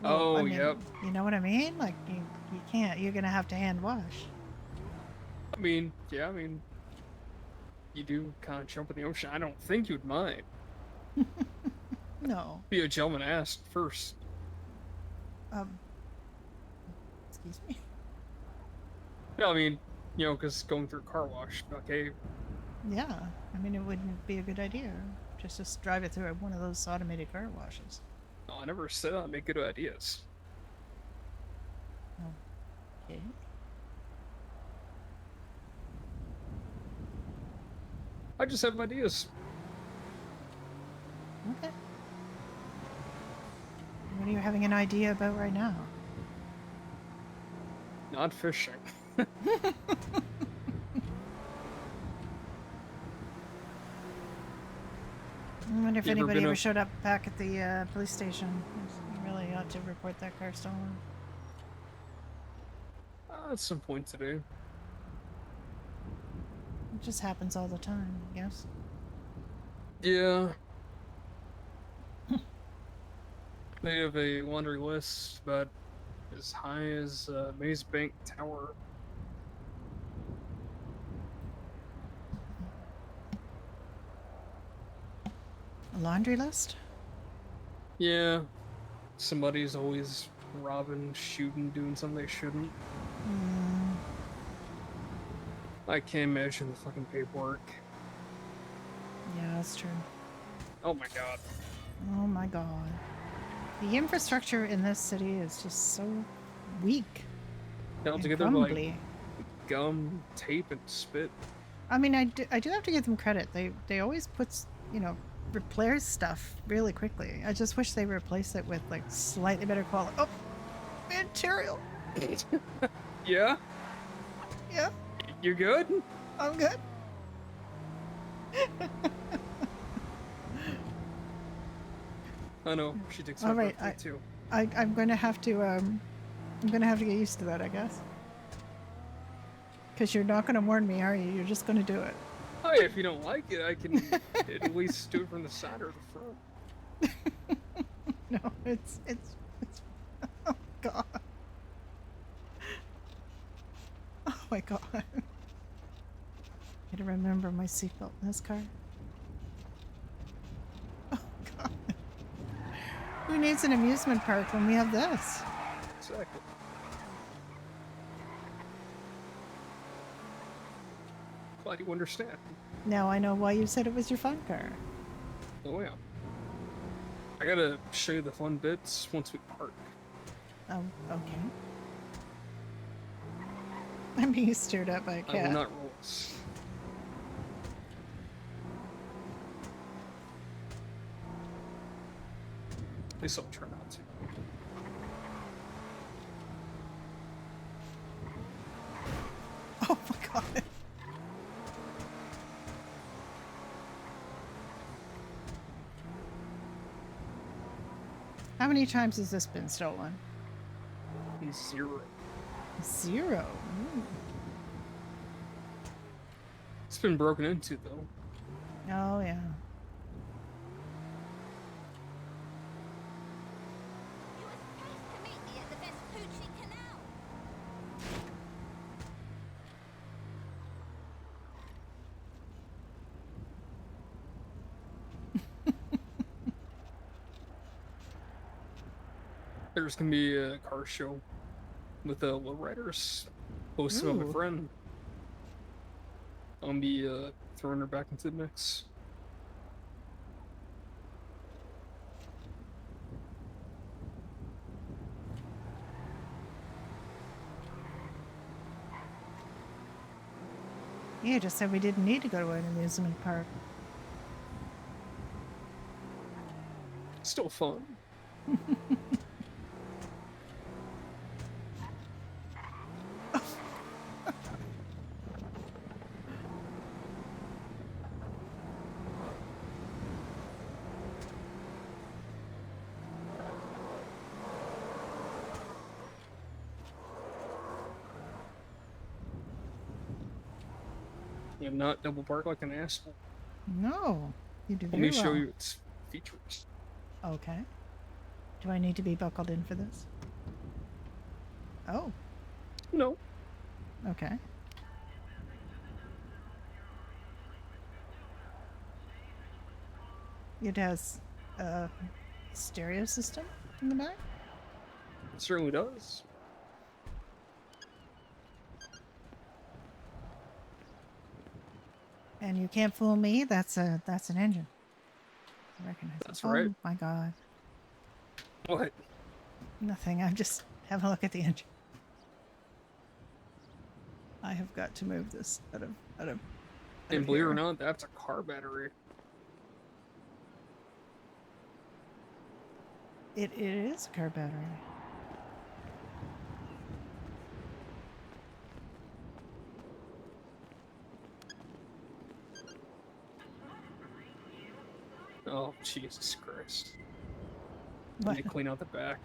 Well, I Oh, mean, yep. You know what I mean? Like, you can't. You're gonna have to hand wash. I mean, yeah, I mean, you do kind of jump in the ocean. I don't think you'd mind. No. Be a gentleman asked first. Excuse me? No, I mean, you know, because going through a car wash, okay. Yeah. I mean, it wouldn't be a good idea. Just drive it through one of those automated car washes. No, I never said I'd make good ideas. Okay. I just have ideas. Okay. What are you having an idea about right now? Not fishing. I wonder if You ever anybody been ever up- showed up back at the police station. You really ought to report that car stolen. At some point today. It just happens all the time, I guess. Yeah. They have a laundry list about as high as Maze Bank Tower. A laundry list? Yeah. Somebody's always robbing, shooting, doing something they shouldn't. I can't imagine the fucking paperwork. Yeah, that's true. Oh my god. Oh my god. The infrastructure in this city is just so weak. Held and together crumbly. like gum, tape, and spit. I mean, I do have to give them credit. They always put, you know, replace stuff really quickly. I just wish they replace it with like slightly better quality. Oh, material. Yeah? Yeah. You good? I'm good. I know, she takes All my right, birthday too. I'm gonna have to get used to that, I guess. Because you're not gonna warn me, are you? You're just gonna do it. Oh yeah, if you don't like it, I can at least do it from the side or the front. No, it's oh god. Oh my god. Gotta remember my seatbelt in this car. Oh god. Who needs an amusement park when we have this? Exactly. Glad you understand. Now I know why you said it was your fun car. Oh yeah. I gotta show you the fun bits once we park. Oh, okay. I'm being stared at by a I will cat. not roll this. At least I'll try not to. Oh my god. How many times has this been stolen? 0. 0. Ooh. It's been broken into though. Oh yeah. There's gonna be a car show with lowriders hosted by my Ooh. friend. I'll be throwing her back into the mix. You just said we didn't need to go to an amusement park. Still fun. You not double park like an asshole. No, you do Let very me well. show you its features. Okay. Do I need to be buckled in for this? Oh. No. Okay. It has a stereo system in the back? It certainly does. And you can't fool me. That's an engine. I recognize That's it. right. Oh my god. What? Nothing. I'm just having a look at the engine. I have got to move this out of And believe it here. or not, that's a car battery. It is a car battery. Oh, Jesus Christ. What? Let me clean out the back.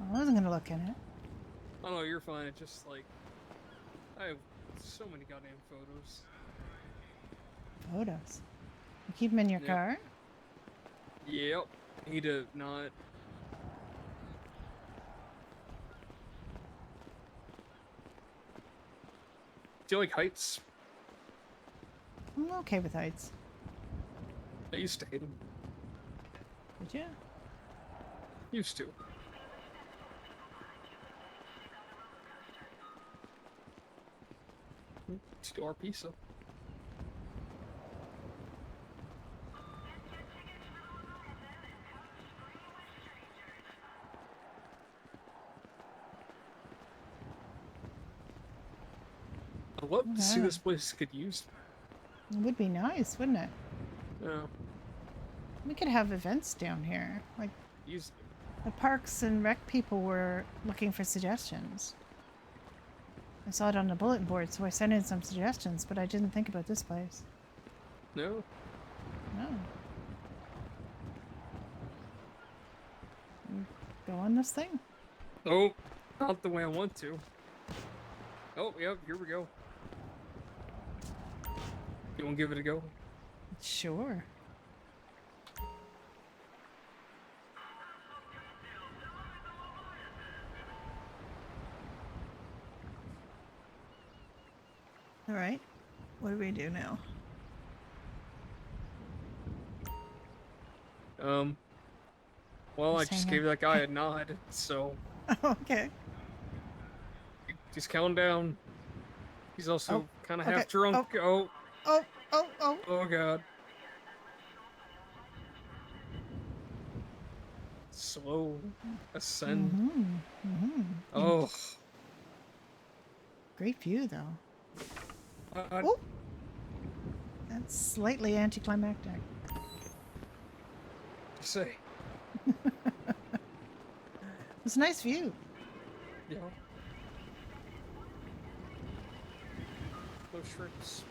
I wasn't gonna look in it. Oh no, you're fine. It's just like I have so many goddamn photos. Photos. You keep them in your Yep. car? Yep. Need to not. Do you like heights? I'm okay with heights. I used to hate them. Did you? Used to. Let's do our pizza. I'd love to see Yeah. this place get used. It would be nice, wouldn't it? Yeah. We could have events down here. Like Use. the parks and rec people were looking for suggestions. I saw it on the bulletin board, so I sent in some suggestions, but I didn't think about this place. No. No. Go on this thing. Oh, not the way I want to. Oh, yep, here we go. You want to give it a go? Sure. All right. What do we do now? Well, I Just just hang gave on. that guy a nod, so Okay. just count down. He's also kind of half okay. drunk. Oh. Oh. Oh, God. Slow ascend. Oh. Great view, though. Uh, Oh. That's slightly anticlimactic. Say. It's a nice view. Yeah. Those shrimps.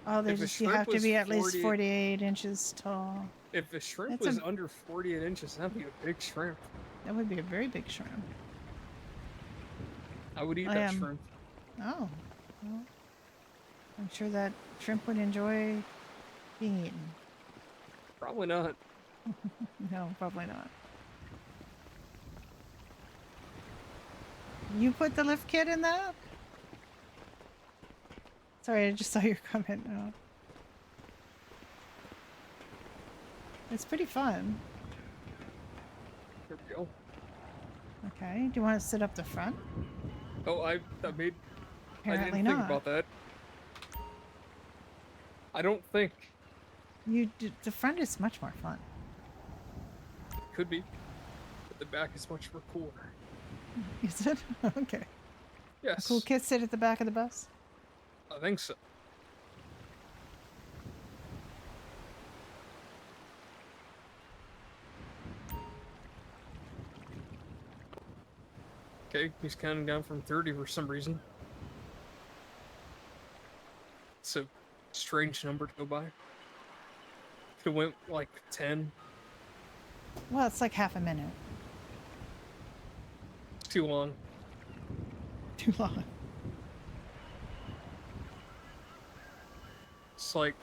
Oh, If a you shrimp have to was be at least 48 48 inches tall. If a shrimp That's was a- under 48 inches, that'd be a big shrimp. That would be a very big shrimp. I would eat I that am. shrimp. Oh. Well, I'm sure that shrimp would enjoy being eaten. Probably not. No, probably not. You put the lift kit in that? Sorry, I just saw your comment now. It's pretty fun. Here we go. Okay, do you want to sit up the front? Oh, I made. I Apparently didn't think not. about that. I don't think. The front is much more fun. Could be. But the back is much more cooler. Is it? Okay. Yes. Cool kids sit at the back of the bus? I think so. Okay, he's counting down from 30 for some reason. It's a strange number to go by. It went like 10. Well, it's like half a minute. It's too long. Too long. It's like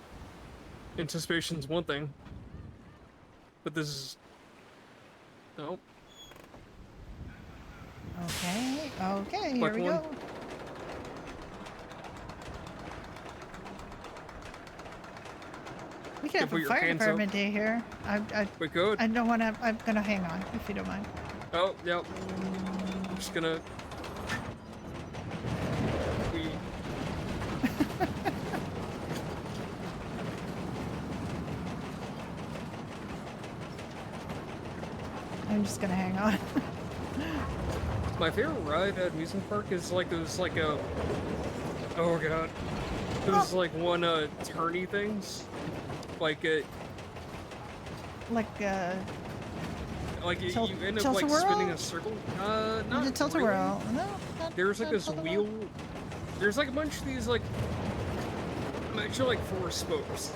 anticipation's one thing, but this is no. Okay, okay, here Like we one. go. We can have put a your fire hands up. department day here. We could. I don't want to. I'm gonna hang on if you don't mind. Oh, yep. I'm just gonna. We. I'm just gonna hang on. My favorite ride at amusement park is like those like a. Oh god. Those like one turny things, like Like you end up tilt-a-whirl? like spinning a circle. Not the tilt-a-whirl. No, not, There's like not this tilt-a-whirl. wheel. There's like a bunch of these like. I'm actually like 4 spokes.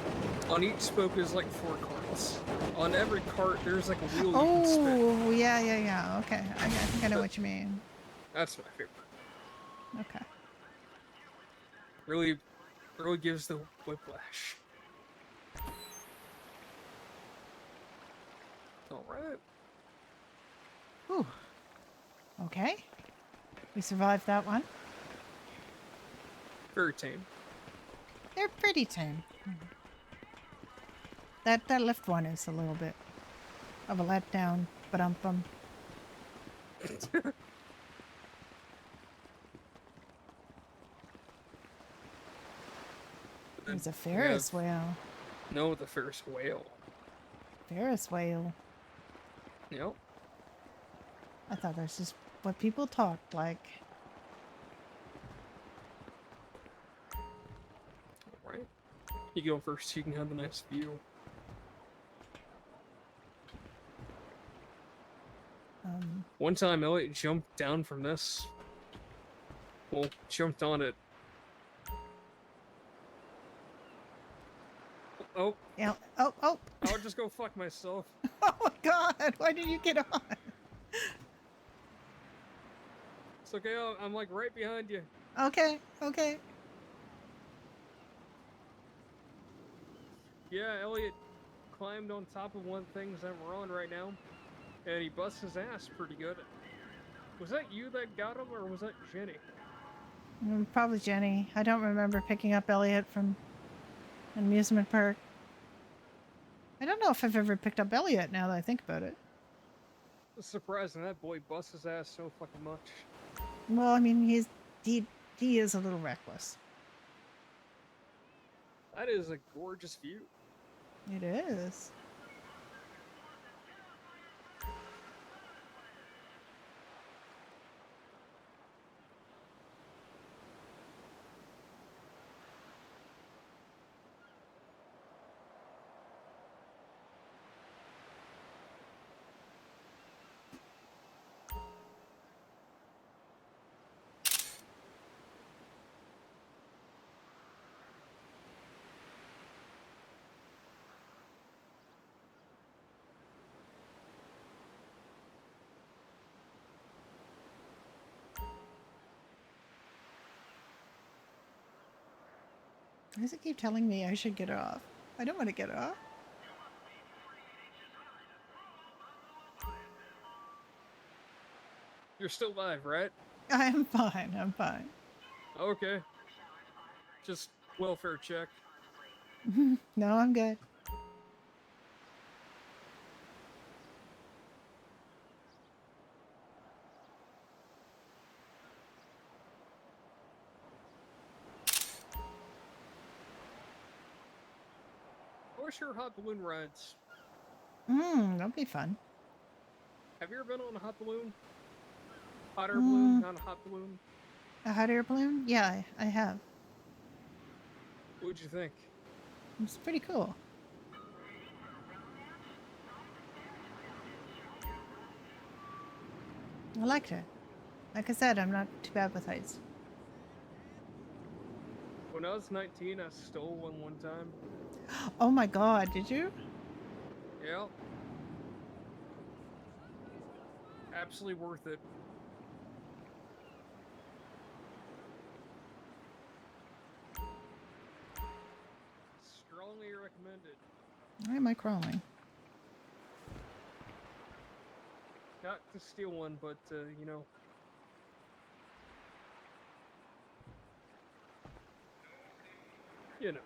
On each spoke is like 4 carts. On every cart there's like a wheel you can spin. Oh, yeah. Okay, I think I know what you mean. That's my favorite. Okay. Really gives the whiplash. All right. Whew. Okay. We survived that one. Very tame. They're pretty tame. That lift one is a little bit of a letdown, but There's a Ferris wheel. No, the Ferris whale. Ferris wheel. Yep. I thought that's just what people talk like. Alright. You go first, you can have the nice view. One time Elliot jumped down from this. Well, jumped on it. Oh. Yeah. Oh. I'll just go fuck myself. Oh my god, why did you get on? It's okay, I'm like right behind you. Okay. Yeah, Elliot climbed on top of one of the things that we're on right now, and he busts his ass pretty good. Was that you that got him, or was that Jenny? Probably Jenny. I don't remember picking up Elliot from an amusement park. I don't know if I've ever picked up Elliot now that I think about it. It's surprising that boy busts his ass so fucking much. Well, I mean, he is a little reckless. That is a gorgeous view. It is. Why does it keep telling me I should get off? I don't want to get off. You're still live, right? I'm fine. I'm fine. Okay. Just welfare check. No, I'm good. What's your hot balloon rides? That'll be fun. Have you ever been on a hot balloon? Hot air balloon, not a hot balloon. A hot air balloon? Yeah, I have. What'd you think? It's pretty cool. I liked it. Like I said, I'm not too bad with heights. When I was 19, I stole one time. Oh my god, did you? Yeah. Absolutely worth it. Strongly recommended. Why am I crawling? Not to steal one, but, you know. You know.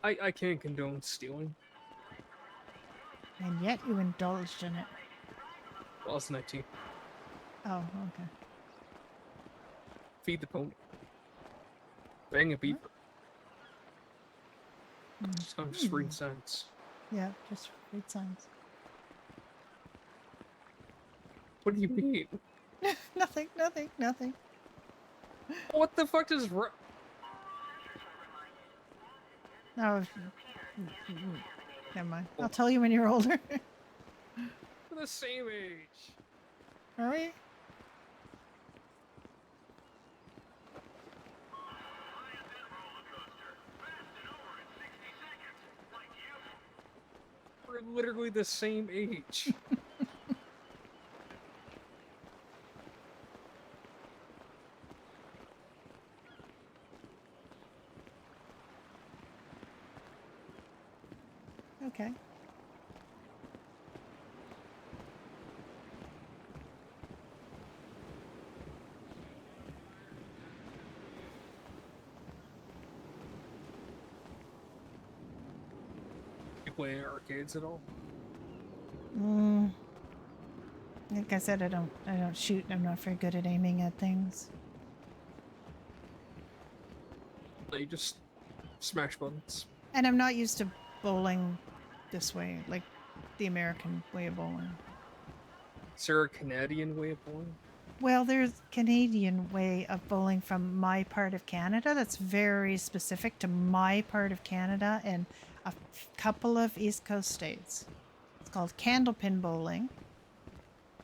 I can't condone stealing. And yet you indulged in it. Well, it's 19. Oh, okay. Feed the pony. Bang a beaver. So I'm just reading signs. Yeah, just read signs. What do you mean? Nothing, nothing, nothing. What the fuck does... Oh, never mind. I'll tell you when you're older. We're the same age. Are we? We're literally the same age. Okay. You play arcades at all? Like I said, I don't shoot. I'm not very good at aiming at things. You just smash buttons. And I'm not used to bowling this way, like the American way of bowling. Is there a Canadian way of bowling? Well, there's Canadian way of bowling from my part of Canada that's very specific to my part of Canada and a couple of East Coast states. It's called candlepin bowling,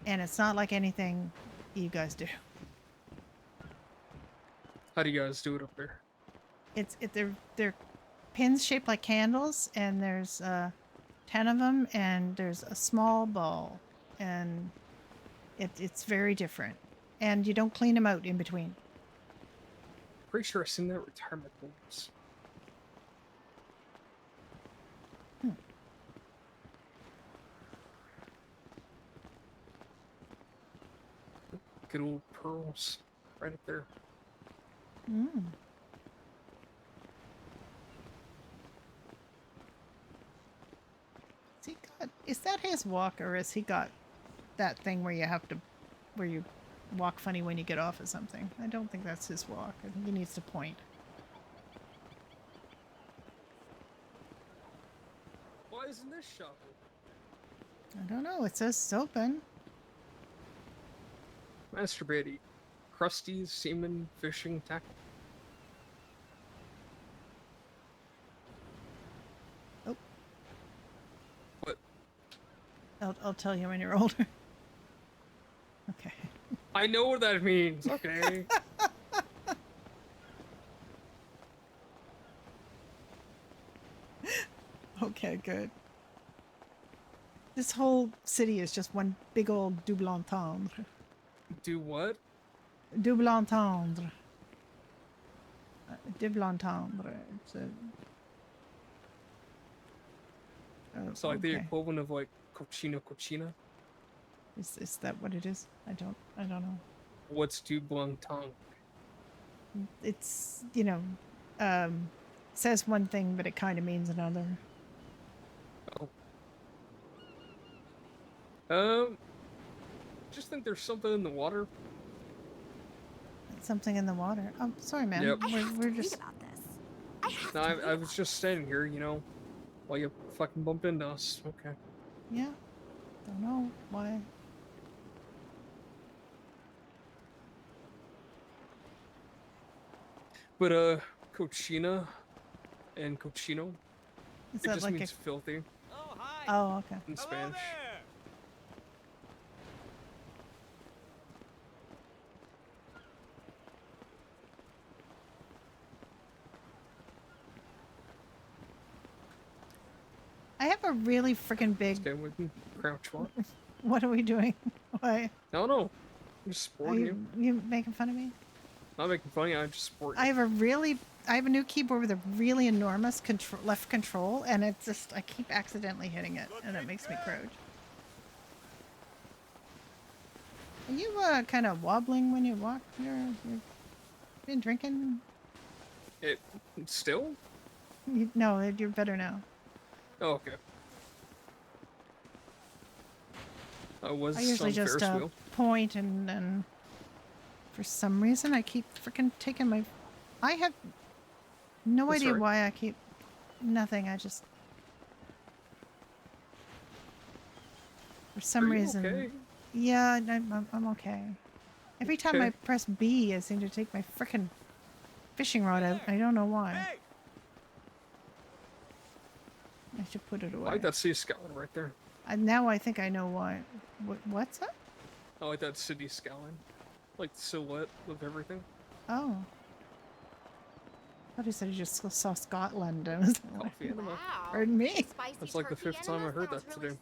and it's not like anything you guys do. How do you guys do it up there? They're pins shaped like candles, and there's 10 of them, and there's a small ball, and it's very different, and you don't clean them out in between. Pretty sure I've seen that retirement homes. Good old pearls, right up there. Is that his walk, or has he got that thing where you walk funny when you get off of something? I don't think that's his walk. I think he needs to point. Why isn't this shop open? I don't know. It says it's open. Masturbating. Krusty's semen fishing tackle. Oh. What? I'll tell you when you're older. Okay. I know what that means, okay? Okay, good. This whole city is just one big old double entendre. Do what? Double entendre. de Blanc-Tendre. It's a... Oh, So like the okay. equivalent of like cochina. Is that what it is? I don't know. What's du blanc tong? It's, says one thing, but it kind of means another. Just think there's something in the water. Something in the water. Oh, sorry, man. Yep. We're just. No, I was just standing here, while you fucking bumped into us. Okay. Yeah. Don't know why. But cochina and cochino. Is it that just like means a... filthy. Oh, okay. In Spanish. I have a really freaking big. Okay, we can crouch walk. What are we doing? Why? No. I'm just Are sporting you. you making fun of me? Not making fun of you, I'm just sporting I have a new keyboard with a really enormous left control, and it's just, I keep accidentally hitting it, and it makes me crouch. Are you kind of wobbling when you walk? You're been drinking? It still? No, you're better now. Oh, okay. I usually on just Ferris wheel. point, and then for some reason I keep freaking taking my. I have no That's idea right. why I keep. Nothing. I just. For some Are you reason. okay? Yeah, I'm okay. Every time I Okay. press B, I seem to take my frickin' fishing rod out. I don't know why. I should put it I away. like that sea skyline right there. Now I think I know why. What's that? I like that city skyline. Like the silhouette of everything. Oh. I thought you said you just saw Scotland. I was like, Coffee enema. pardon me. That's like the 5th time I heard that today.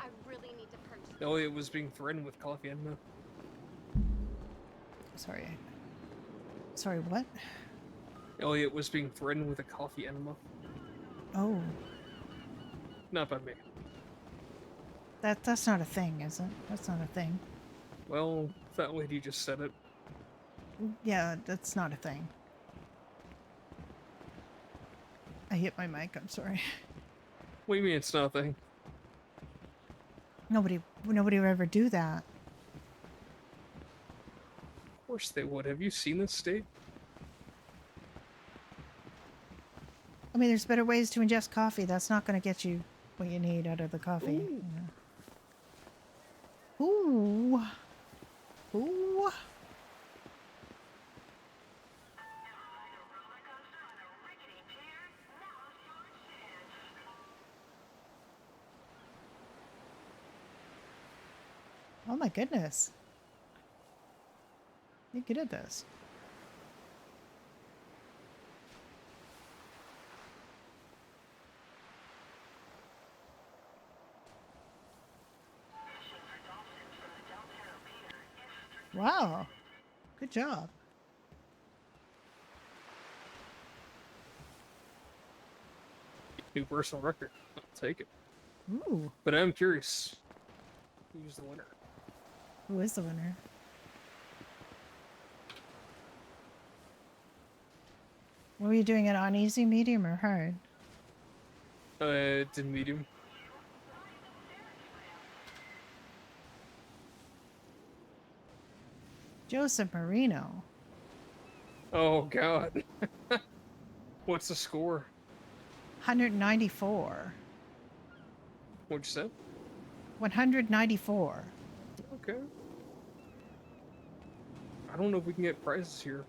I really need to purchase. Elliot was being threatened with coffee enema. Sorry. Sorry, what? Elliot was being threatened with a coffee enema. Oh. Not by me. That's not a thing, is it? That's not a thing. Well, that lady just said it. Yeah, that's not a thing. I hit my mic, I'm sorry. What do you mean it's nothing? Nobody would ever do that. Of course they would. Have you seen this state? I mean, there's better ways to ingest coffee. That's not going to get you what you need out of the coffee. Ooh. Ooh. Ooh. Oh my goodness. You're good at this. Wow. Good job. New personal record. I'll take it. Ooh. But I'm curious. Who's the winner? Who is the winner? What were you doing it on easy, medium, or hard? Did medium. Joseph Marino. Oh god. What's the score? 194. What'd you say? 194. Okay. I don't know if we can get prizes here.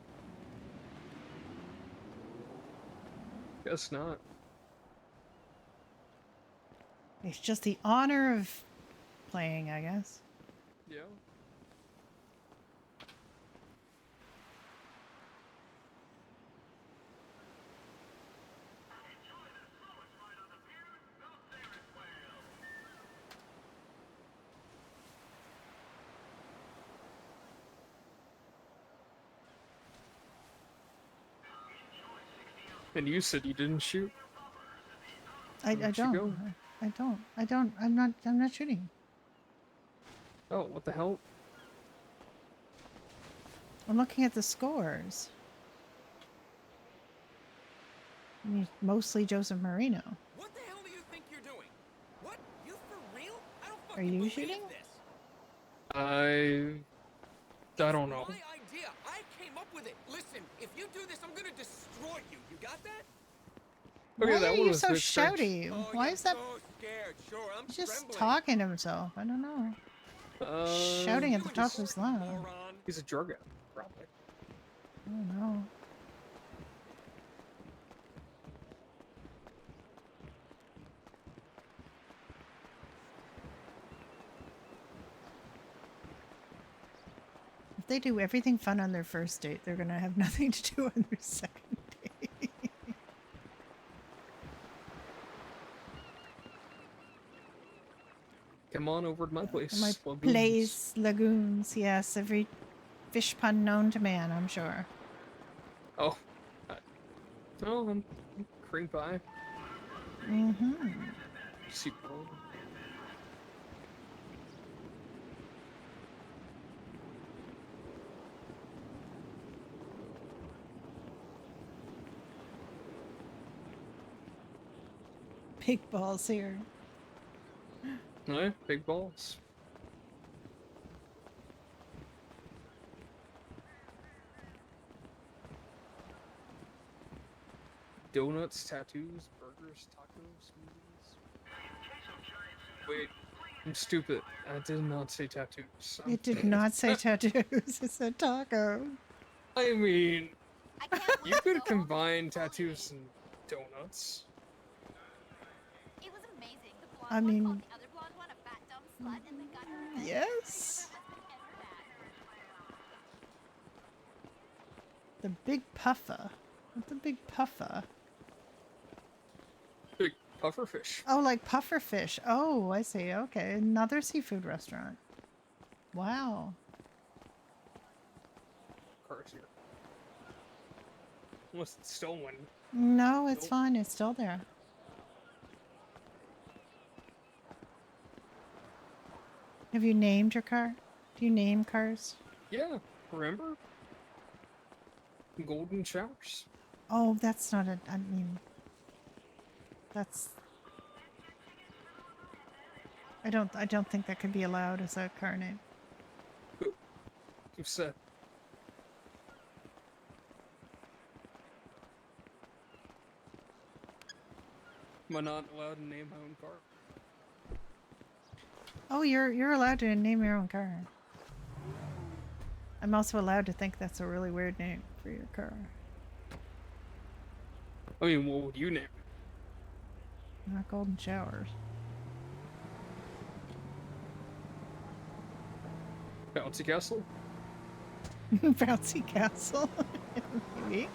Guess not. It's just the honor of playing, I guess. Yeah. And you said you didn't shoot. I Where'd you go? don't. I'm not shooting. Oh, what the hell? I'm looking at the scores. I mean, mostly Joseph Marino. What the hell do you think you're doing? What? You for real? I don't Are fucking you believe shooting? this. I don't know. My idea. I came up with it. Listen, if you do this, I'm gonna destroy you. You got that? Okay, Why that are one you was so a bit strange. shouty? Oh, Why you're is that? so scared. Sure, I'm He's just trembling. talking to himself. I don't know. Shouting at the top of his lungs. He's a drug addict, probably. I don't know. If they do everything fun on their first date, they're gonna have nothing to do on their second date. Come on over to my place. My Lagoons. place, lagoons. Yes, every fish pun known to man, I'm sure. Oh. Oh, I'm cream pie. Mm-hmm. Super. Big balls here. No, big balls. Donuts, tattoos, burgers, tacos, smoothies. Wait, I'm stupid. I did not say tattoos. It did not say tattoos. It said taco. I mean, you could combine tattoos and donuts. It was amazing. The blonde I one mean, called the other blonde one a fat dumb slut and then got her revenge. yes. The big puffer. What's the big puffer? Big puffer fish. Oh, like puffer fish. Oh, I see. Okay, another seafood restaurant. Wow. Cars here. Unless it's stolen. No, it's fine. It's still there. Have you named your car? Do you name cars? Yeah, remember? Golden showers. Oh, that's not a. I mean, that's. I don't think that could be allowed as a car name. Who said? Am I not allowed to name my own car? Oh, you're allowed to name your own car. I'm also allowed to think that's a really weird name for your car. I mean, what would you name it? Not golden showers. Bouncy Castle? Bouncy castle. Maybe.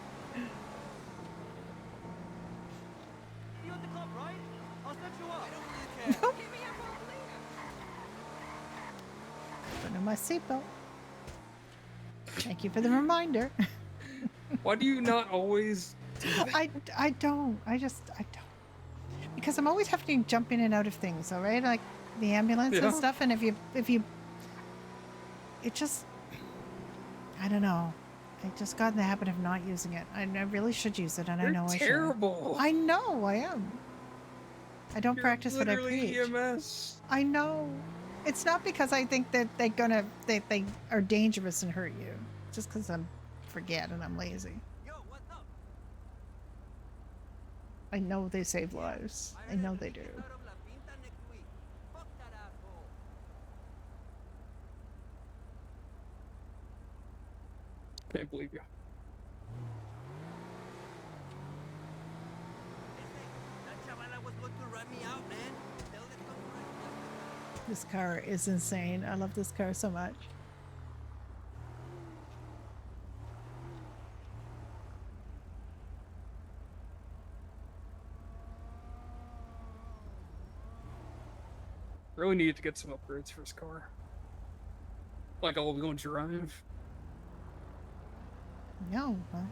You at the club, right? I'll set you up. I don't really care. Give me a phone, Put in my seatbelt. Thank you for the reminder. Why do you not always do that? I don't. I don't. Because I'm always having to jump in and out of things, all right? Like the ambulance Yeah. and stuff, and if you it just, I don't know. I just got in the habit of not using it. I really should use it, and I You're know terrible. I should. I know I am. I don't You're practice what I literally preach. EMS. I know. It's not because I think that they are dangerous and hurt you. Just because I'm forget and I'm lazy. Yo, what's up? I know they save lives. I know they do. Out of La Pinta next week. Fuck that asshole. Can't believe you. That chavala was going to rat me out, man. Tell the customer. This car is insane. I love this car so much. Really needed to get some upgrades for his car. Like all wheel drive. No, well,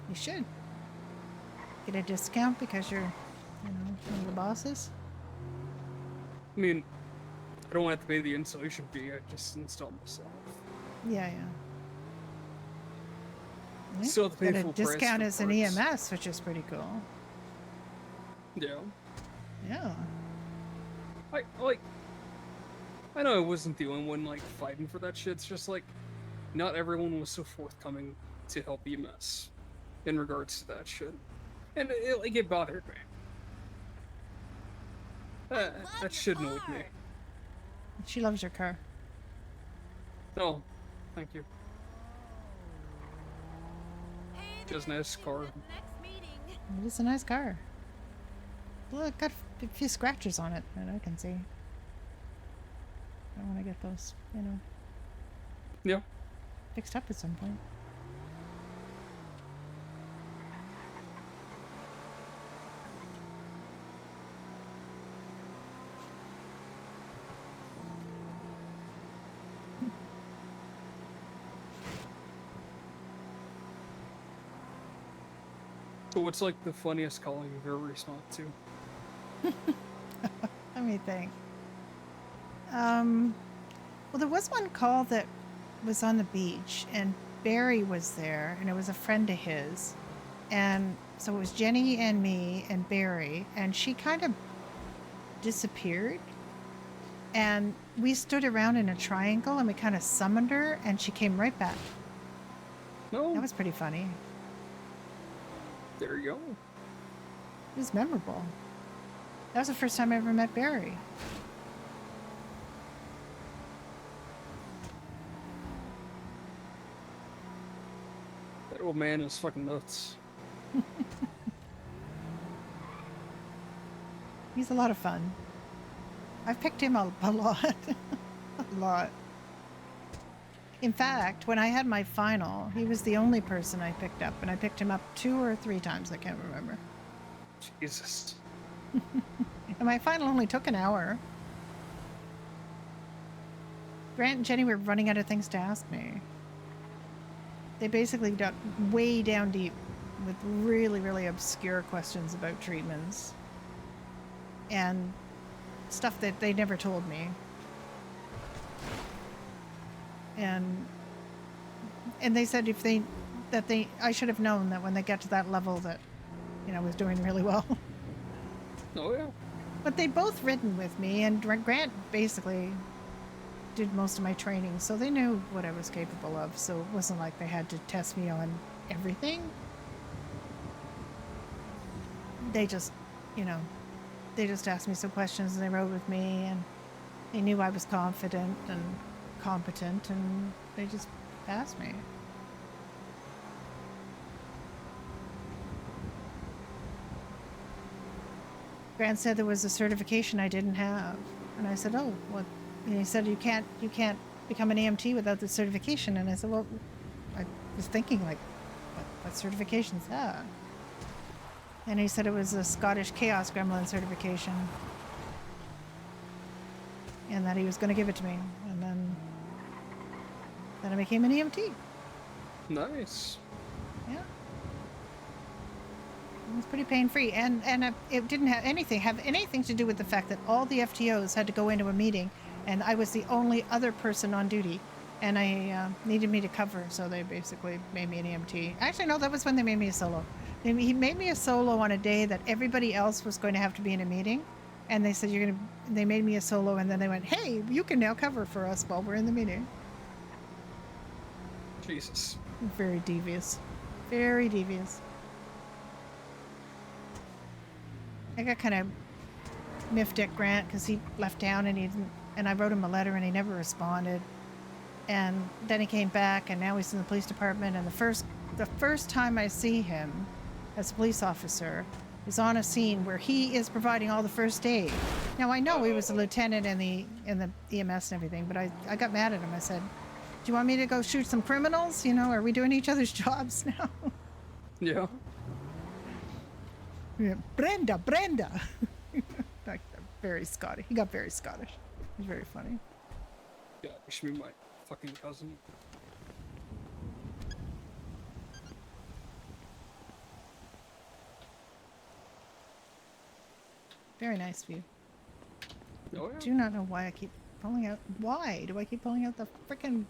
you should. get a discount because you're, one of the bosses? I mean, I don't have to pay the installation fee. I just install myself. Yeah. Still have to pay Get a full price discount for as an parts. EMS, which is pretty cool. Yeah. Yeah. I know I wasn't the only one fighting for that shit. It's just not everyone was so forthcoming to help EMS in regards to that shit, and it bothered me. That shit annoyed me. She loves your car. No, thank you. Just a nice car. It is a nice car. Look, got a few scratches on it that I can see. I want to get those, Yeah. fixed up at some point. So what's the funniest call you've ever responded to? Let me think. Well, there was one call that was on the beach, and Barry was there, and it was a friend of his. And so it was Jenny and me and Barry, and she kind of disappeared. And we stood around in a triangle, and we kind of summoned her, and she came right back. No. That was pretty funny. There you go. It was memorable. That was the first time I ever met Barry. That old man is fucking nuts. He's a lot of fun. I've picked him up a lot. A lot. In fact, when I had my final, he was the only person I picked up, and I picked him up 2 or 3 times, I can't remember. Jesus. And my final only took an hour. Grant and Jenny were running out of things to ask me. They basically got way down deep with really, really obscure questions about treatments. And stuff that they never told me. And they said I should have known that when they get to that level that, I was doing really well. Oh yeah. But they both ridden with me, and Grant basically did most of my training, so they knew what I was capable of, so it wasn't like they had to test me on everything. They just, they just asked me some questions, and they rode with me, and they knew I was confident and competent, and they just passed me. Grant said there was a certification I didn't have, and I said, "Oh, what?" And he said, "You can't become an EMT without the certification." And I said, "Well, I was thinking what certification's that?" And he said it was a Scottish Chaos Gremlin certification, and that he was going to give it to me, and then I became an EMT. Nice. Yeah. It was pretty pain-free, and it didn't have anything to do with the fact that all the FTOs had to go into a meeting, and I was the only other person on duty, and I needed me to cover, so they basically made me an EMT. Actually, no, that was when they made me a solo. He made me a solo on a day that everybody else was going to have to be in a meeting, and they said they made me a solo, and then they went, "Hey, you can now cover for us while we're in the meeting." Jesus. Very devious. Very devious. I got kind of miffed at Grant because he left town and I wrote him a letter and he never responded. And then he came back and now he's in the police department, and the first time I see him as a police officer is on a scene where he is providing all the first aid. Now I know he was a lieutenant in the EMS and everything, but I got mad at him. I said, "Do you want me to go shoot some criminals? Are we doing each other's jobs now?" Yeah. Yeah, Brenda. Like, very Scottish. He got very Scottish. It was very funny. Yeah, you should be my fucking cousin. Very nice view. Oh, yeah. I do not know why I keep pulling out. Why do I keep pulling out the frickin'...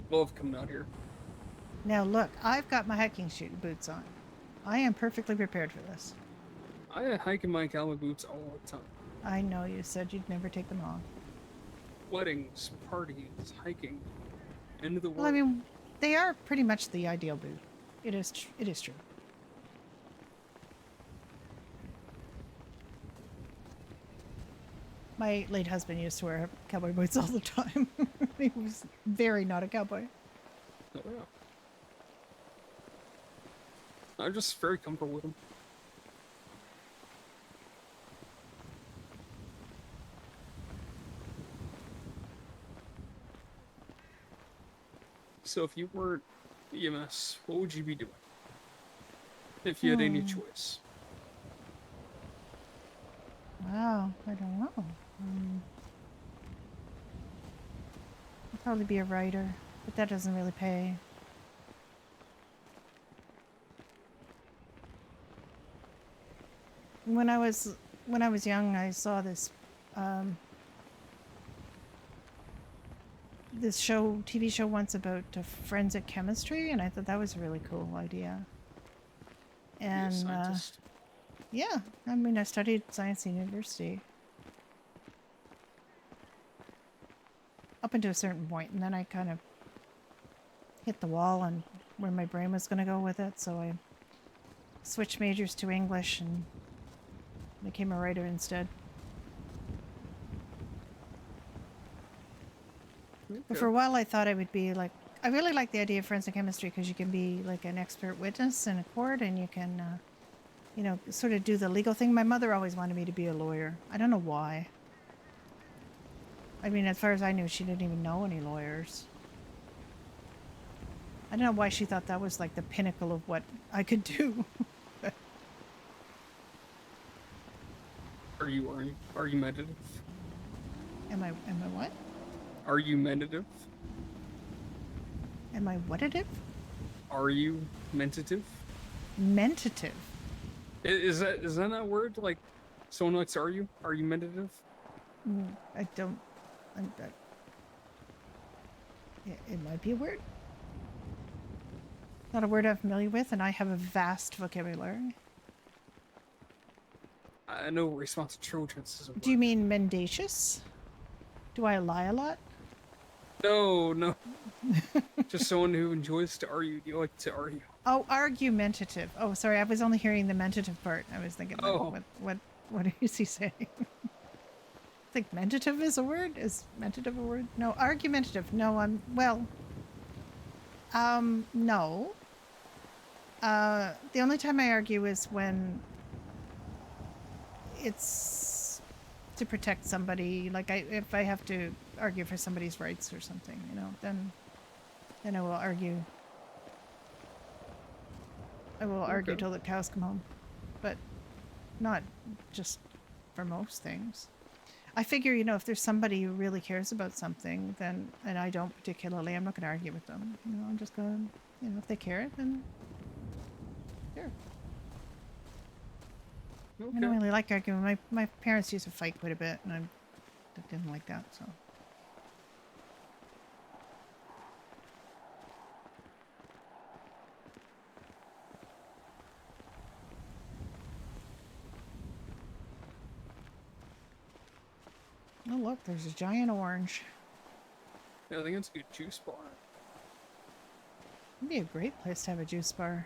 Love coming out here. Now look, I've got my hiking boots on. I am perfectly prepared for this. I hike in my cowboy boots all the time. I know you said you'd never take them off. Weddings, parties, hiking, end of the world. Well, I mean, they are pretty much the ideal boot. It is true. My late husband used to wear cowboy boots all the time. He was very not a cowboy. Oh, yeah. I'm just very comfortable with them. So if you weren't EMS, what would you be doing? If you had any choice. Wow, I don't know. I'd probably be a writer, but that doesn't really pay. When I was young, I saw this this TV show once about forensic chemistry, and I thought that was a really cool idea. And yeah, I mean, I studied science in university up until a certain point, and then I kind of hit the wall on where my brain was going to go with it, so I switched majors to English and became a writer instead. But for a while I thought I would be like, I really like the idea of forensic chemistry because you can be like an expert witness in a court, and you can, you know, sort of do the legal thing. My mother always wanted me to be a lawyer. I don't know why. I mean, as far as I knew, she didn't even know any lawyers. I don't know why she thought that was like the pinnacle of what I could do. Are you argumentative? Am I what? Argumentative? Am I whatative? Are you mentative? Mentative? Is that not a word? Like, someone likes to argue? Argumentative? I don't... it might be a word. Not a word I'm familiar with, and I have a vast vocabulary. I know responsive Trojans is a word. Do you mean mendacious? Do I lie a lot? No. Just someone who enjoys to argue. You like to argue. Oh, argumentative. Oh, sorry, I was only hearing the mentative part. I was thinking, what is he saying? I think mentative is a word? Is mentative a word? No, argumentative. No, no. The only time I argue is when it's to protect somebody. Like if I have to argue for somebody's rights or something, you know, then I will argue. I will argue till the cows come home, but not just for most things. I figure, you know, if there's somebody who really cares about something, then, and I don't particularly, I'm not going to argue with them. You know, I'm just going to, you know, if they care, then sure. I don't really like arguing. My parents used to fight quite a bit, and I didn't like that, so. Oh look, there's a giant orange. Yeah, I think it's a good juice bar. It'd be a great place to have a juice bar.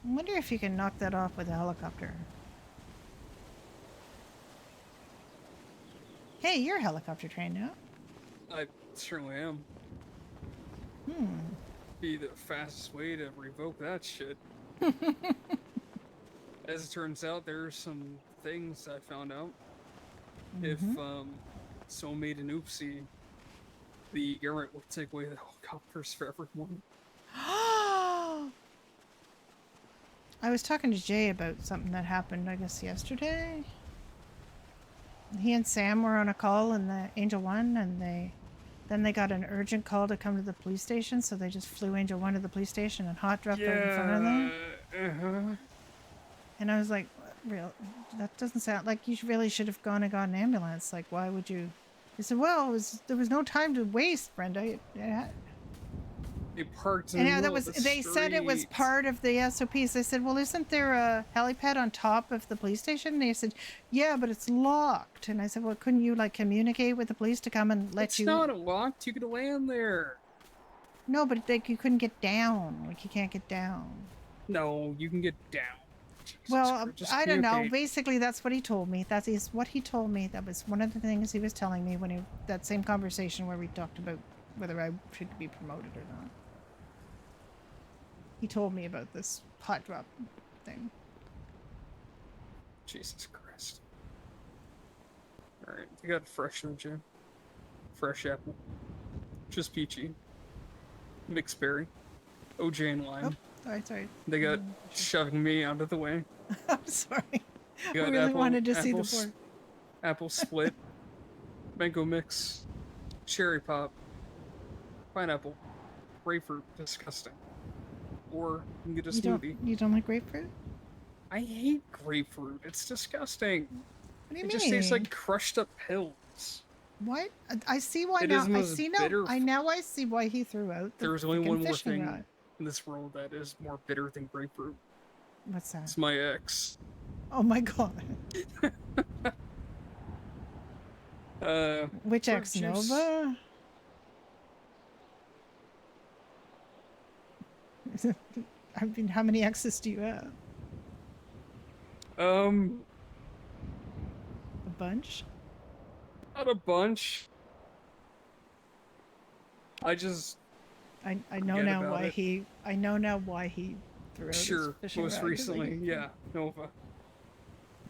I wonder if you can knock that off with a helicopter. Hey, you're helicopter trained now. I certainly am. Be the fastest way to revoke that shit. As it turns out, there's some things I found out. If someone made an oopsie, the government would take away the helicopters for everyone. I was talking to Jay about something that happened, I guess, yesterday. He and Sam were on a call in the Angel One, and they Then they got an urgent call to come to the police station, so they just flew into one of the police station and hot dropped right in front of them. Uh-huh. And I was like, real, that doesn't sound like you really should have gone and got an ambulance. Like, why would you? He said, well, there was no time to waste, Brenda. They parked in And the yeah, middle that was. of the They said it was street. part of the SOPs. I said, well, isn't there a helipad on top of the police station? And they said, yeah, but it's locked. And I said, well, couldn't you like communicate with the police to come and let It's you? not locked. You could land there. No, but you couldn't get down. Like you can't get down. No, you can get down. Jesus Well, Christ, just I don't know. communicate. Basically, that's what he told me. That is what he told me. That was one of the things he was telling me when that same conversation where we talked about whether I should be promoted or not. He told me about this hot drop thing. Jesus Christ. Alright, they got fresh in the gym. Fresh apple. Just peachy. Mixed berry. OJ and lime. Oh, sorry. They got shoving me out of the way. I'm sorry. You I got really wanted to see the apple board. Apple split. Mango mix. Cherry pop. Pineapple. Grapefruit. Disgusting. Or you can get a smoothie. You don't like grapefruit? I hate grapefruit. It's disgusting. What do you it mean? just tastes like crushed up pills. What? I see why It now. is the I most see now. bitter I see why he threw out the There's only frickin' one more fishing thing rod. in this world that is more bitter than grapefruit. What's that? It's my ex. Oh my god. Which fruit ex? juice. Nova? I mean, how many exes do you have? A bunch? Not a bunch. I just I know forget now about why it. I know now why he threw out his Sure, fishing most rod, 'cause I recently, could- yeah, Nova.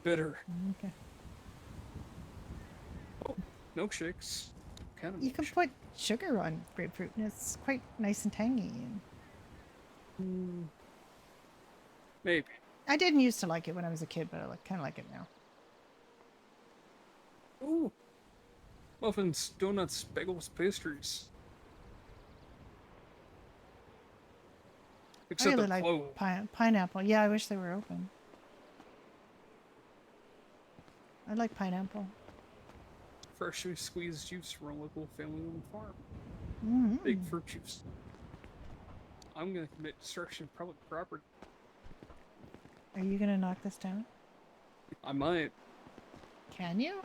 Bitter. Okay. Milkshakes. Kind of You can put sugar on grapefruit and it's quite nice and tangy. Maybe. I didn't used to like it when I was a kid, but I kind of like it now. Ooh. Muffins, donuts, bagels, pastries. I Except really they're like closed. pineapple. Yeah, I wish they were open. I like pineapple. Freshly squeezed juice from a local family-owned farm. Mm-hmm. Big fruit juice. I'm gonna commit destruction of public property. Are you gonna knock this down? I might. Can you?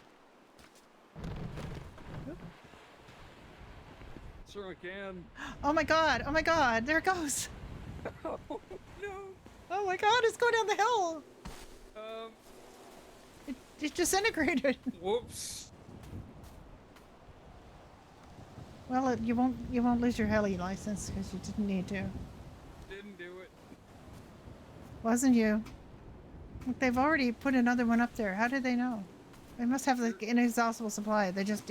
Sure I can. Oh my god! Oh my god! There it goes! Oh no! Oh my god! It's going down the hill! Um. It disintegrated. Whoops. Well, you won't lose your heli license because you didn't need to. Didn't do it. Wasn't you? Look, they've already put another one up there. How did they know? They must have like an inexhaustible supply. They just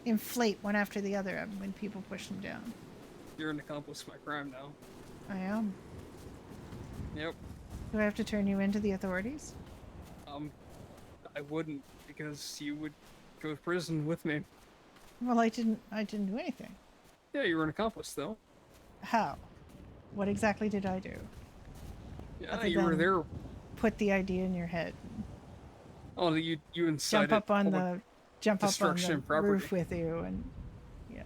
inflate one after the other when people push them down. You're an accomplice of my crime now. I am. Yep. Do I have to turn you into the authorities? I wouldn't, because you would go to prison with me. Well, I didn't do anything. Yeah, you were an accomplice, though. How? What exactly did I do? Yeah, Other you were than there. Put the idea in your head. Oh, you incited Jump up on public the destruction of property. roof with you, and yeah.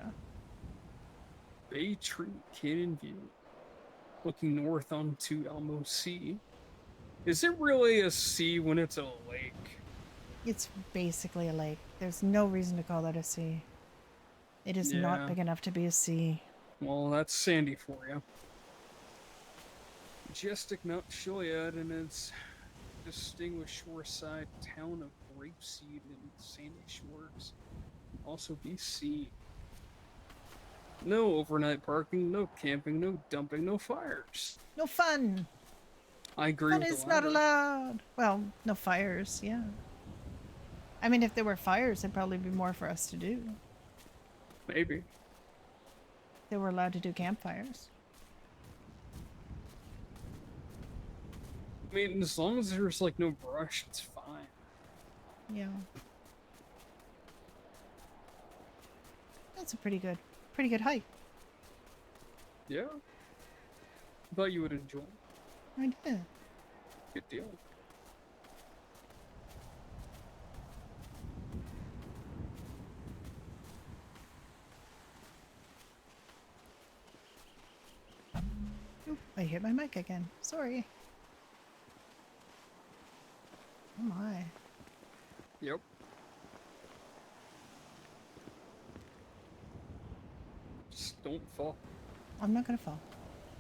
Bay Tree Canyon View. Looking north onto Alamo Sea. Is it really a sea when it's a lake? It's basically a lake. There's no reason to call that a sea. It is not Yeah. big enough to be a sea. Well, that's sandy for you. Majestic Mount Chiliad and its distinguished shoreside town of Grapeseed and Sandy Shores. Also BC. No overnight parking, no camping, no dumping, no fires. No fun. I agree Fun with is the not latter. allowed. Well, no fires, yeah. I mean, if there were fires, there'd probably be more for us to do. Maybe. They were allowed to do campfires. I mean, as long as there's like no brush, it's fine. Yeah. That's a pretty good hike. Yeah. Thought you would enjoy. I did. Good deal. Oop, I hit my mic again. Sorry. Oh my. Yep. Just don't fall. I'm not gonna fall.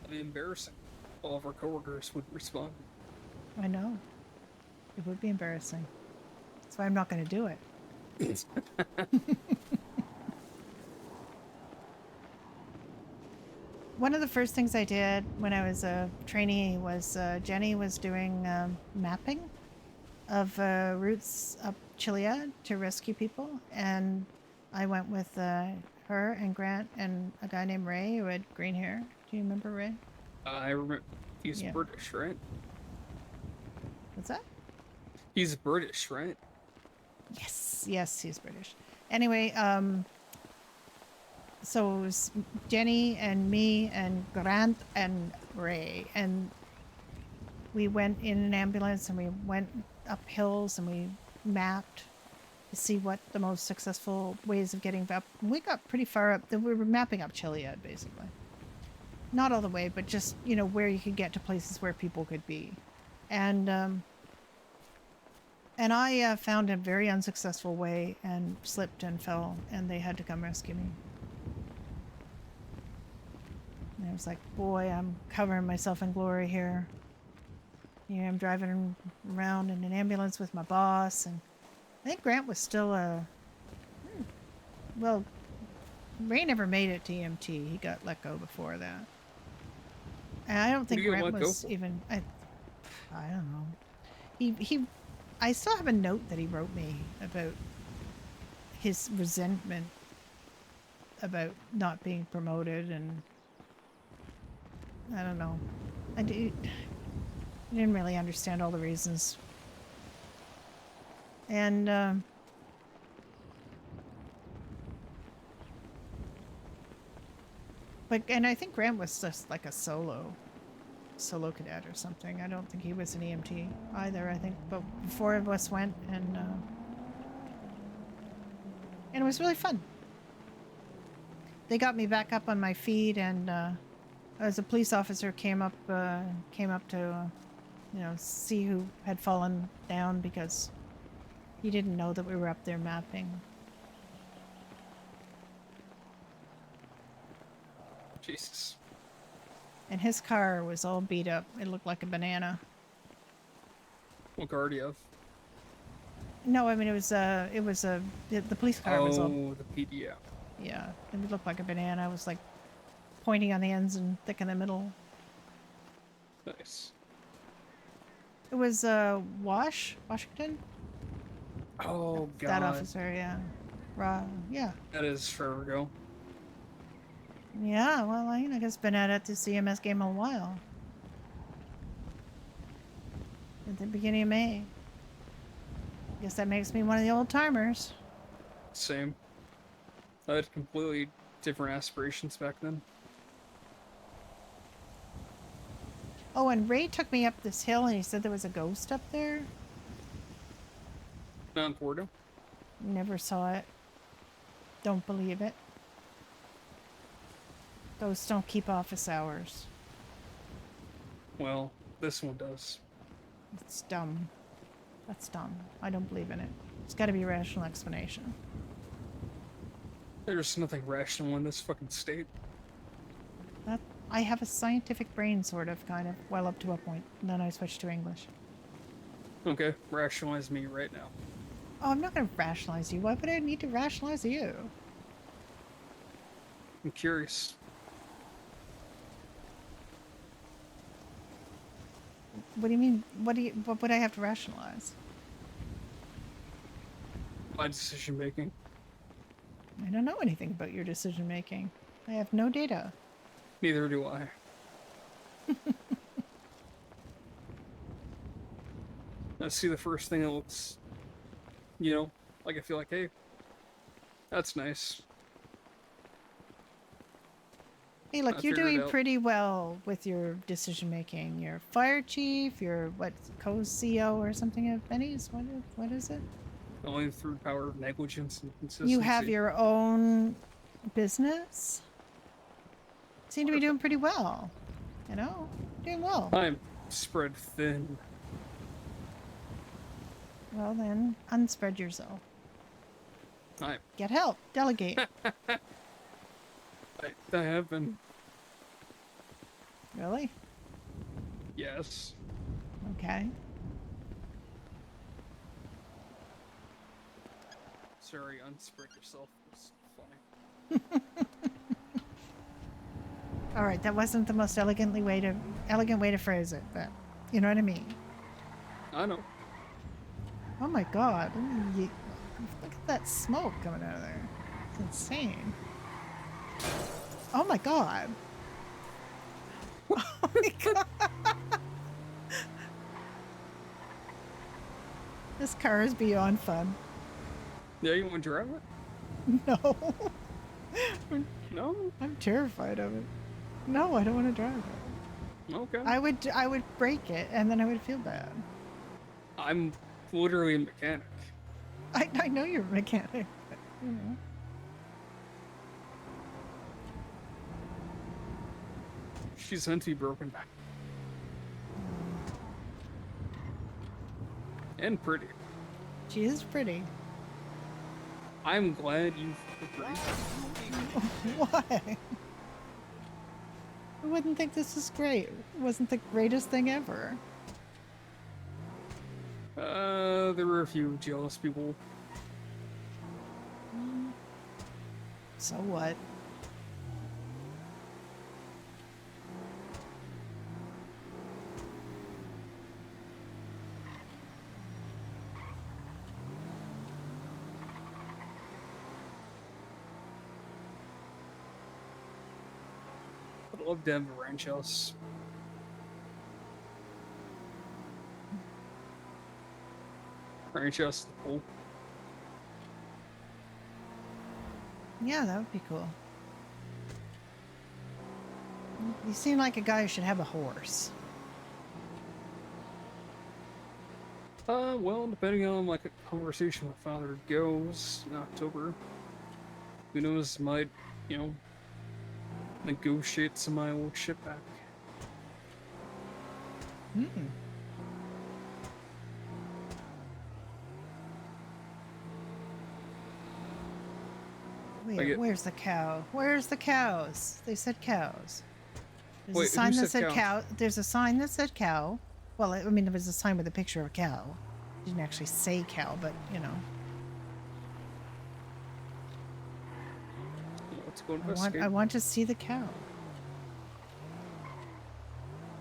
That'd be embarrassing. All of our coworkers would respond. I know. It would be embarrassing. That's why I'm not gonna do it. One of the first things I did when I was a trainee was Jenny was doing mapping of routes up Chiliad to rescue people, and I went with her and Grant and a guy named Ray who had green hair. Do you remember Ray? I remember. He's Yeah. British, right? What's that? He's British, right? Yes, he's British. Anyway, so it was Jenny and me and Grant and Ray, and we went in an ambulance and we went up hills and we mapped to see what the most successful ways of getting up. We got pretty far up. We were mapping up Chiliad, basically. Not all the way, but just, you know, where you could get to places where people could be. And I found a very unsuccessful way and slipped and fell, and they had to come rescue me. And I was like, boy, I'm covering myself in glory here. You know, I'm driving around in an ambulance with my boss, and I think Grant was still well, Ray never made it to EMT. He got let go before that. And I don't think Grant was even. I don't know. He. I still have a note that he wrote me about his resentment about not being promoted, and I don't know. I didn't really understand all the reasons. And and I think Grant was just like a solo cadet or something. I don't think he was an EMT either. I think, but four of us went, and it was really fun. They got me back up on my feet, and as a police officer came up to you know, see who had fallen down, because he didn't know that we were up there mapping. Jesus. And his car was all beat up. It looked like a banana. What car do you have? No, I mean, the police car was all... Oh, the PD, Yeah, it looked like a banana. It was like pointy on the ends and thick in the middle. Nice. It was Washington? Oh, God. That officer, yeah. Yeah. That is forever ago. Yeah, well, I guess been at the CMS game a while. At the beginning of May. Guess that makes me one of the old timers. Same. I had completely different aspirations back then. Oh, and Ray took me up this hill and he said there was a ghost up there. Mount Porto? Never saw it. Don't believe it. Ghosts don't keep office hours. Well, this one does. It's dumb. That's dumb. I don't believe in it. It's got to be a rational explanation. There's nothing rational in this fucking state. I have a scientific brain, sort of, kind of, well, up to a point. And then I switched to English. Okay, rationalize me right now. Oh, I'm not going to rationalize you. Why would I need to rationalize you? I'm curious. What do you mean? What would I have to rationalize? My decision making. I don't know anything about your decision making. I have no data. Neither do I. I see the first thing that looks, you know, like I feel like, hey, that's nice. Hey, look, I you're figured doing out. pretty well with your decision making. You're fire chief. You're what, co-CEO or something of Benny's. What is it? Only through the power of negligence and consistency. You have your own business. Seem to be doing pretty well. You know, doing well. I'm spread thin. Well then, unspread yourself. I Get help. Delegate. I have been. Really? Yes. Okay. Sorry, unspread yourself. It's funny. All right, that wasn't the most elegant way to phrase it, but you know what I mean. I know. Oh my God! Look at that smoke coming out of there. It's insane. Oh my God! Oh my God! This car is beyond fun. Yeah, you want to drive it? No. No? I'm terrified of it. No, I don't want to drive it. Okay. I would break it and then I would feel bad. I'm literally a mechanic. I know you're a mechanic, but you know. She's meant to be broken. And pretty. She is pretty. I'm glad you agreed. Why? I wouldn't think this is great. It wasn't the greatest thing ever. There were a few jealous people. So what? I'd love to have a ranch house. Ranch house, the pool. Yeah, that would be cool. You seem like a guy who should have a horse. Well, depending on like a conversation with Father goes in October, who knows, might, you know, negotiate some of my old shit back. Where's the cow? Where's the cows? They said cows. There's Wait, a sign who that said said cows? cow. There's a sign that said cow. Well, I mean, there was a sign with a picture of a cow. It didn't actually say cow, but you know. Let's go investigate. I want to see the cow.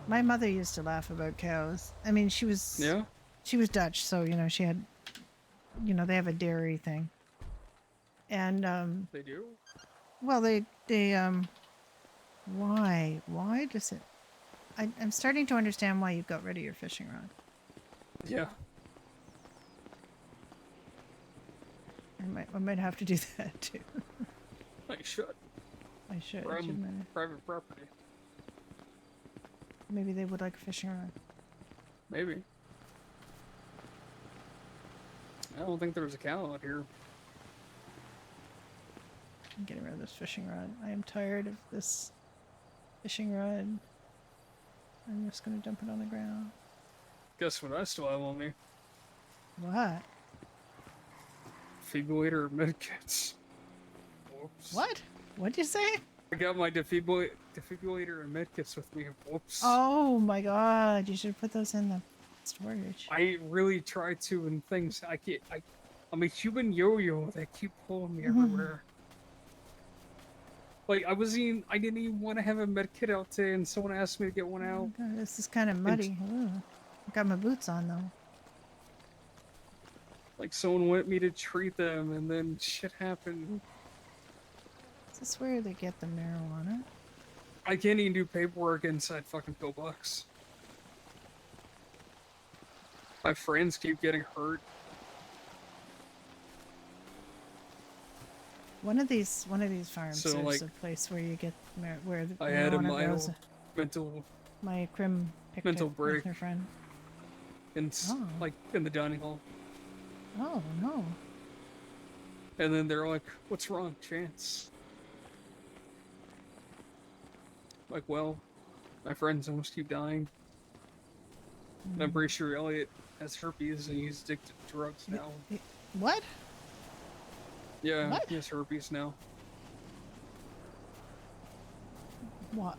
My mother used to laugh about cows. I mean, she was Dutch, so you know she had, you know, they have a dairy thing. And They do? well, they why does it? I'm starting to understand why you got rid of your fishing rod. Yeah. I might have to do that too. I should. I should. We're on shouldn't I? private property. Maybe they would like a fishing rod. Maybe. I don't think there's a cow out here. I'm getting rid of this fishing rod. I am tired of this fishing rod. I'm just gonna dump it on the ground. Guess what I still have on me? What? Defibrillator medkits. Whoops. What? What'd you say? I got my defibrillator and medkits with me. Whoops. Oh my god, you should put those in the storage. I really try to, and things I can't. I'm a human yo-yo that keep pulling me everywhere. Like I didn't even want to have a medkit out today, and someone asked me to get one out. Oh god, this is kind of muddy. Ugh. I got my boots on though. Like someone wanted me to treat them, and then shit happened. Is this where they get the marijuana? I can't even do paperwork inside fucking pillbox. My friends keep getting hurt. One of these farms, So, there's like, a place where you get where the I had a marijuana grows. mild mental My Crim picked mental it with break her friend. Oh. like in the dining hall. Oh no. And then they're like, "What's wrong, Chance?" Like, well, my friends almost keep dying. And I'm pretty sure Elliot has herpes and he's addicted to drugs now. What? Yeah, What? he has herpes now. What?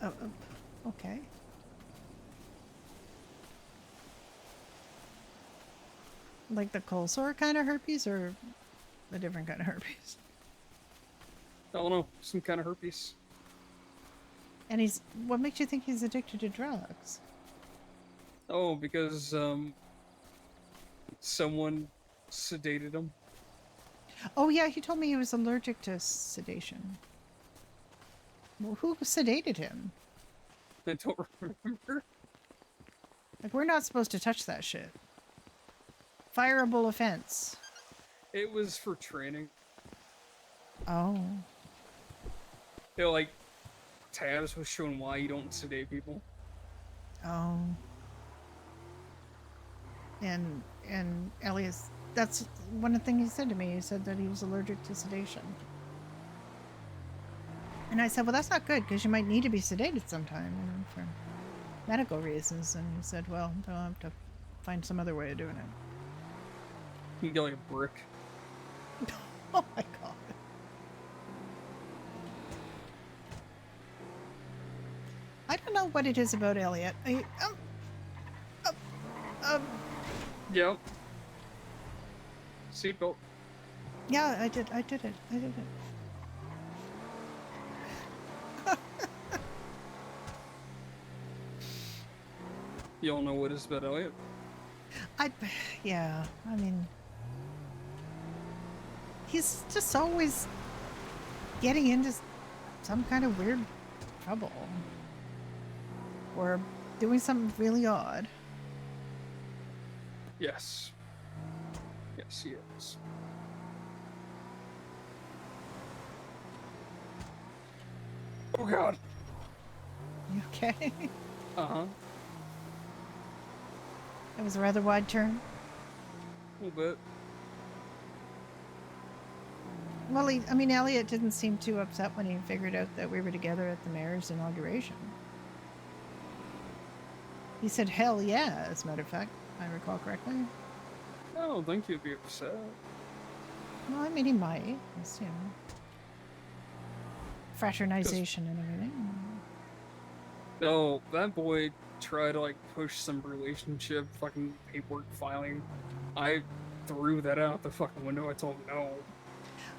Okay. Like the cold sore kind of herpes, or a different kind of herpes? I don't know, some kind of herpes. And what makes you think he's addicted to drugs? Oh, because someone sedated him. Oh yeah, he told me he was allergic to sedation. Well, who sedated him? I don't remember. Like, we're not supposed to touch that shit. Fireable offense. It was for training. Oh. You know, like, Tabs was showing why you don't sedate people. Oh. And Elias, that's one of the things he said to me. He said that he was allergic to sedation. And I said, well, that's not good, because you might need to be sedated sometime, you know, for medical reasons. And he said, well, I'll have to find some other way of doing it. You can get like a brick. Oh my god. I don't know what it is about Elliot. Yep. Seatbelt. Yeah, I did it. You don't know what it is about Elliot? Yeah, I mean, he's just always getting into some kind of weird trouble. Or doing something really odd. Yes. Yes, he is. Oh god. You okay? Uh-huh. It was a rather wide turn. A little bit. Well, Elliot didn't seem too upset when he figured out that we were together at the mayor's inauguration. He said, hell yeah, as a matter of fact, if I recall correctly. I don't think he'd be upset. Well, I mean, he might. It's, you know, fraternization and everything. No, that boy tried to, like, push some relationship fucking paperwork filing. I threw that out the fucking window. I told him no.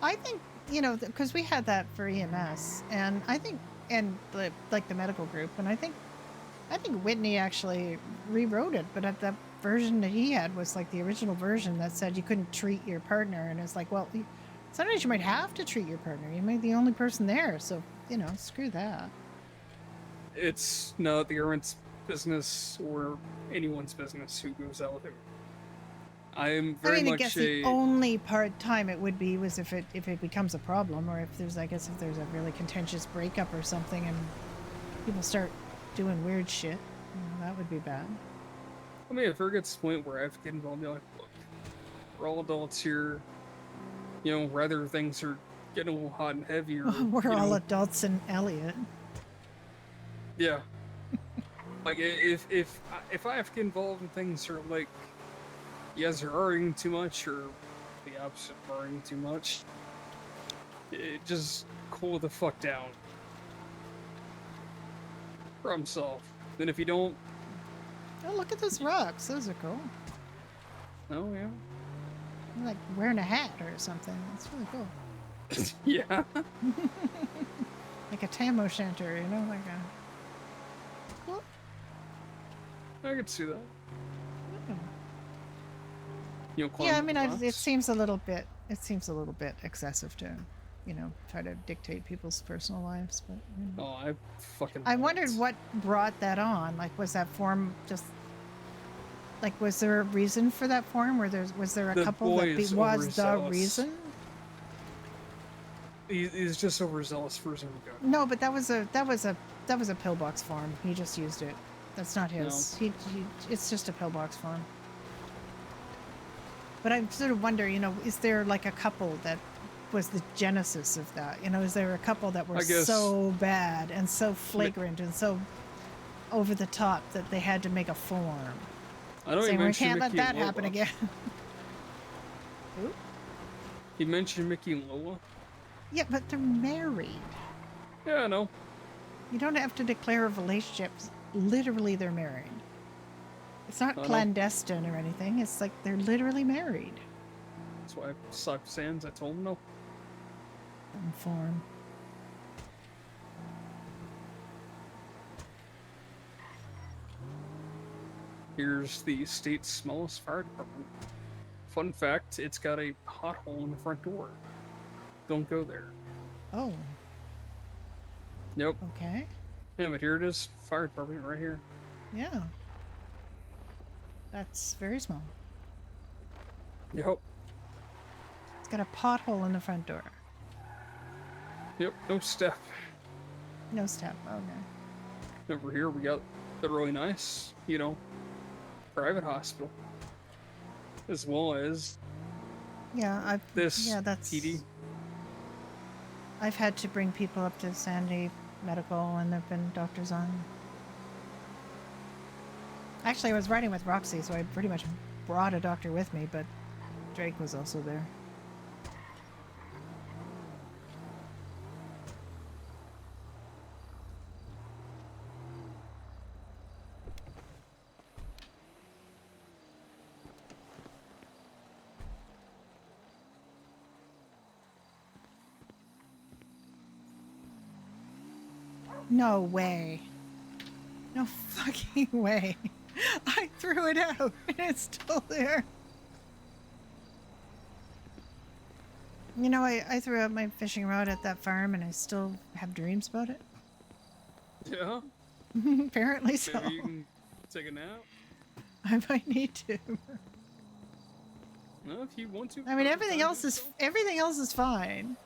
I think, you know, because we had that for EMS, and I think, and like the medical group, and I think Whitney actually rewrote it, but the version that he had was like the original version that said you couldn't treat your partner, and it's like, well, sometimes you might have to treat your partner. You might be the only person there, so, you know, screw that. It's not the government's business or anyone's business who goes out with it. I am very much I guess the only part-time it would be was if it becomes a problem, or if there's a really contentious breakup or something, and people start doing weird shit. You know, that would be bad. I mean, if it gets to the point where I have to get involved, I'll be like, look, we're all adults here. You know, rather things are getting a little hot and heavy. Or, we're all adults in Elliot. Yeah. Like, if I have to get involved in things that are like, you guys are arguing too much, or the opposite of arguing too much, just cool the fuck down. Problem solved. Then if you don't... Oh, look at those rocks. Those are cool. Oh, yeah. They're like wearing a hat or something. That's really cool. Yeah. Like a tam o' shanter, you know? Like a... Cool. I could see that. Yeah. You know, Yeah, I mean, it seems a little bit excessive to, you know, try to dictate people's personal lives, but... You know. Oh, I wondered what brought that on. Like, was that form just... Like, was there a reason for that form? Was there a couple that was the reason? He's just overzealous for his own good. No, but that was a pillbox farm. He just used it. That's not his. No. It's just a pillbox farm. But I sort of wonder, is there like a couple that was the genesis of that? Is there a couple that were so bad and so flagrant and so over the top that they had to make a form? I know saying we can't let that happen again. Who? He mentioned Mickey and Lola. Yeah, but they're married. Yeah, I know. You don't have to declare a relationship. Literally, they're married. It's not clandestine or anything. It's like they're literally married. That's why I sucked sands. I told him no. Form. Here's the state's smallest fire department. Fun fact, it's got a pothole in the front door. Don't go there. Oh. Nope. Okay. Yeah, but here it is. Fire department right here. Yeah. That's very small. Yep. It's got a pothole in the front door. Yep, no step. No step, okay. Over here we got the really nice, private hospital. As well as that's PD. I've had to bring people up to Sandy Medical and there've been doctors on. Actually, I was riding with Roxy, so I pretty much brought a doctor with me, but Drake was also there. No way. No fucking way. I threw it out and it's still there. I threw out my fishing rod at that farm and I still have dreams about it. Yeah? Apparently so. Maybe you can take a nap? I might need to. No, if you want to. I mean, everything else is fine.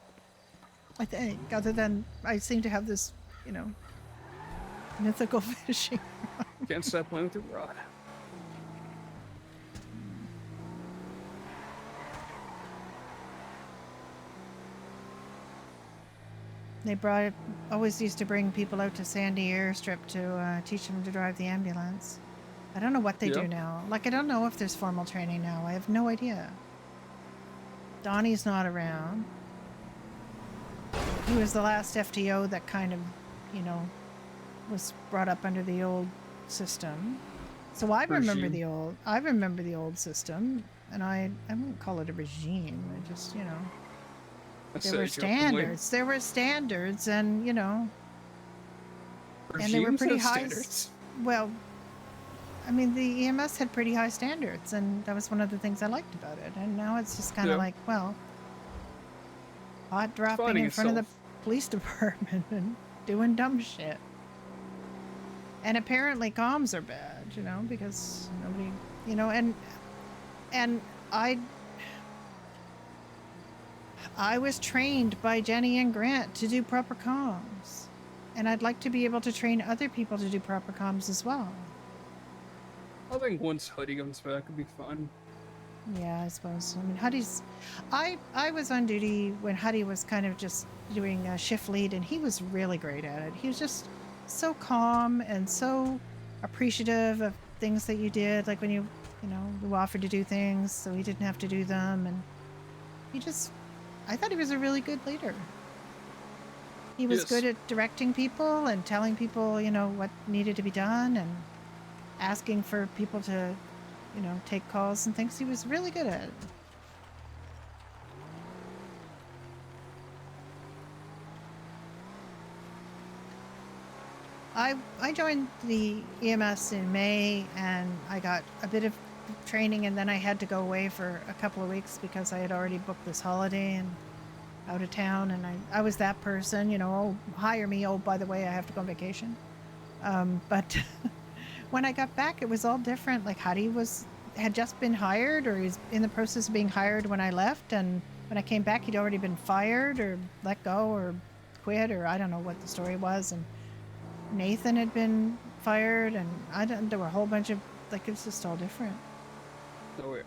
I think, other than I seem to have this, mythical fishing rod. Can't stop playing with your rod. They always used to bring people out to Sandy Airstrip to teach them to drive the ambulance. I don't know what they do now. Like, I don't know if there's formal training now. I have no idea. Donnie's not around. He was the last FTO that kind of, was brought up under the old system. So I remember the old system, and I wouldn't call it a regime. I just, there were standards. There were standards, and and they were pretty high. Standards. Well, I mean, the EMS had pretty high standards, and that was one of the things I liked about it. And now it's just kind of like, well, hot dropping in front of the police department and doing dumb shit. And apparently comms are bad, because nobody, and I was trained by Jenny and Grant to do proper comms. And I'd like to be able to train other people to do proper comms as well. I think once Huddy comes back, it'll be fun. Yeah, I suppose. I mean, Huddy's... I was on duty when Huddy was kind of just doing a shift lead, and he was really great at it. He was just so calm and so appreciative of things that you did, like when you offered to do things so he didn't have to do them, and I thought he was a really good leader. He was good at directing people and telling people, what needed to be done and asking for people to, take calls and things. He was really good at it. I joined the EMS in May, and I got a bit of training, and then I had to go away for a couple of weeks because I had already booked this holiday and out of town, and I was that person, oh, hire me, oh, by the way, I have to go on vacation. But when I got back, it was all different. Like, Huddy had just been hired, or he's in the process of being hired when I left, and when I came back, he'd already been fired or let go or quit, or I don't know what the story was. And Nathan had been fired, and there were a whole bunch of, like, it's just all different. Oh, yeah.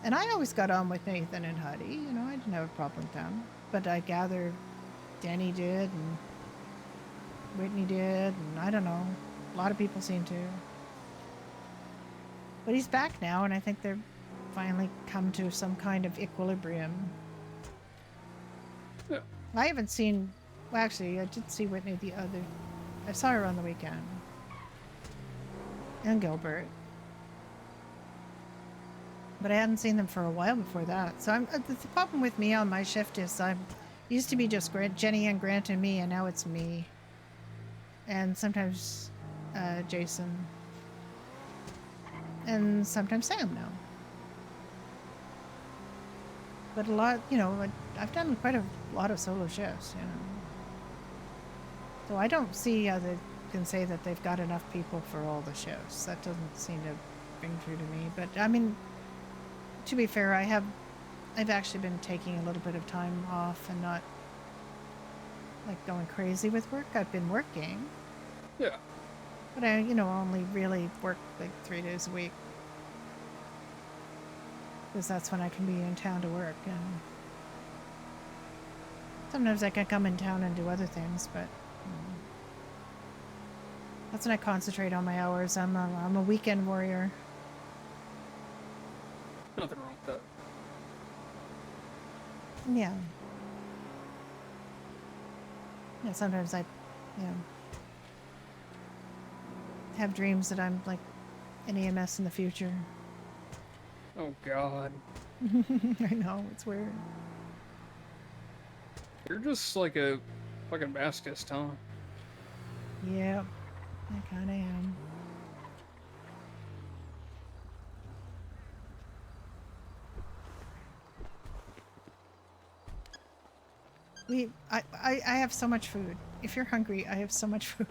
And I always got on with Nathan and Huddy, you know, I didn't have a problem with them. But I gather Danny did, and Whitney did, and I don't know, a lot of people seem to. But he's back now, and I think they're finally come to some kind of equilibrium. Yeah. I haven't seen, well, actually, I did see Whitney I saw her on the weekend. And Gilbert. But I hadn't seen them for a while before that. So the problem with me on my shift is used to be just Jenny and Grant and me, and now it's me. And sometimes Jason. And sometimes Sam now. But a lot, you know, I've done quite a lot of solo shifts, you know. So I don't see how they can say that they've got enough people for all the shifts. That doesn't seem to ring true to me. But I mean, to be fair, I've actually been taking a little bit of time off and not like going crazy with work. I've been working. Yeah. But I, you know, only really work like 3 days a week. Because that's when I can be in town to work. And sometimes I can come in town and do other things, but that's when I concentrate on my hours. I'm a weekend warrior. Nothing wrong with that. Yeah. Yeah, sometimes I, you know, have dreams that I'm like an EMS in the future. Oh, God. I know, it's weird. You're just like a fucking masochist, huh? Yeah, I kind of am. I have so much food. If you're hungry, I have so much food.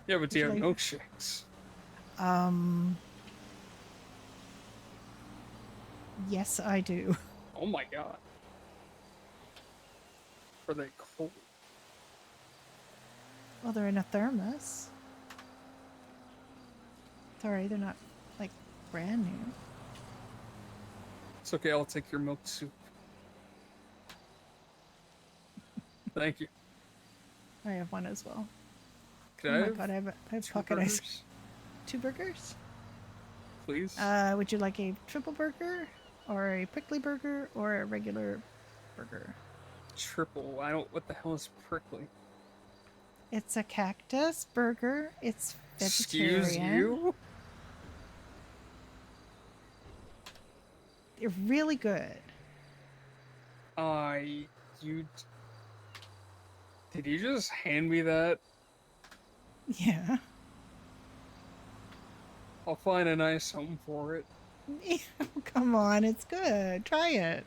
Yeah, but do you have Like- milkshakes? Yes, I do. Oh my God. Are they cold? Well, they're in a thermos. Sorry, they're not like brand new. It's okay, I'll take your milk soup. Thank you. I have one as well. Can Oh I my have god, I have 2 pocket ice. burgers, 2 burgers? please? Would you like a triple burger, or a prickly burger, or a regular burger? Triple. I don't. What the hell is prickly? It's a cactus burger. It's vegetarian. Excuse you? They're really good. Did you just hand me that? Yeah. I'll find a nice home for it. Come on, it's good. Try it.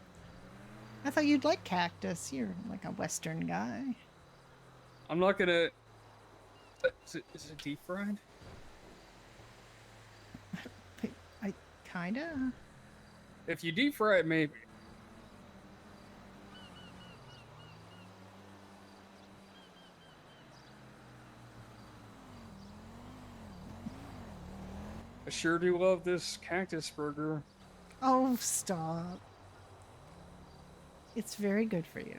I thought you'd like cactus. You're like a Western guy. I'm not gonna. Is it deep fried? I kinda. If you deep fry it, maybe. I sure do love this cactus burger. Oh, stop. It's very good for you.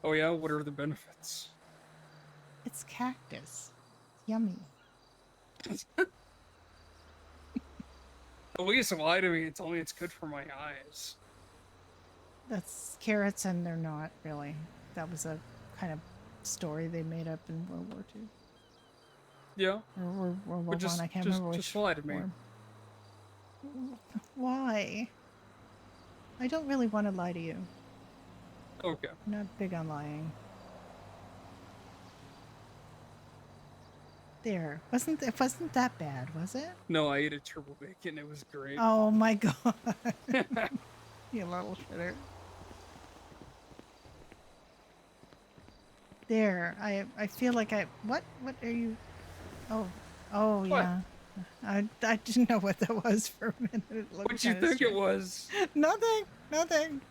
Oh yeah, what are the benefits? It's cactus. Yummy. At least lie to me and tell me it's good for my eyes. That's carrots, and they're not really. That was a kind of story they made up in World War II. Yeah. Or World War But just, I. I can't just, remember which. just lie to me. form. Why? I don't really want to lie to you. Okay. I'm not big on lying. There. It wasn't that bad, was it? No, I ate a triple bacon. It was great. Oh my god. You little shitter. There. I feel like what are you? Oh. Oh What? yeah. I didn't know what that was for a minute. It looked What'd you kinda think it strange. was? Nothing.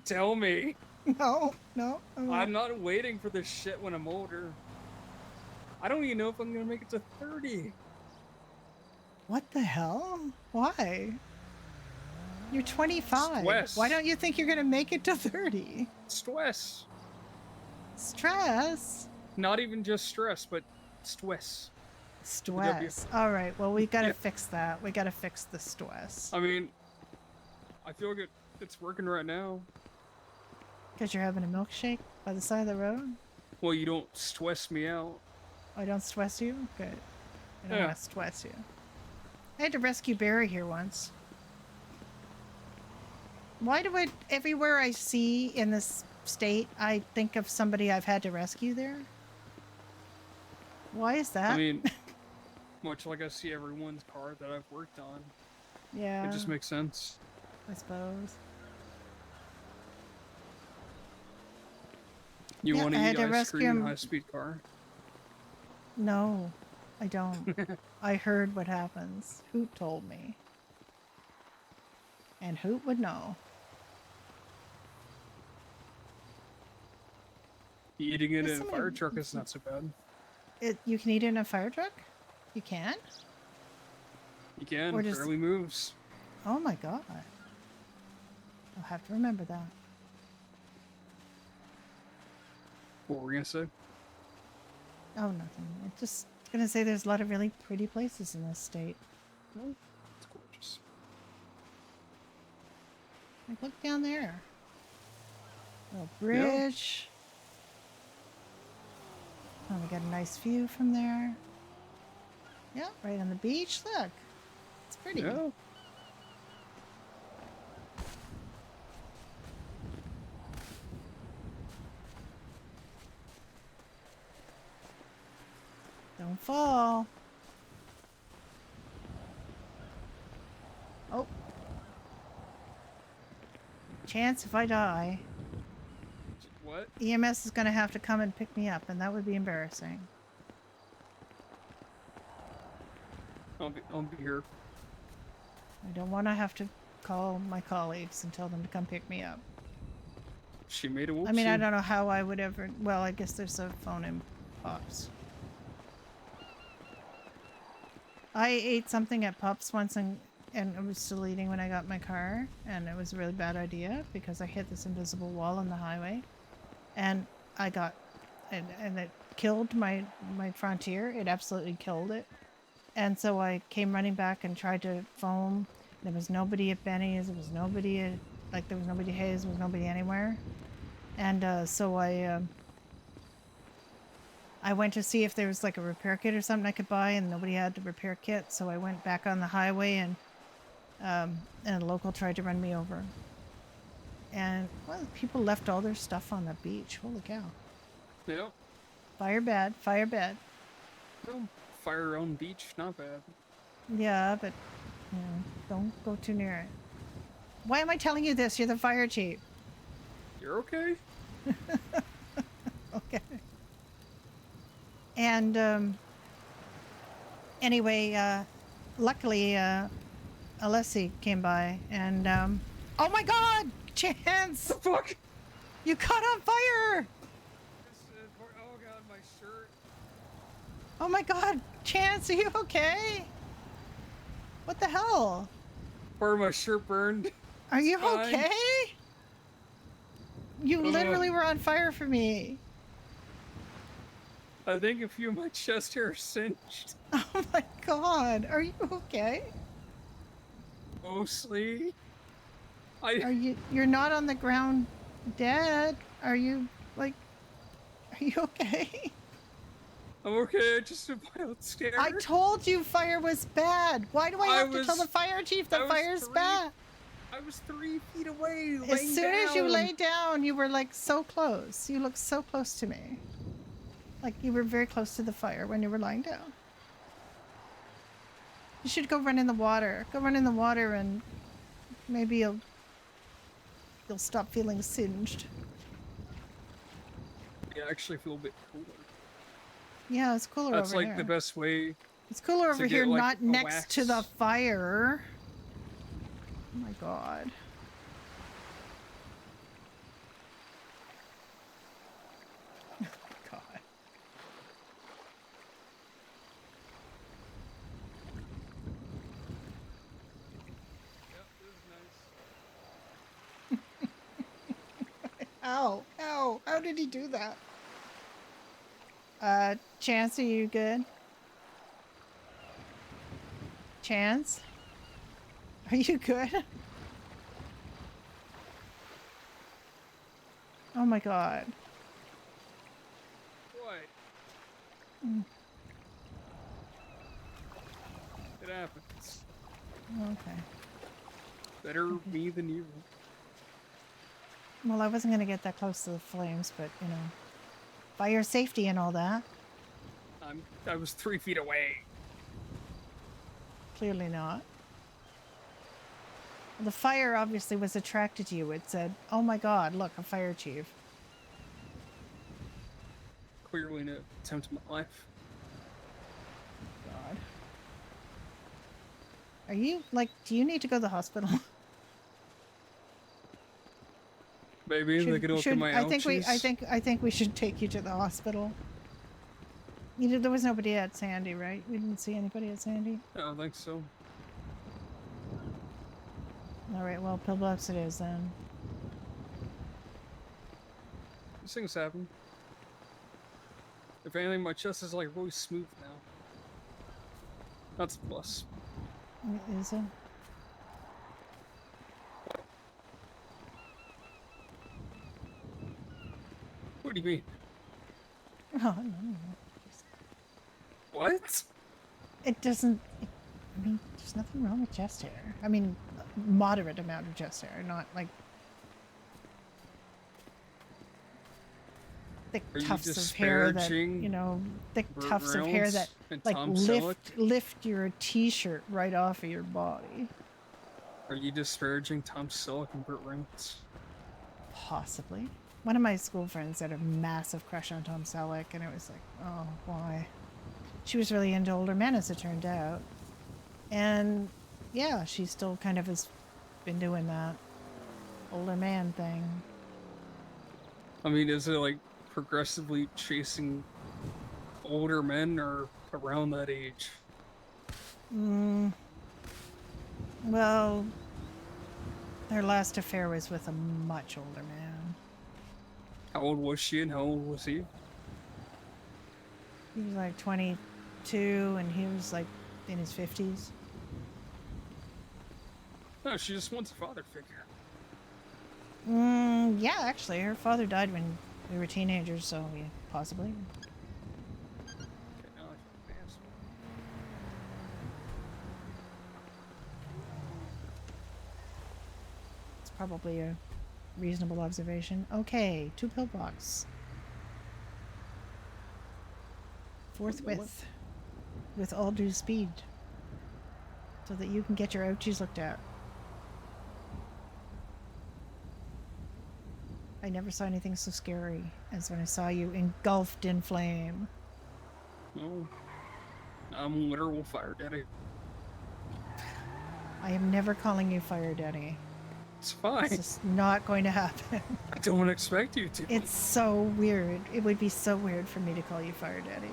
Tell me. No. I I'm won't. not waiting for this shit when I'm older. I don't even know if I'm gonna make it to 30. What the hell? Why? You're 25. Stress. Why don't you think you're gonna make it to 30? Stress. Stress? Not even just stress, but stress. Stress. All right. Well, we gotta Yeah. fix that. We gotta fix the stress. I mean, I feel like it's working right now. Because you're having a milkshake by the side of the road? Well, you don't stress me out. I don't stress you? Good. I don't Yeah. want to stress you. I had to rescue Barry here once. Why do I, everywhere I see in this state, I think of somebody I've had to rescue there? Why is that? I mean, much like I see everyone's car that I've worked on. Yeah. It just makes sense. I suppose. You Yeah, want I to had eat to ice rescue cream in him. a high-speed car? No, I don't. I heard what happens. Hoot told me. And Hoot would know. Eating it There's in a so fire many- truck is not so bad. You can eat it in a fire truck? You can? You can. Or just- Barely moves. Oh my god. I'll have to remember that. What were we gonna say? Oh, nothing. I'm just gonna say there's a lot of really pretty places in this state. Oh, it's gorgeous. Like, look down there. Little bridge. Oh, we got a nice view from there. Yeah, right on the beach. Look. It's pretty. Yeah. Don't fall. Oh. Chance if I die. What? EMS is going to have to come and pick me up, and that would be embarrassing. I'll be here. I don't want to have to call my colleagues and tell them to come pick me up. She made a whoopsie. I mean, I don't know how I would ever... Well, I guess there's a phone in Pops. I ate something at Pops once and I was still eating when I got in my car, and it was a really bad idea because I hit this invisible wall on the highway, and I got... And it killed my Frontier. It absolutely killed it. And so I came running back and tried to phone. There was nobody at Benny's. There was nobody at... Like, there was nobody at Hayes. There was nobody anywhere. And so I went to see if there was like a repair kit or something I could buy, and nobody had the repair kit. So I went back on the highway, and a local tried to run me over. And well, people left all their stuff on the beach. Holy cow! Yeah. Fire bad. Fire bad. Well, fire your own beach, not bad. Yeah, but you know, don't go too near it. Why am I telling you this? You're the fire chief. You're okay. Okay. And anyway, luckily Alessi came by, and oh my God, Chance! The fuck? You caught on fire! Oh god, my shirt. Oh my God, Chance, are you okay? What the hell? Part of my shirt burned. Are you Fine. okay? You literally were on fire for me. I think a few of my chest hairs singed. Oh my God, are you okay? Mostly. You're not on the ground dead? Are you, like, are you okay? I'm okay, I just a violent scare. I told you fire was bad. Why do I have to tell the was- fire chief I that was fire's bad? I was 3 feet away, As laying soon as you down. lay down, you were like so close. You looked so close to me. Like you were very close to the fire when you were lying down. You should go run in the water. Go run in the water and maybe you'll stop feeling singed. Yeah, I actually feel a bit cooler. Yeah, it's cooler That's over like here. the best way It's cooler over get, here, like, not a next to the wax. fire. Oh my god. God. Yep, this is nice. Ow, ow, how did he do that? Chance, are you good? Chance? Are you good? Oh my god. What? Mm, It happens. okay. Better me than you. Well, I wasn't gonna get that close to the flames, but, you know. Fire safety and all that. I was 3 feet away. Clearly not. The fire obviously was attracted to you. It said, oh my god, look, a fire chief. Clearly no attempt in my life. God. Are you, like, do you need to go to the hospital? Maybe they could look at my ouchies. I think we should take you to the hospital. You know, there was nobody at Sandy, right? We didn't see anybody at Sandy. I don't think so. All right, well, pillbox it is then. These things happen. If anything, my chest is like really smooth now. That's a plus. Is it? What do you mean? Oh, no. What? It doesn't. I mean, there's nothing wrong with chest hair. I mean, moderate amount of chest hair, not like thick Are you tufts of hair that, disparaging you know, thick Burt tufts of hair Reynolds that and like Tom Selleck? lift your t-shirt right off of your body. Are you disparaging Tom Selleck and Burt Reynolds? Possibly. One of my school friends had a massive crush on Tom Selleck, and it was like, oh, why? She was really into older men, as it turned out. And yeah, she still kind of has been doing that older man thing. I mean, is it like progressively chasing older men or around that age? Well, her last affair was with a much older man. How old was she and how old was he? He was like 22 and he was like in his 50s. No, she just wants a father figure. Yeah, actually, her father died when we were teenagers, so yeah, possibly. Okay, now I feel bad. It's probably a reasonable observation. Okay, 2 pillbox. Forthwith. With all due speed. So that you can get your ouchies looked at. I never saw anything so scary as when I saw you engulfed in flame. No. I'm literal fire daddy. I am never calling you Fire Daddy. It's fine. It's just not going to happen. I don't expect you to. It's so weird. It would be so weird for me to call you Fire Daddy.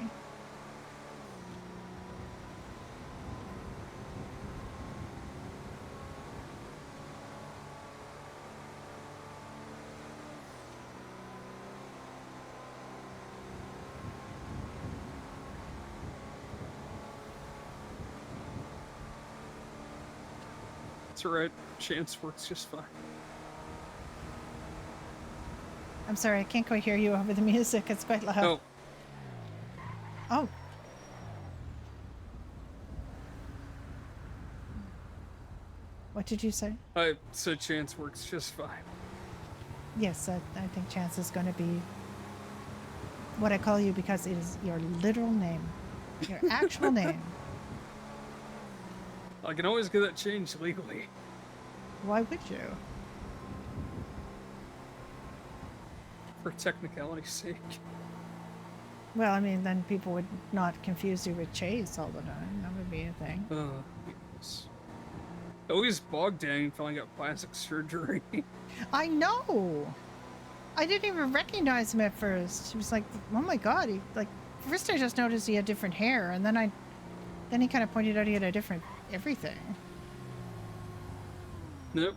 It's alright. Chance works just fine. I'm sorry, I can't quite hear you over the music. It's quite loud. Oh. Oh. What did you say? I said Chance works just fine. Yes, I think Chance is going to be what I call you because it is your literal name. Your actual name. I can always get that changed legally. Why would you? For technicality's sake. Well, I mean, then people would not confuse you with Chase all the time. That would be a thing. Yes. Always bogged down filling out plastic surgery. I know. I didn't even recognize him at first. He was like, "Oh my god!" He like first I just noticed he had different hair, and then he kind of pointed out he had a different everything. Nope.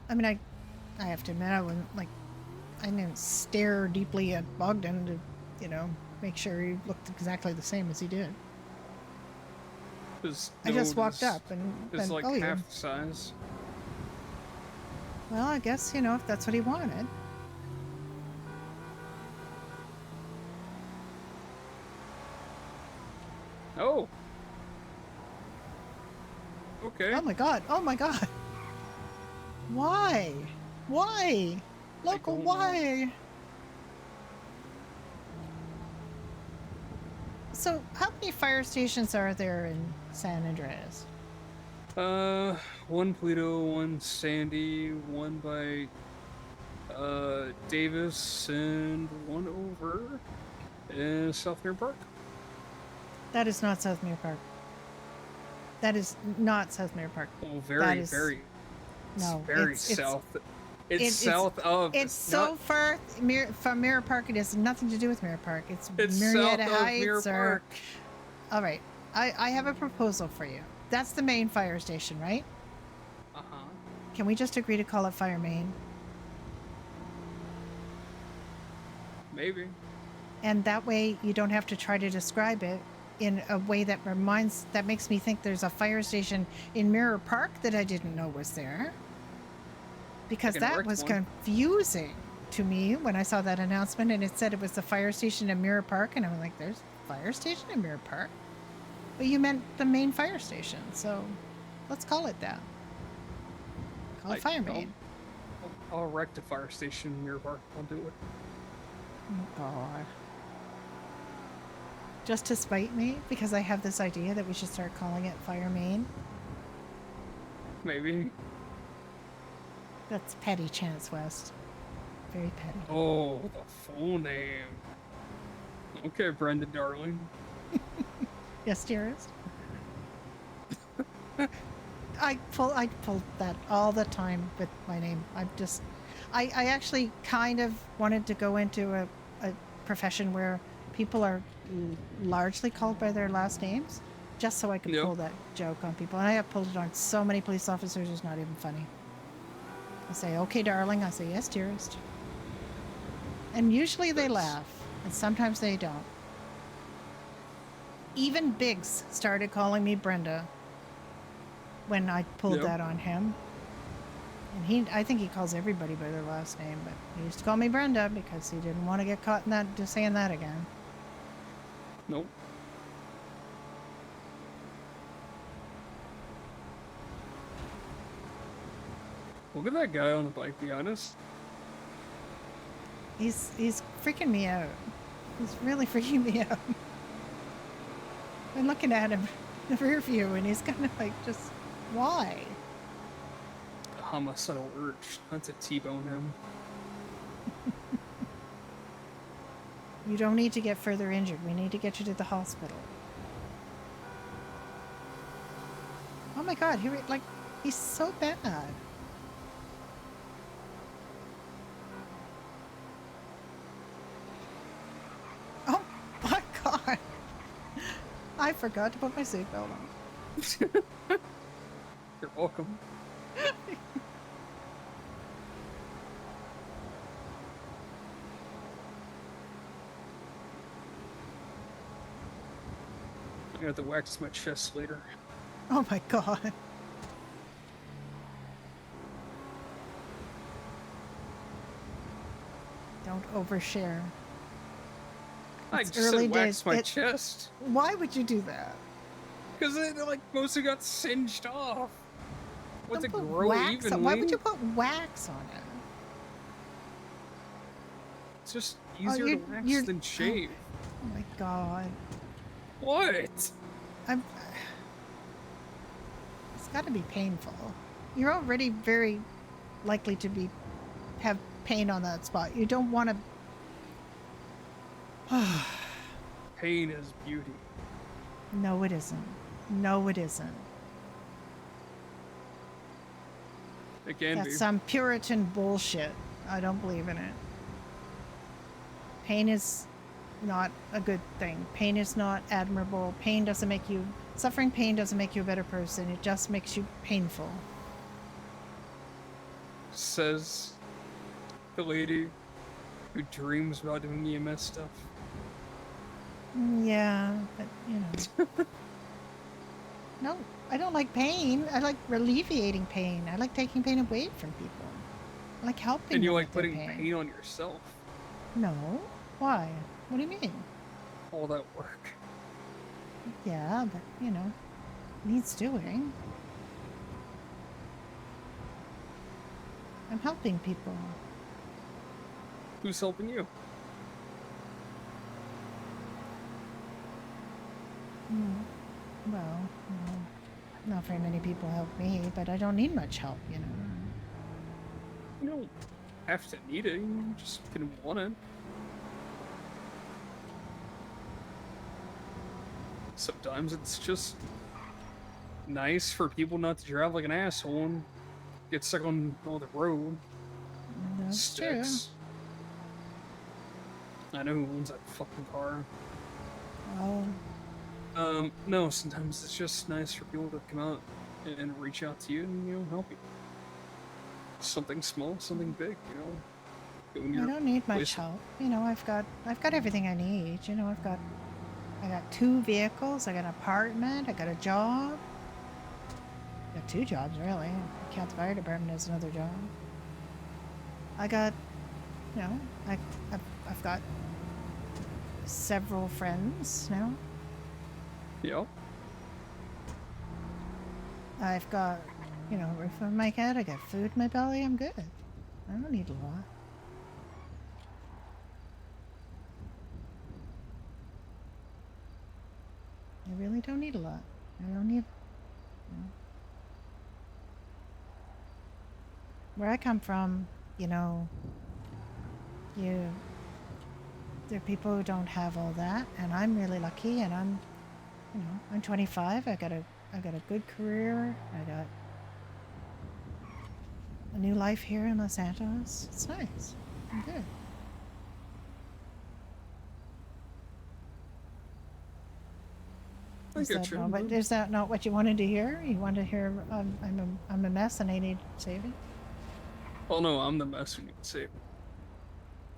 I mean, I have to admit, I wouldn't like. I didn't stare deeply at Bogdan to, you know, make sure he looked exactly the same as he did. I just walked up and it's then, like oh, half yeah. the size. Well, I guess, you know, if that's what he wanted. Oh. Okay. Oh my god. Oh my god. Why? Why? Local, why? So, how many fire stations are there in San Andreas? One Pluto, one Sandy, one by Davis, and one over in South Mirror Park. That is not South Mirror Park. That is not South Mirror Park. Oh, very, very. No, very south. It's south of. It's so far from Mirror Park. It has nothing to do with Mirror Park. It's Marietta south of Heights Mirror or. Park. All right, I have a proposal for you. That's the main fire station, right? Uh-huh. Can we just agree to call it Fire Main? Maybe. And that way you don't have to try to describe it in a way that makes me think there's a fire station in Mirror Park that I didn't know was there. Because that was confusing to me when I saw that announcement and it said it was the fire station in Mirror Park, and I'm like, there's a fire station in Mirror Park? But you meant the main fire station, so let's call it that. Call it Fire Main. I'll erect a fire station in Mirror Park. I'll do it. Oh, God. Just to spite me, because I have this idea that we should start calling it Fire Main. Maybe. That's petty, Chance West. Very petty. Oh, the full name. Okay, Brenda, darling. Yes, dearest. I pull that all the time with my name. I actually kind of wanted to go into a profession where people are largely called by their last names, just so I could pull that joke on people. And I have pulled it on so many police officers, it's not even funny. I say, okay, darling. I say, yes, dearest. And usually they laugh, and sometimes they don't. Even Biggs started calling me Brenda when I pulled that on him. And I think he calls everybody by their last name, but he used to call me Brenda because he didn't want to get caught in that, just saying that again. Nope. Look at that guy on the bike, be honest. He's freaking me out. He's really freaking me out. I'm looking at him in the rear view, and he's kind of like, just, why? Homicidal urge. That's a T-bone him. You don't need to get further injured. We need to get you to the hospital. Oh my God, he's so bad. Oh my God. I forgot to put my seatbelt on. You're welcome. I'm gonna have to wax my chest later. Oh my God. Don't overshare. I It's just early said wax days. my chest. Why would you do that? Because it like mostly got singed off. What's it Don't put grow wax evenly? on. Why would you put wax on it? It's just easier to wax than shave. Oh my God. What? It's got to be painful. You're already very likely to have pain on that spot. You don't want to Pain is beauty. No, it isn't. No, it isn't. It can That's be. some Puritan bullshit. I don't believe in it. Pain is not a good thing. Pain is not admirable. Pain doesn't make you... Suffering pain doesn't make you a better person. It just makes you painful. Says the lady who dreams about doing EMS stuff. Yeah, but, you know. No, I don't like pain. I like alleviating pain. I like taking pain away from people. I like helping And you them like with their putting pain on yourself. No. Why? What do you mean? All that work. Yeah, but, you know, needs doing. I'm helping people. Who's helping you? Well, not very many people help me, but I don't need much help, you know. You don't have to need it, you just can want it. Sometimes it's just nice for people not to drive like an asshole and get stuck on the road. That's true. I know who owns that fucking car. Oh. No, sometimes it's just nice for people to come out and reach out to you and, you know, help you. Something small, something big, you know. When I you're don't need much placed- help. You know, I've got everything I need. You know, I got 2 vehicles, I got an apartment, I got a job. I got 2 jobs, really. I count the fire department as another job. I got, you know, I've got several friends now. Yep. I've got, you know, a roof over my head, I got food in my belly, I'm good. I don't need a lot. I really don't need a lot. I don't need... You know. Where I come from, you know, there are people who don't have all that, and I'm really lucky, and I'm, you know, I'm 25, I got a good career, I got a new life here in Los Angeles. It's nice. I'm good. Is that not what you wanted to hear? You wanted to hear I'm a mess and I need saving? Oh no, I'm the mess who needs saving.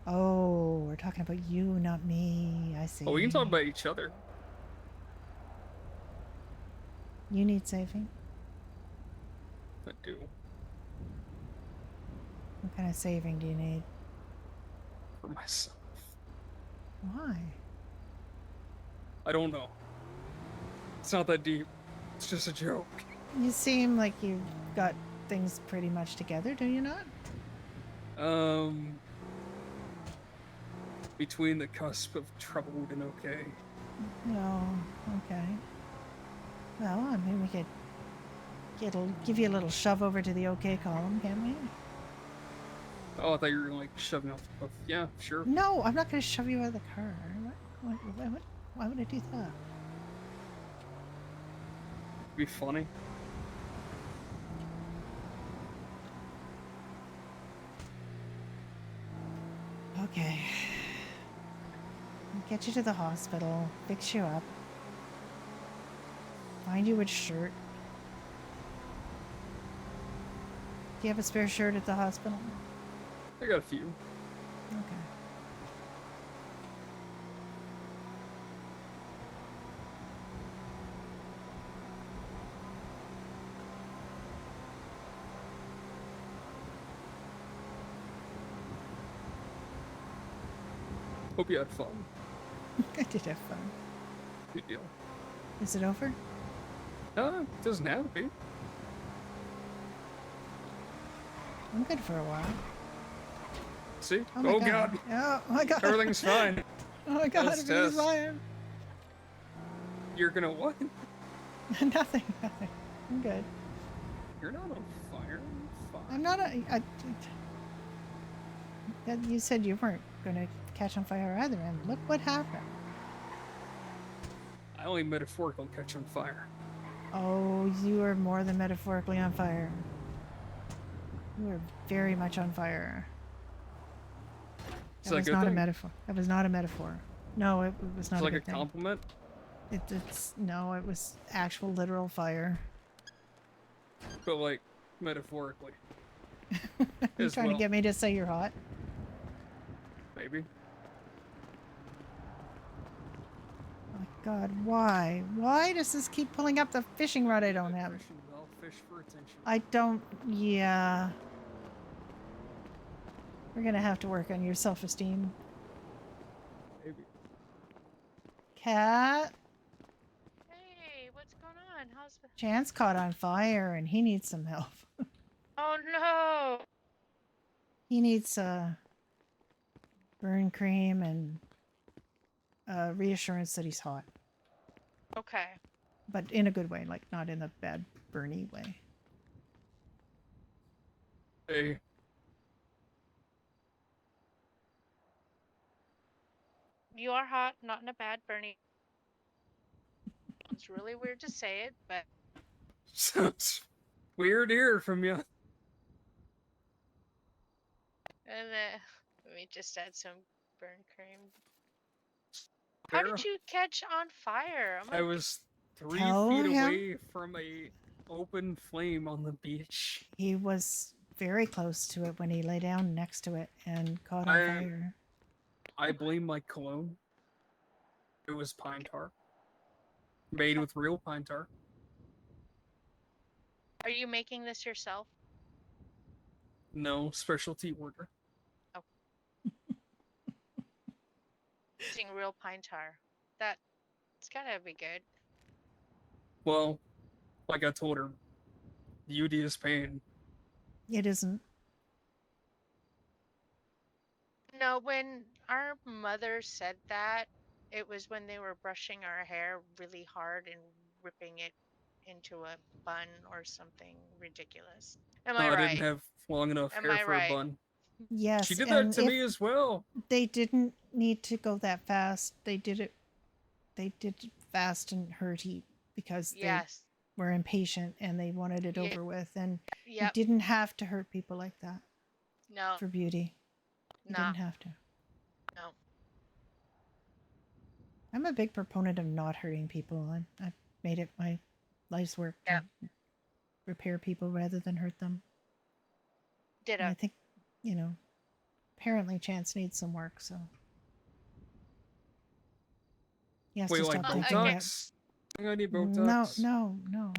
Oh, we're talking about you, not me. I see. Oh, we can talk about each other. You need saving? I do. What kind of saving do you need? For myself. Why? I don't know. It's not that deep. It's just a joke. You seem like you've got things pretty much together, do you not? Between the cusp of troubled and okay. No, okay. Well, I mean, we could give you a little shove over to the okay column, can't we? Oh, I thought you were gonna, like, shove me off the cliff. Yeah, sure. No, I'm not going to shove you out of the car. Why would I do that? Be funny. Okay. I'll get you to the hospital, fix you up, find you a shirt. Do you have a spare shirt at the hospital? I got a few. Okay. Hope you had fun. I did have fun. Good deal. Is it over? It doesn't have to be. I'm good for a while. See? Oh my God. Oh my God. Everything's fine. Oh my God, Test, everything's test. fine. You're gonna what? Nothing. I'm good. You're not on fire. I'm fine. I'm not you said you weren't gonna catch on fire either, and look what happened. I only metaphorical catch on fire. Oh, you are more than metaphorically on fire. You are very much on fire. Is That that a was good not a thing? metaphor. That was not a metaphor. No, it was It's not like a a good thing. compliment. It's no, it was actual literal fire. But like metaphorically. You as trying well. to get me to say you're hot? Maybe. Oh my God, why? Why does this keep pulling up the fishing rod I don't have? I'll fish for attention. I don't. Yeah. We're gonna have to work on your self-esteem. Maybe. Cat. Hey, what's going on? How's the... Chance caught on fire and he needs some help. Oh no! He needs burn cream and reassurance that he's hot. Okay. But in a good way, like not in a bad burny way. Hey. You are hot, not in a bad Bernie. It's really weird to say it, but Sounds weird to hear from you. and let me just add some burn cream. How did you catch on fire? Oh my I was 3 Tell feet him. away from a open flame on the beach. He was very close to it when he lay down next to it and caught on fire. I blame my cologne. It was pine tar. Made with real pine tar. Are you making this yourself? No specialty order. Oh. Using real pine tar. It's gotta be good. Well, like I told her, beauty is pain. It isn't. No, when our mother said that, it was when they were brushing our hair really hard and ripping it into a bun or something ridiculous. Am I I right? didn't have long enough Am hair I for a right? bun. Yes, She did that and to me as well. They didn't need to go that fast. They did it fast and hurty because Yes. they were impatient and they wanted it over with, and you Yep. didn't have to hurt people like that No. for beauty. You No. didn't have to. No. I'm a big proponent of not hurting people, and I've made it my life's work to repair people rather than hurt them. Ditto. And I think, apparently Chance needs some work, so he has Wait, to like stop thinking that. Botox? I think I need Botox. No. No.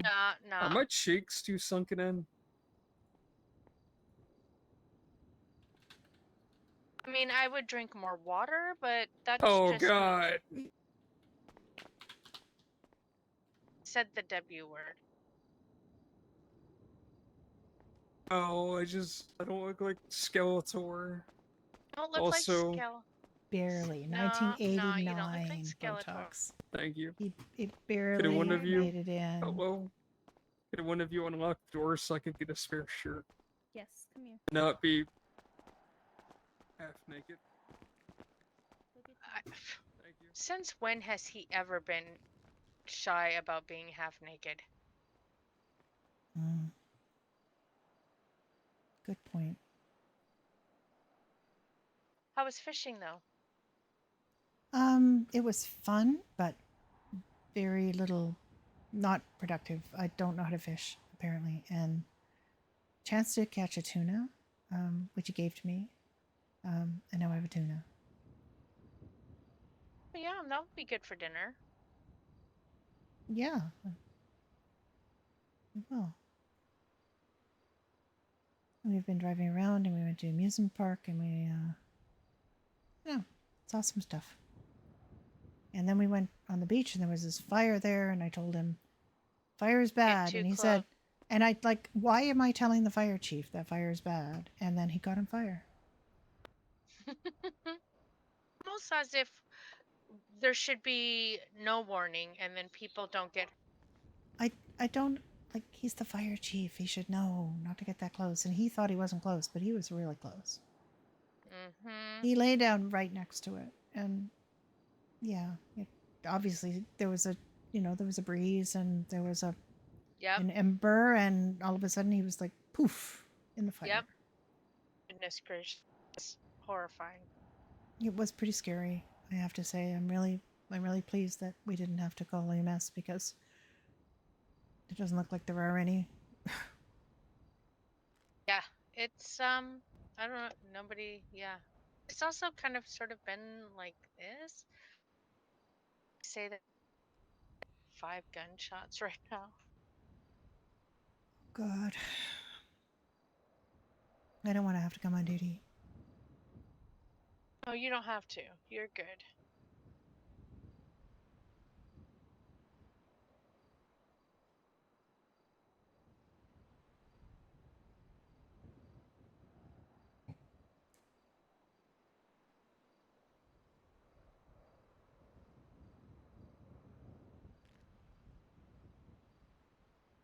Are my cheeks too sunken in? I mean, I would drink more water, but that's Oh just me. God. Said the W word. Oh, I don't look like Skeletor. Don't look Also, like Skeletor. Barely. No, 1989 you don't look like Skeletor. Botox. Thank you. It barely Could one of you, made it in. hello? Could one of you unlock the door so I could get a spare shirt? Yes, come here. Not be half naked. Since when has he ever been shy about being half naked? Good point. How was fishing though? It was fun, but very little, not productive. I don't know how to fish, apparently, and chance to catch a tuna, which he gave to me, and now I have a tuna. Yeah, that would be good for dinner. Yeah. Well, we've been driving around, and we went to an amusement park, and we, saw some stuff. And then we went on the beach, and there was this fire there, and I told him, fire is bad. And he said, and I like, why am I telling the fire chief that fire is bad? And then he got on fire. Almost as if there should be no warning, and then people don't get. I don't, like, he's the fire chief. He should know not to get that close. And he thought he wasn't close, but he was really close. Mm-hmm. He lay down right next to it, and yeah, obviously there was a, there was a breeze and there was Yep. an ember, and all of a sudden he was like poof in the fire. Yep. Goodness gracious. Horrifying. It was pretty scary, I have to say. I'm really pleased that we didn't have to call EMS because it doesn't look like there are any. Yeah. It's I don't know, nobody, yeah. It's also kind of sort of been like this. Say that 5 gunshots right now. God. I don't want to have to come on duty. Oh, you don't have to. You're good.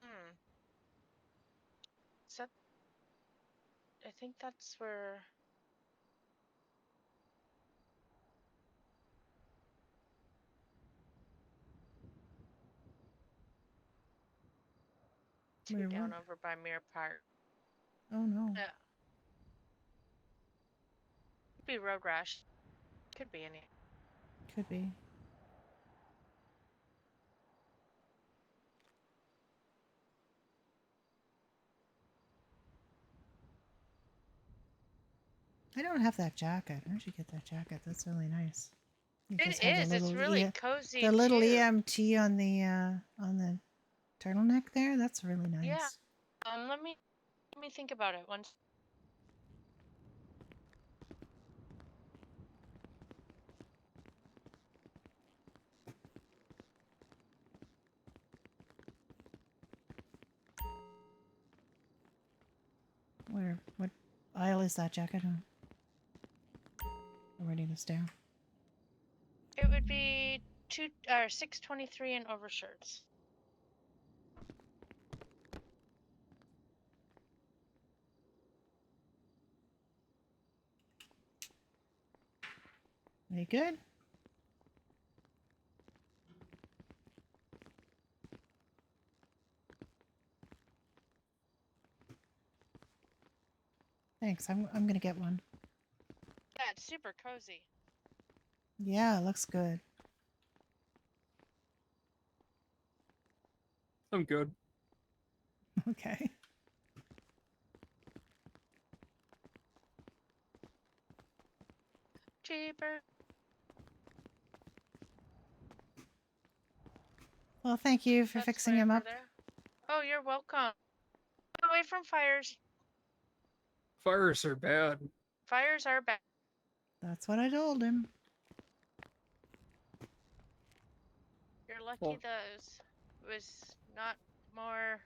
Hmm. Is that, I think that's where Where down were? over by Mirror Park. Oh no. Yeah. Could be road rash. Could be any. Could be. I don't have that jacket. I should get that jacket. That's really nice. You It just have is. It's really cozy the little too. EMT on the turtleneck there. That's really nice. Yeah. Let me think about it once. What aisle is that jacket on? I'm writing this down. It would be 623 in overshirts. Very good. Thanks. I'm gonna get one. Yeah, it's super cozy. Yeah, it looks good. I'm good. Okay. Cheaper. Well, thank you for That's fixing way him over up. there. Oh, you're welcome. Get away from fires. Fires are bad. Fires are bad. That's what I told him. You're lucky Well, those was not more.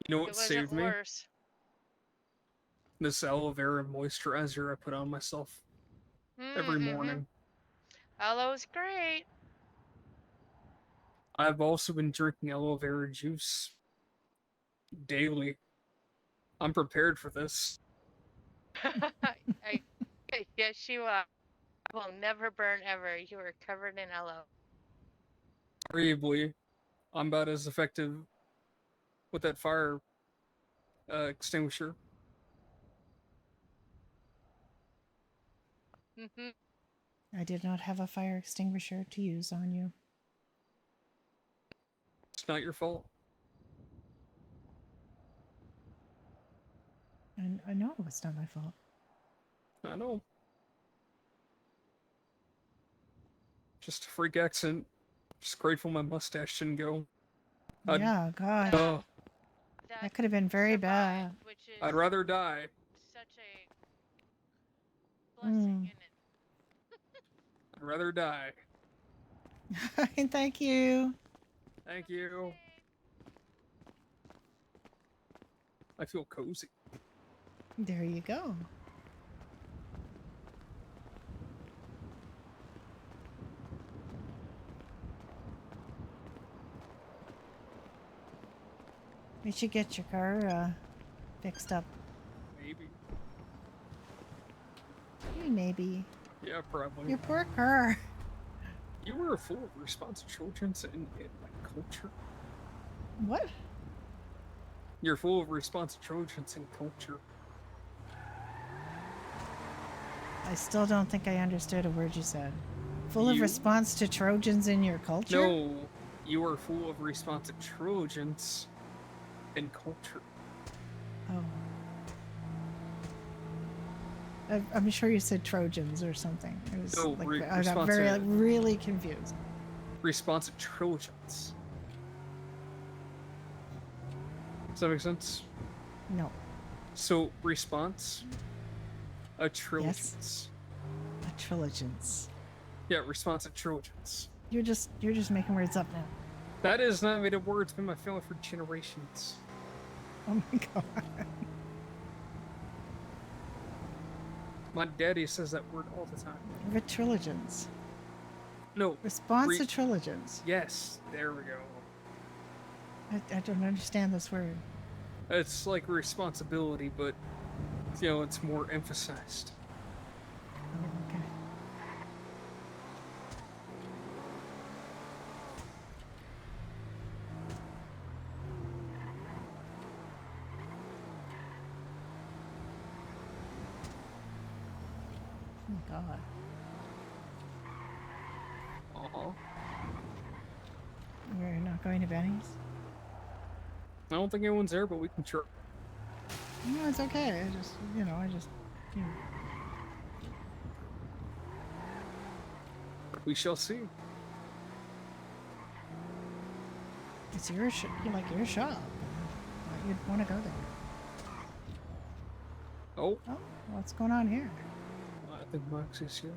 you know It what wasn't saved me? worse. This aloe vera moisturizer I put on myself every morning. Aloe's great. I've also been drinking aloe vera juice daily. I'm prepared for this. Yes, you are. Will never burn ever. You are covered in aloe. Arguably, I'm about as effective with that fire extinguisher. I did not have a fire extinguisher to use on you. It's not your fault. And I know it's not my fault. I know. Just a freak accident. Just grateful my mustache didn't go. Yeah, God. Oh, That could have been very bad. I'd rather die. Such a blessing, isn't it? I'd rather die. Thank you. Thank you. I feel cozy. There you go. We should get your car fixed up. Maybe. maybe. Yeah, probably. Your poor car. You were full of responsive children's in like culture. What? You're full of responsive Trojans in culture. I still don't think I understood a word you said. Full of You- response to Trojans in your culture? No, you are full of responsive Trojans in culture. Oh. I'm sure you said Trojans or something. It was No, like I got very like, really confused. Responsive Trojans. Does that make sense? No. So response, a Trojans. A Trojans. Yeah, responsive Trojans. You're just making words up now. That is not made of words. Been my family for generations. Oh my god. My daddy says that word all the time. Retriligence. No. Response to Triligence. Yes, there we go. I don't understand this word. It's like responsibility, but you know, it's more emphasized. Oh, okay. Oh my god. You're not going to Benny's? I don't think anyone's there, but we can try. No, it's okay. I just. We shall see. It's your your shop. You'd want to go there. Oh. Oh, what's going on here? I think Max is here.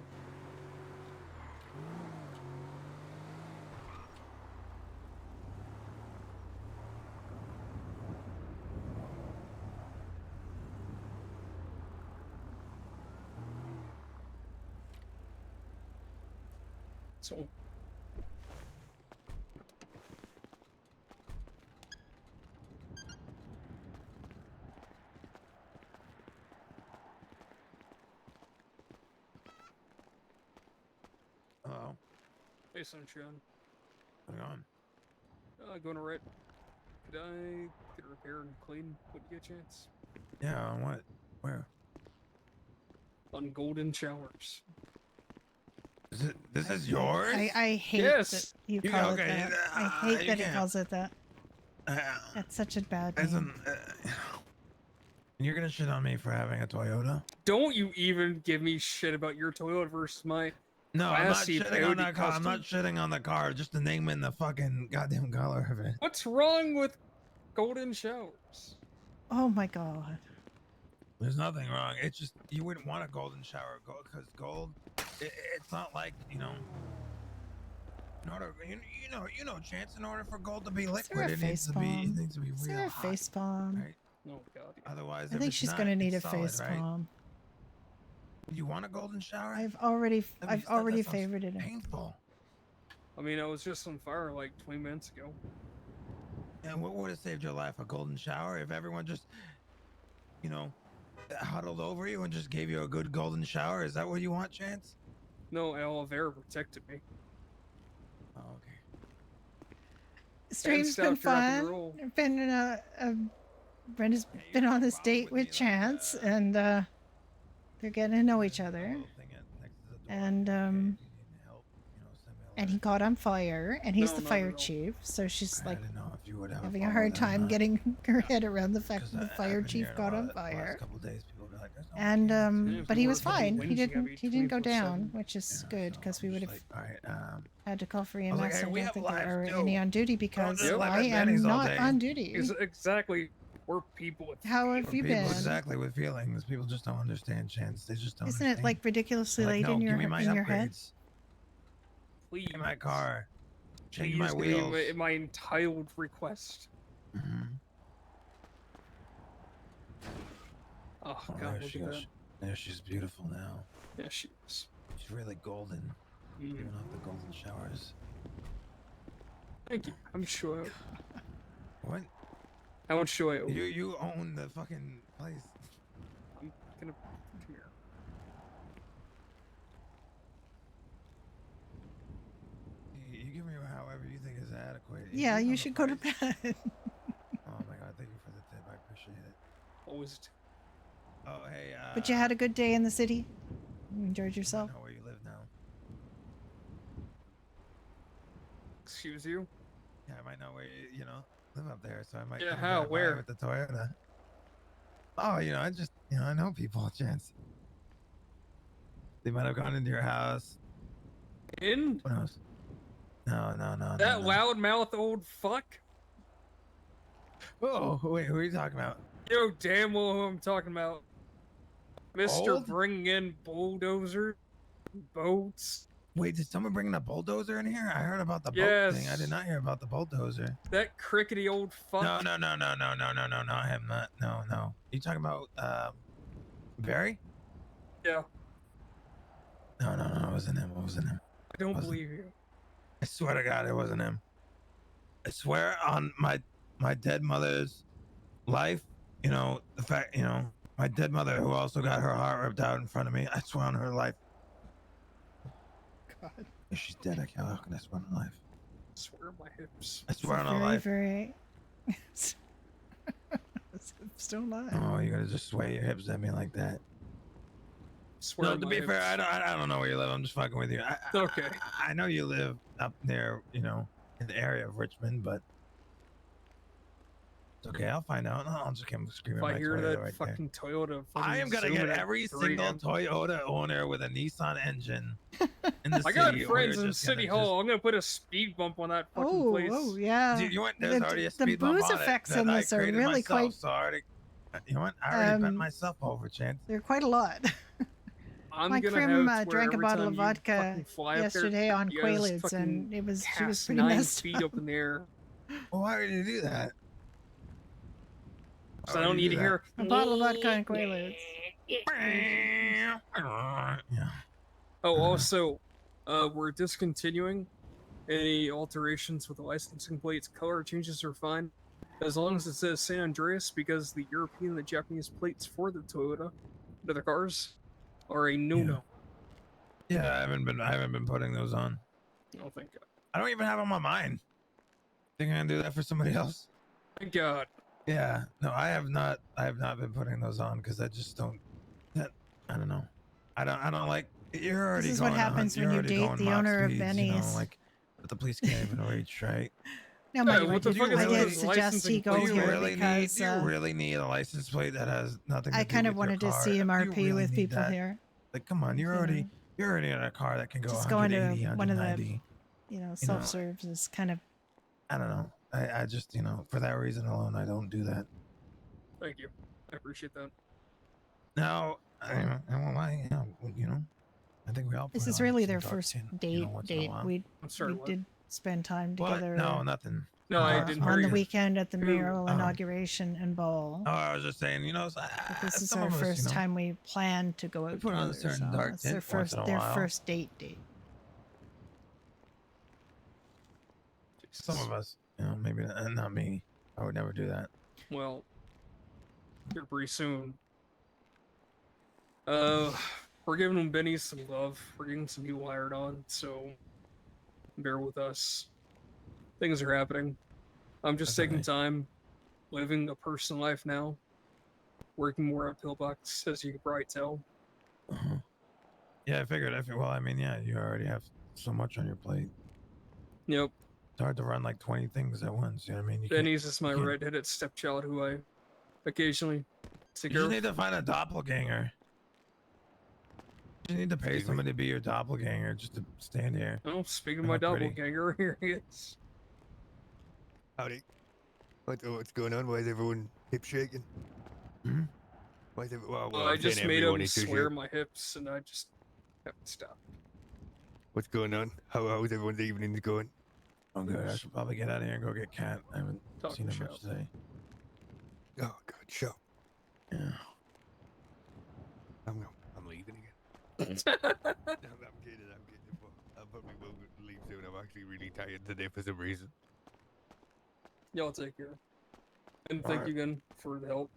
So. Hello. Hey, Sunshine. Hang on. Going to right. Could I get a repair and clean when you get a chance? Yeah, on what? Where? On Golden Showers. This is yours? I hate Yes. that you You- call okay, it that. I hate you that he can't- calls it that. That's such a bad Listen, name. you're gonna shit on me for having a Toyota? Don't you even give me shit about your Toyota versus my No, I'm not classy shitting on Peyote that car. I'm custom. not shitting on the car. Just the name and the fucking goddamn color of it. What's wrong with Golden Showers? Oh my god. There's nothing wrong. It's just you wouldn't want a golden shower because gold. It's not like in order you know Chance. In order for gold to be Is there liquid, a it needs to be Is real there a hot, face palm? right? Oh god. Otherwise, I if think it's she's not, gonna need a it's solid, face right? palm. You want a golden shower? I've already That sounds favorited it. painful. I mean, I was just on fire like 20 minutes ago. And what would have saved your life? A golden shower? If everyone just, huddled over you and just gave you a good golden shower? Is that what you want, Chance? No, aloe vera protected me. Oh, okay. Stream's been stopped your rock and fun. roll. Brenda's been on this date with Chance, and they're getting to know each other. And he caught on fire, and he's No, the not fire at all. chief, so she's like didn't know if you would have having a hard time getting her head around the fact that the fire chief caught on Last fire. couple days, people would be like, "There's no And Yeah, but he people was are fucking fine. He whinging at me didn't go 24/7. down, which is good because we would have all right, had to call for EMS. was like, hey, I we don't have think there lives, are too. any on duty because just live I at am Benny's all not day. on duty. Exactly. We're people with How have you people been? exactly with feelings. People just don't understand, Chance. They just don't Isn't understand. it like ridiculously They're like, late no, in give me my your head? upgrades. Please. Give me my car. Change Please my give me wheels. my entitled request. Mhm. Oh, Oh, god, there look she at goes. that. There, she's beautiful now. Yeah, she is. She's really golden. Giving off the golden showers. Thank you. I'm sure. What? How much do I owe? You own the fucking place. I'm gonna come here. give me however you think is adequate. Yeah, you should go to bed. Oh my god, thank you for the tip. I appreciate it. Always. Oh, hey, But you had a good day in the city? You enjoyed yourself? I know where you live now. Excuse you? Yeah, I might know where you live up there, so I might Yeah, come how? drop by Where? with the Toyota. Oh, I just, I know people, chance. They might have gone into your house. In? Who knows? No. That loudmouth old fuck? Oh, wait, who are you talking about? You know damn well who I'm talking about. Mr. Old? Bringing in bulldozer, boats. Wait, did someone bring a bulldozer in here? I heard about the boat Yes. thing. I did not hear about the bulldozer. That crickety old fuck. No, I am not. No. You talking about Barry? Yeah. No, it wasn't him. I don't believe you. I swear to God, it wasn't him. I swear on my dead mother's life, the fact, my dead mother who also got her heart ripped out in front of me. I swear on her life. God. If she's dead, how can I swear on her life? I swear on my hips. I swear on her life. Very. Still alive. Oh, you're gonna just sway your hips at me like that? Swear No, on to my be fair, hips. I don't know where you live. I'm just fucking with you. Okay. I know you live up near, in the area of Richmond, but it's okay. I'll find out. I'll just come screaming If I my hear Toyota that right fucking there. Toyota, I am gonna get every single Toyota owner with a Nissan engine in the I city. got or friends you're in just City gonna Hall. I'm gonna put a speed bump on that fucking Oh, place. oh yeah. There's already a speed the bump booze on it effects that in I this are created really myself, quite. So I already bent myself over, Chance. They're quite a lot. I'm My gonna Krim have to where drank a every bottle time of you vodka fucking fly up there, yesterday on you guys Quaaludes, fucking and she was cast pretty 9 messed feet up. up in the air. Well, why would you do that? So I don't need to hear A bottle of vodka on Quaaludes. Oh, also, we're discontinuing any alterations with the licensing plates. Color changes are fine, as long as it says San Andreas, because the European and the Japanese plates for the Toyota, the other cars, are a no-no. Yeah, I haven't been putting those on. Oh, thank God. I don't even have them on my mind. Think I can do that for somebody else? Thank God. Yeah, no, I have not been putting those on because I just don't. I don't know. I don't like. You're already. This is going what happens when you date the owner of Benny's. But the police can't even reach, right? No, Yeah, but what the fuck is I with did this suggest he licensing go plate? Do you here really because need? Do you really need a license plate that has nothing to I do kind of with your wanted to car? see him Do you RP really with need people that? here. Like, come on, you're already in a car that can go Just going to 180, one of the, 190. self-serves is kind of. I don't know. I just, for that reason alone, I don't do that. Thank you. I appreciate that. Now, I won't lie. I think we all. This put is on really some their dark first tin, date. once in a while. We sorry, we what? did spend time What? together. No, nothing. No, I didn't hear on the you. weekend at the Who? mural Oh. inauguration and ball. Oh, I was just saying, But this is some our of us, first time we planned to go out put on a together. certain So dark it's their tint once first in a their while. first date. Some of us, maybe not me. I would never do that. Well, here pretty soon. We're giving them Benny some love. We're getting some new wired on, so bear with us. Things are happening. I'm just That's taking time, living a personal life now, working more at Pillbox, as you can probably tell. Yeah, I figured. Well, I mean, yeah, you already have so much on your plate. Yep. It's hard to run like 20 things at once. You know what I mean? You can't- Benny's is my you can't- redheaded stepchild who I occasionally take You care just of. need to find a doppelganger. You need to pay somebody to be your doppelganger just to stand here. Oh, speaking of and my look pretty. doppelganger, here he is. Howdy. What's going on? Why is everyone hip shaking? Hmm? Why is Well, I I'm just saying made everyone him is too swear short. my hips, and I just haven't stopped. What's going on? How's everyone's evening going? Oh, good. I should probably get out of here and go get Cat. I haven't seen him much today. Oh God, show. Yeah. I'm leaving again. I'm kidding. I probably will leave soon. I'm actually really tired today for some reason. Y'all take care. And thank Alright. you again for the help.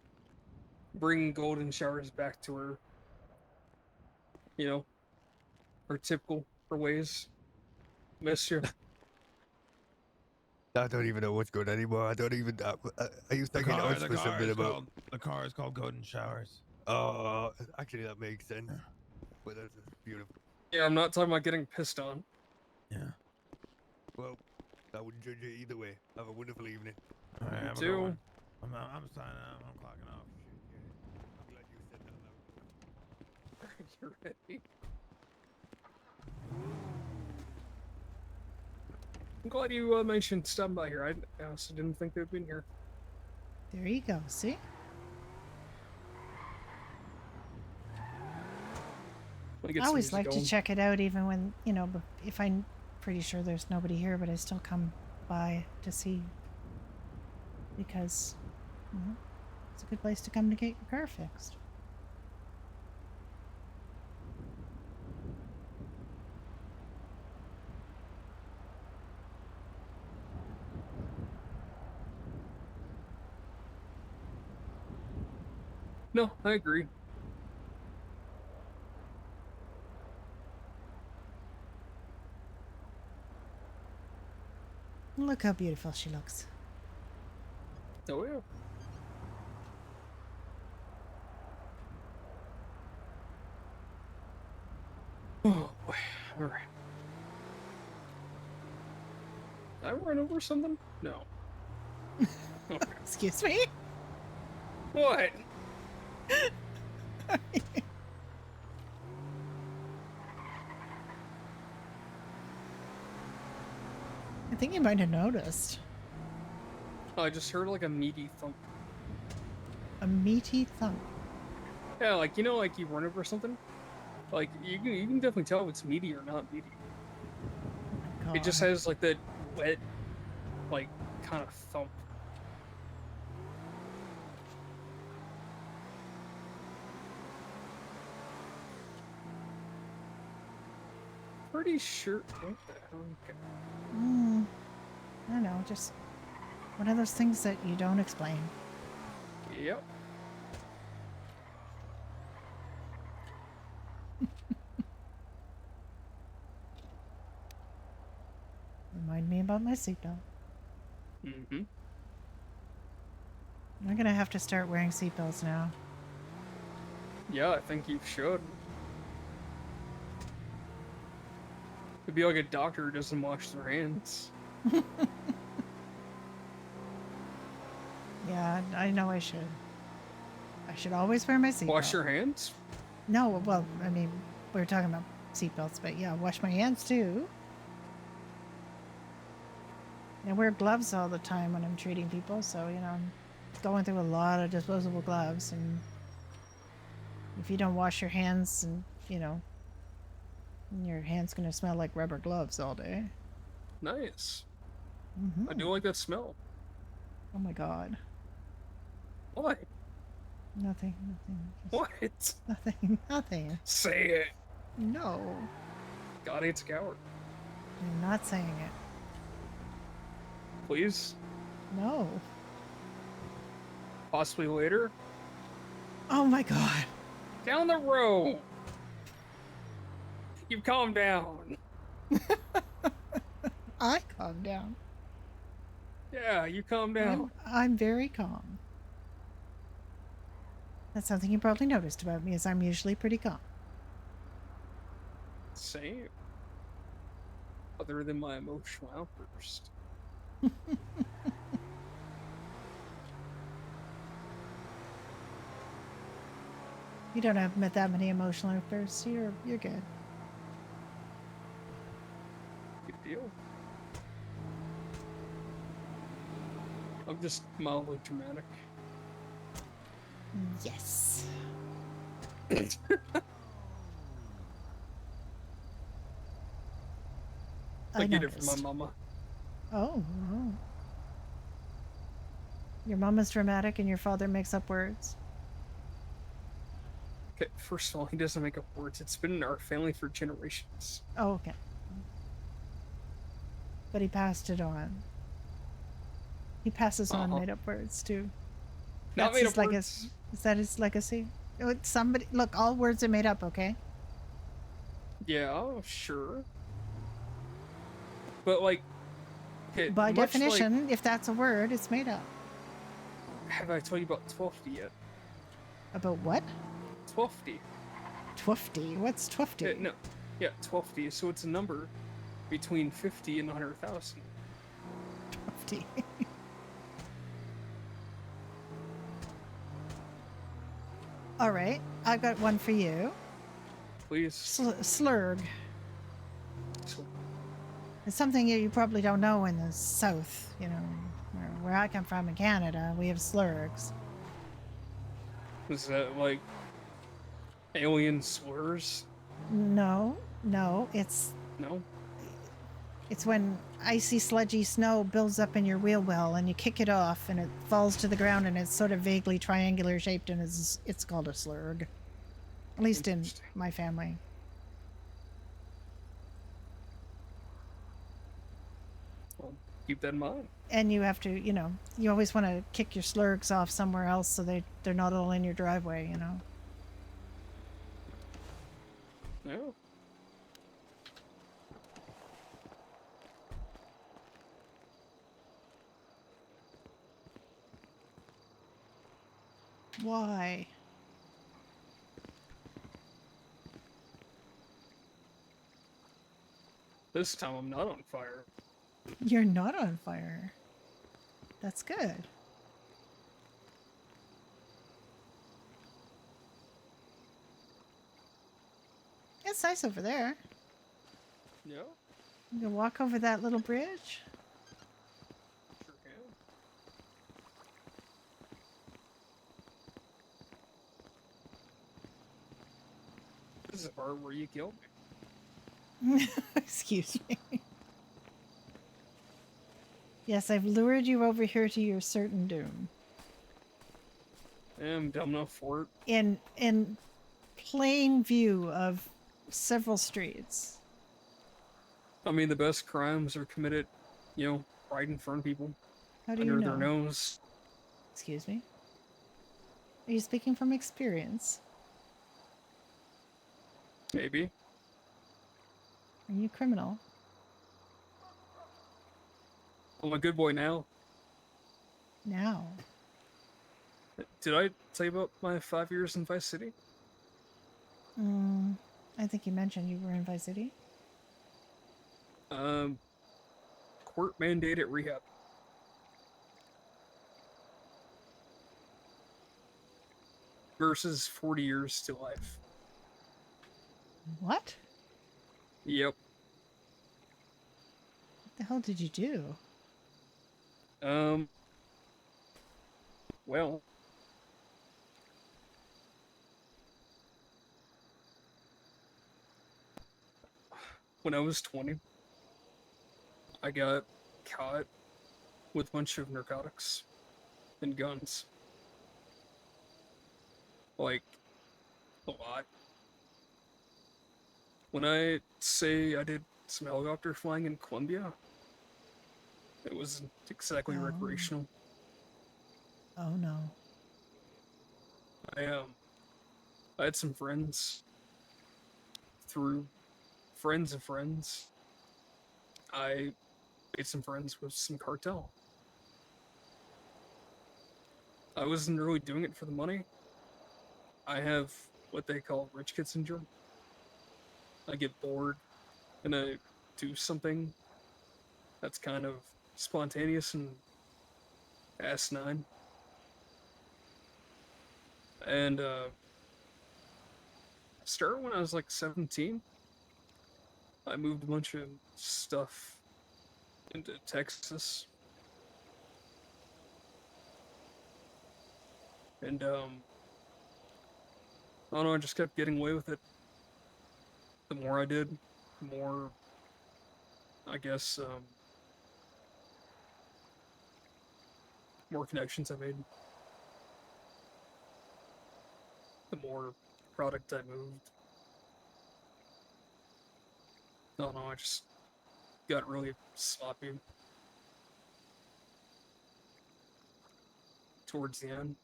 Bringing golden showers back to her, her typical her ways. Miss you. I don't even know what's good anymore. I don't even. I used to get odds for something about. The car is called Golden Showers. Oh, actually, that makes sense. But that's beautiful. Yeah, I'm not talking about getting pissed on. Yeah. Well, I wouldn't judge you either way. Have a wonderful evening. All right, You have a good too. one. I'm signing out. I'm clocking off. I'm glad you said that loud. You're ready. I'm glad you mentioned stopping by here. I honestly didn't think they'd been here. There you go. See? I always like to check it out, even when, you know, if I'm pretty sure there's nobody here, but I still come by to see. Because, you know, it's a good place to come to get your car fixed. No, I agree. Look how beautiful she looks. Oh, yeah. Oh, boy. All right. Did I run over something? No. Okay. Excuse me? What? I think you might have noticed. I just heard like a meaty thump. A meaty thump. Yeah, like, you know, like you run over something? Like, you can definitely tell if it's meaty or not meaty. It just has like that wet, like, kind of thump. Pretty sure. What the hell? Okay. I don't know, just one of those things that you don't explain. Yep. Remind me about my seatbelt. Mm-hmm. I'm gonna have to start wearing seatbelts now. Yeah, I think you should. It'd be like a doctor who doesn't wash their hands. Yeah, I know I should. I should always wear my seatbelt. Wash your hands? No, well, I mean, we were talking about seatbelts, but yeah, wash my hands too. I wear gloves all the time when I'm treating people, so, you know, I'm going through a lot of disposable gloves, and if you don't wash your hands, and, you know, your hand's gonna smell like rubber gloves all day. Nice. Mm-hmm. I do like that smell. Oh my god. What? Nothing. What? Nothing. Say it. No. God hates a coward. I'm not saying it. Please? No. Possibly later? Oh my god. Down the road. You calm down. I calm down. Yeah, you calm down. I'm very calm. That's something you probably noticed about me, is I'm usually pretty calm. Same. Other than my emotional outburst. You don't have that many emotional outbursts. You're good. Good deal. I'm just mildly dramatic. Yes. I get it from my mama. Oh. Your mama's dramatic and your father makes up words. Okay, first of all, he doesn't make up words. It's been in our family for generations. Oh, okay. But he passed it on. He passes on made up words too. Not That's made his up legacy. words. Is that his legacy? Somebody look, all words are made up, okay? Yeah, sure. But like, Okay, by much like- definition, if that's a word, it's made up. Have I told you about Twofty yet? About what? Twofty. Twufty? What's Twufty? No. Yeah, Twofty. So it's a number between 50 and 100,000. Twufty. All right, I've got one for you. Please. Slurg. It's something you probably don't know in the south, you know, where I come from in Canada, we have slurgs. Is that like alien slurs? No, it's No. It's when icy, sludgy snow builds up in your wheel well and you kick it off and it falls to the ground and it's sort of vaguely triangular shaped and it's called a slurg. At least in my family. Well, keep that in mind. And you have to, you know, you always want to kick your slurgs off somewhere else so they're not all in your driveway, you know. No. Why? This time I'm not on fire. You're not on fire. That's good. It's nice over there. Yeah. You can walk over that little bridge. Sure can. This is the part where you killed me. Excuse me. Yes, I've lured you over here to your certain doom. I'm dumb enough for it. In plain view of several streets. I mean, the best crimes are committed, you know, right in front of people. How do under you their know? nose. Excuse me? Are you speaking from experience? Maybe. Are you a criminal? I'm a good boy now. Now? Did I tell you about my 5 years in Vice City? I think you mentioned you were in Vice City. Court mandated rehab. Versus 40 years to life. What? Yep. What the hell did you do? Well. When I was 20, I got caught with a bunch of narcotics and guns. Like, a lot. When I say I did some helicopter flying in Colombia, it wasn't exactly recreational. Oh no. I had some friends through friends of friends. I made some friends with some cartel. I wasn't really doing it for the money. I have what they call rich kid syndrome. I get bored and I do something that's kind of spontaneous and asinine. And started when I was like 17. I moved a bunch of stuff into Texas. And I don't know, I just kept getting away with it. The more I did, the more, I guess, more connections I made. The more product I moved. I don't know, I just got really sloppy towards the end.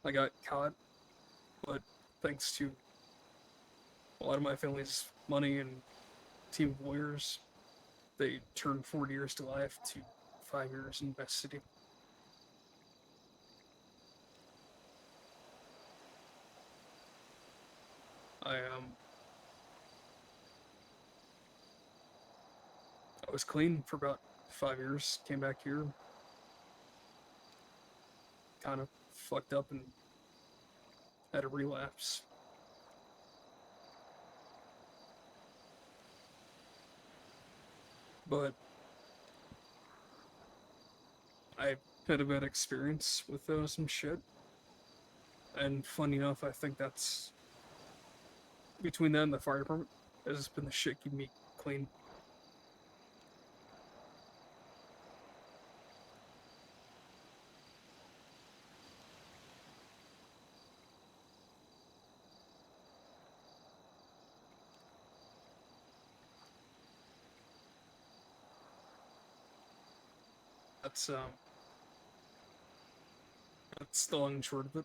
I got caught, but thanks to a lot of my family's money and team of lawyers, they turn 40 years to life to 5 years in custody. I was clean for about 5 years, came back here, kind of fucked up and had a relapse. But I had a bad experience with some shit. And funny enough, I think that's between that and the fire department has been the shit keeping me clean. That's the long and short of it.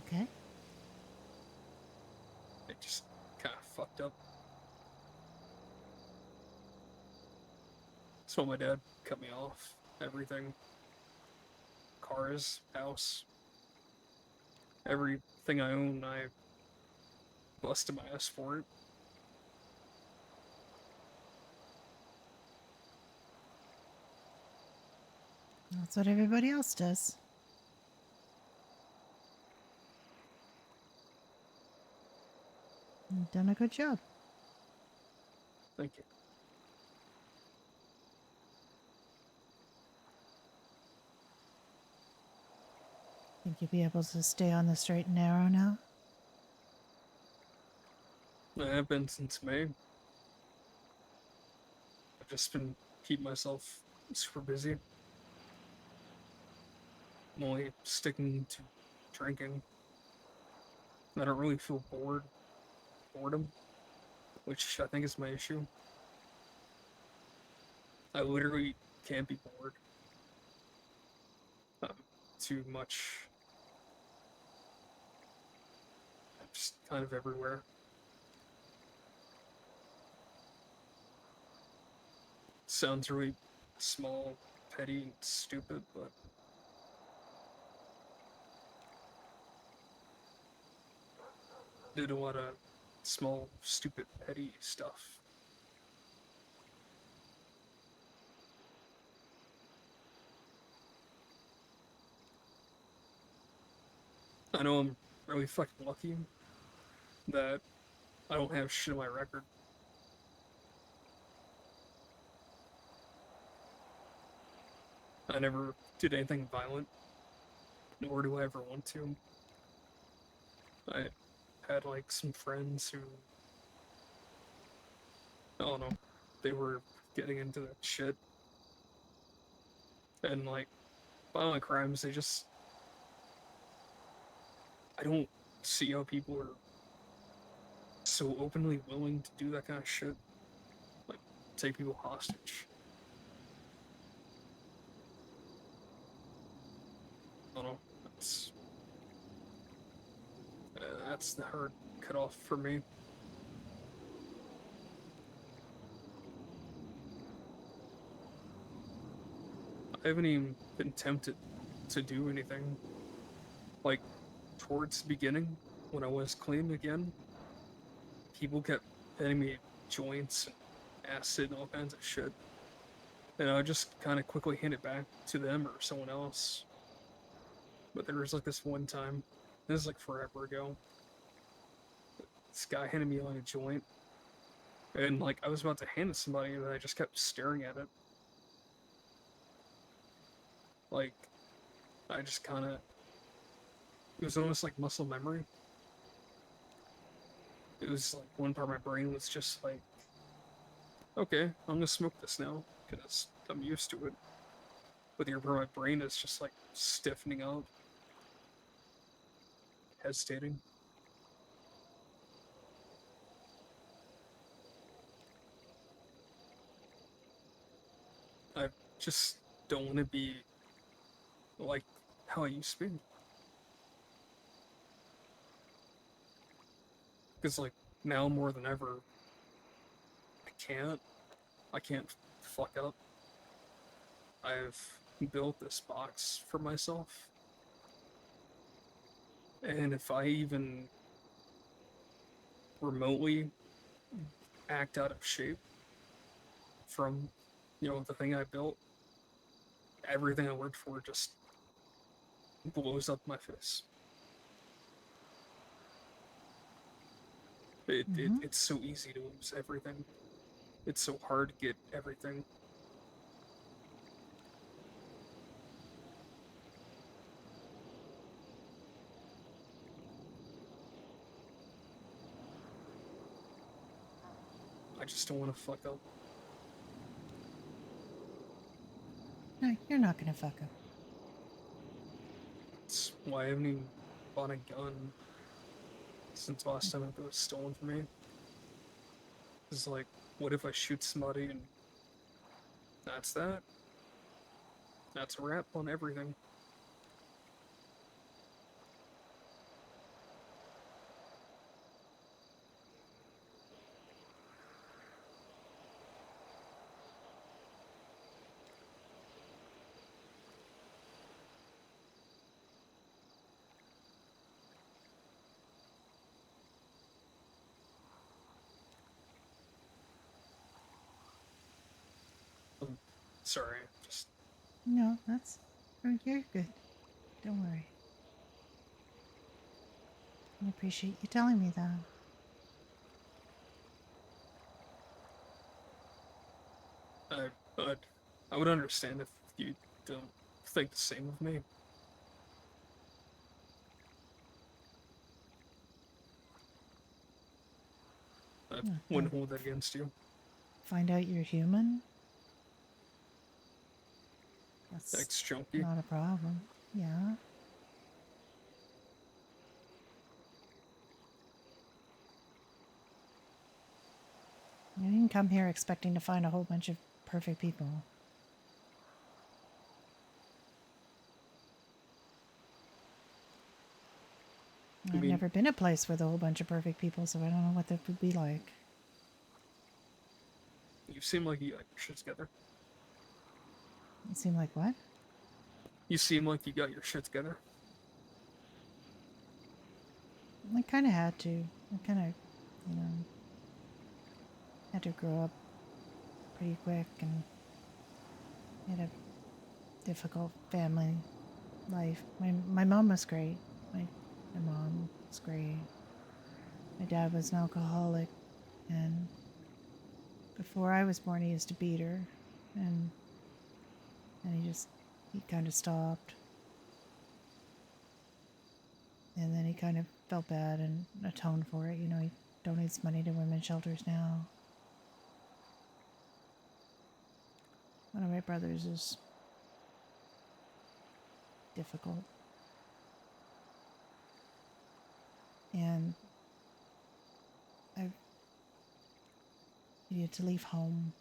Okay. It just kind of fucked up. So my dad cut me off. Everything. Cars, house. Everything I own, I busted my ass for it. That's what everybody else does. You've done a good job. Thank you. Think you'll be able to stay on the straight and narrow now? I have been since May. I've just been keeping myself super busy. I'm only sticking to drinking. I don't really feel boredom, which I think is my issue. I literally can't be bored. Too much. I'm just kind of everywhere. Sounds really small, petty, and stupid, but did a lot of small, stupid, petty stuff. I know I'm really fucking lucky that I don't have shit on my record. I never did anything violent, nor do I ever want to. I had like some friends who, I don't know, they were getting into that shit. And like, violent crimes, I don't see how people are so openly willing to do that kind of shit. Like, take people hostage. I don't know, that's the hard cutoff for me. I haven't even been tempted to do anything. Like, towards the beginning, when I was clean again, people kept handing me joints and acid and all kinds of shit. And I would just kind of quickly hand it back to them or someone else. But there was like this one time, this is like forever ago, this guy handed me like a joint. And like I was about to hand it to somebody and I just kept staring at it. Like, I just kind of, it was almost like muscle memory. It was like one part of my brain was just like, okay, I'm gonna smoke this now because I'm used to it. But the other part of my brain is just like stiffening up, hesitating. I just don't want to be like how I used to be. Because like now more than ever, I can't fuck up. I've built this box for myself. And if I even remotely act out of shape from, the thing I built, everything I worked for just blows up my face. It's so easy to lose everything. It's so hard to get everything. I just don't want to fuck up. No, you're not gonna fuck up. That's why I haven't even bought a gun since last time it was stolen from me. It's like, what if I shoot somebody and that's that? That's a wrap on everything. I'm sorry, just No, you're good. Don't worry. I appreciate you telling me that. I would understand if you don't think the same of me. I wouldn't hold that against you. Find out you're human? That's Thanks, Chunky. not a problem. Yeah. You didn't come here expecting to find a whole bunch of perfect people. I've never been a place with a whole bunch of perfect people, so I don't know what that would be like. You seem like you got your shit together. You seem like what? You seem like you got your shit together. I kind of had to. I kind of, had to grow up pretty quick and had a difficult family life. My mom was great. My mom was great. My dad was an alcoholic, and before I was born, he used to beat her, and he kind of stopped. And then he kind of felt bad and atoned for it. He donates money to women's shelters now. One of my brothers is difficult. And I needed to leave home.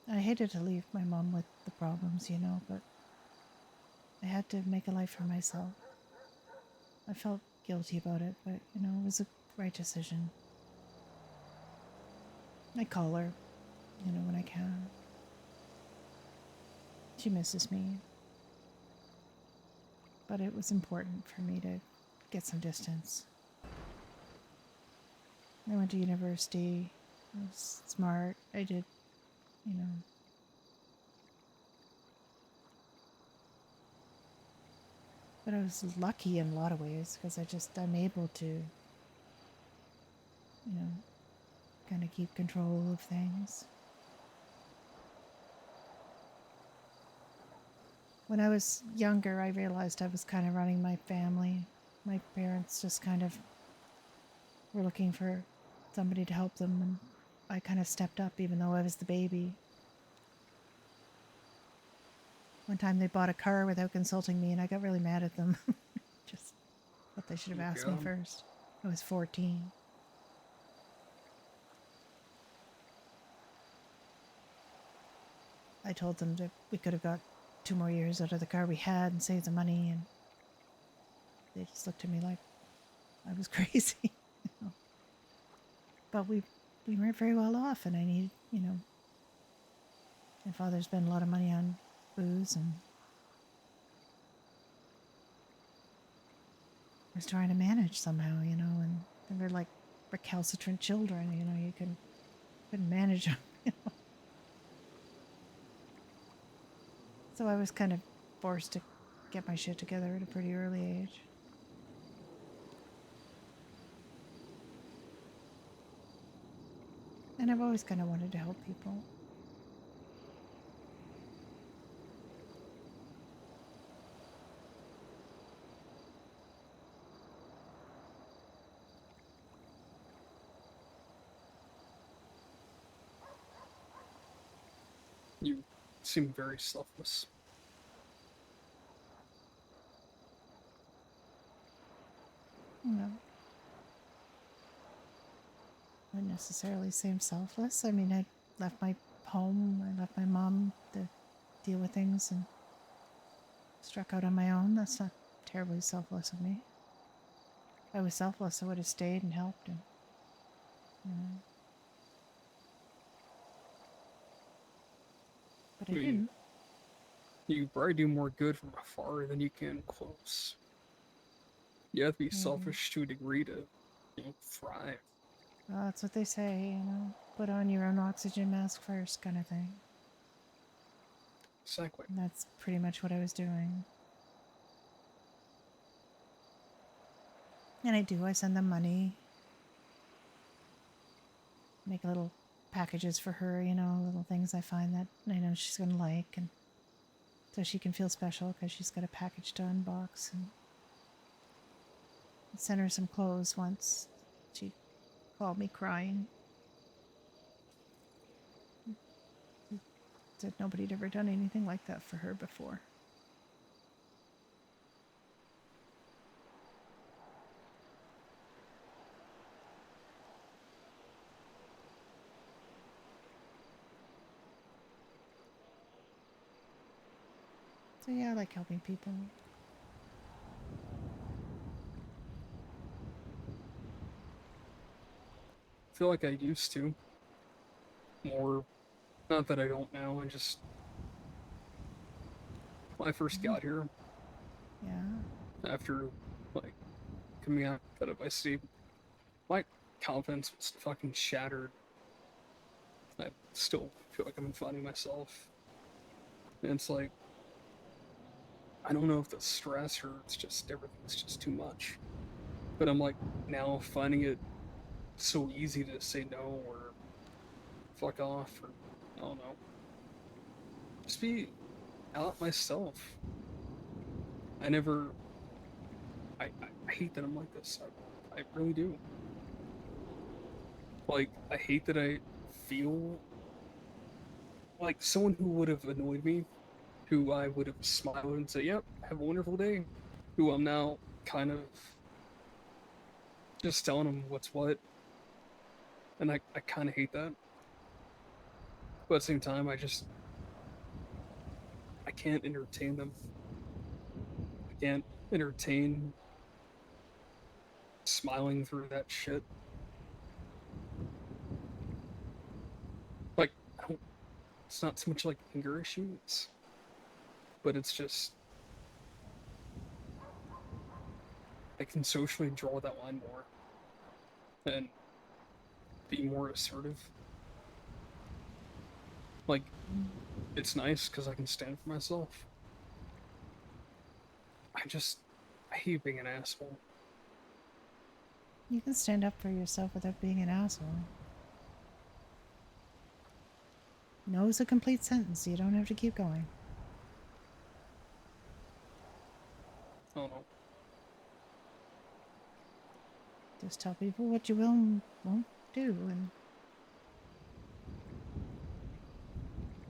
I hated to leave my mom with the problems, but I had to make a life for myself. I felt guilty about it, but, it was a right decision. I call her, when I can. She misses me. But it was important for me to get some distance. I went to university. I was smart. I did, But I was lucky in a lot of ways because I'm able to, kind of keep control of things. When I was younger, I realized I was kind of running my family. My parents just kind of were looking for somebody to help them, and I kind of stepped up even though I was the baby. One time they bought a car without consulting me, and I got really mad at them. Just thought they should have asked me first. I was 14. I told them that we could have got 2 more years out of the car we had and saved the money, and they just looked at me like I was crazy. but we weren't very well off, and I need, you know, my father spent a lot of money on booze and was trying to manage somehow, you know, and they were like recalcitrant children, you know, you couldn't manage them, you know. So I was kind of forced to get my shit together at a pretty early age. And I've always kind of wanted to help people. You seem very selfless. No. Wouldn't necessarily seem selfless. I mean, I left my home, I left my mom to deal with things and struck out on my own. That's not terribly selfless of me. If I was selfless, I would have stayed and helped him. You know. But I didn't. You probably do more good from afar than you can close. You have to be selfish to a degree to, you know, thrive. Well, that's what they say, you know. Put on your own oxygen mask first, kind of thing. Exactly. And that's pretty much what I was doing. And I do. I send them money. Make little packages for her, you know, little things I find that I know she's going to like. And so she can feel special because she's got a package to unbox. And I sent her some clothes once. She called me crying. Said nobody had ever done anything like that for her before. So yeah, I like helping people. I feel like I used to. More. Not that I don't now, I just. When I first got here, Yeah. after, like, coming out of my sleep, my confidence was fucking shattered. I still feel like I'm finding myself. And it's like, I don't know if the stress or it's just everything's just too much. But I'm like, now finding it so easy to say no or fuck off or, I don't know. Just be out myself. I never. I hate that I'm like this. I really do. Like, I hate that I feel like someone who would have annoyed me, who I would have smiled and said, yep, have a wonderful day, who I'm now kind of just telling them what's what. And I kind of hate that. But at the same time, I can't entertain them. I can't entertain smiling through that shit. Like, it's not so much like anger issues, but it's just, I can socially draw that line more and be more assertive. Like, it's nice because I can stand for myself. I hate being an asshole. You can stand up for yourself without being an asshole. No is a complete sentence. You don't have to keep going. I don't know. Just tell people what you will and won't do, and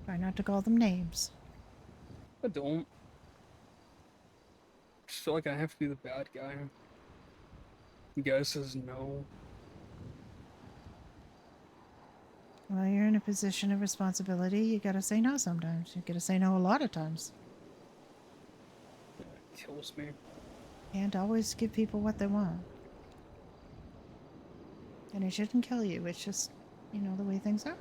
try not to call them names. I don't. I just feel like I have to be the bad guy. The guy says no. Well, you're in a position of responsibility. You gotta say no sometimes. You gotta say no a lot of times. It kills me. Can't always give people what they want. And it shouldn't kill you. It's just, you know, the way things are.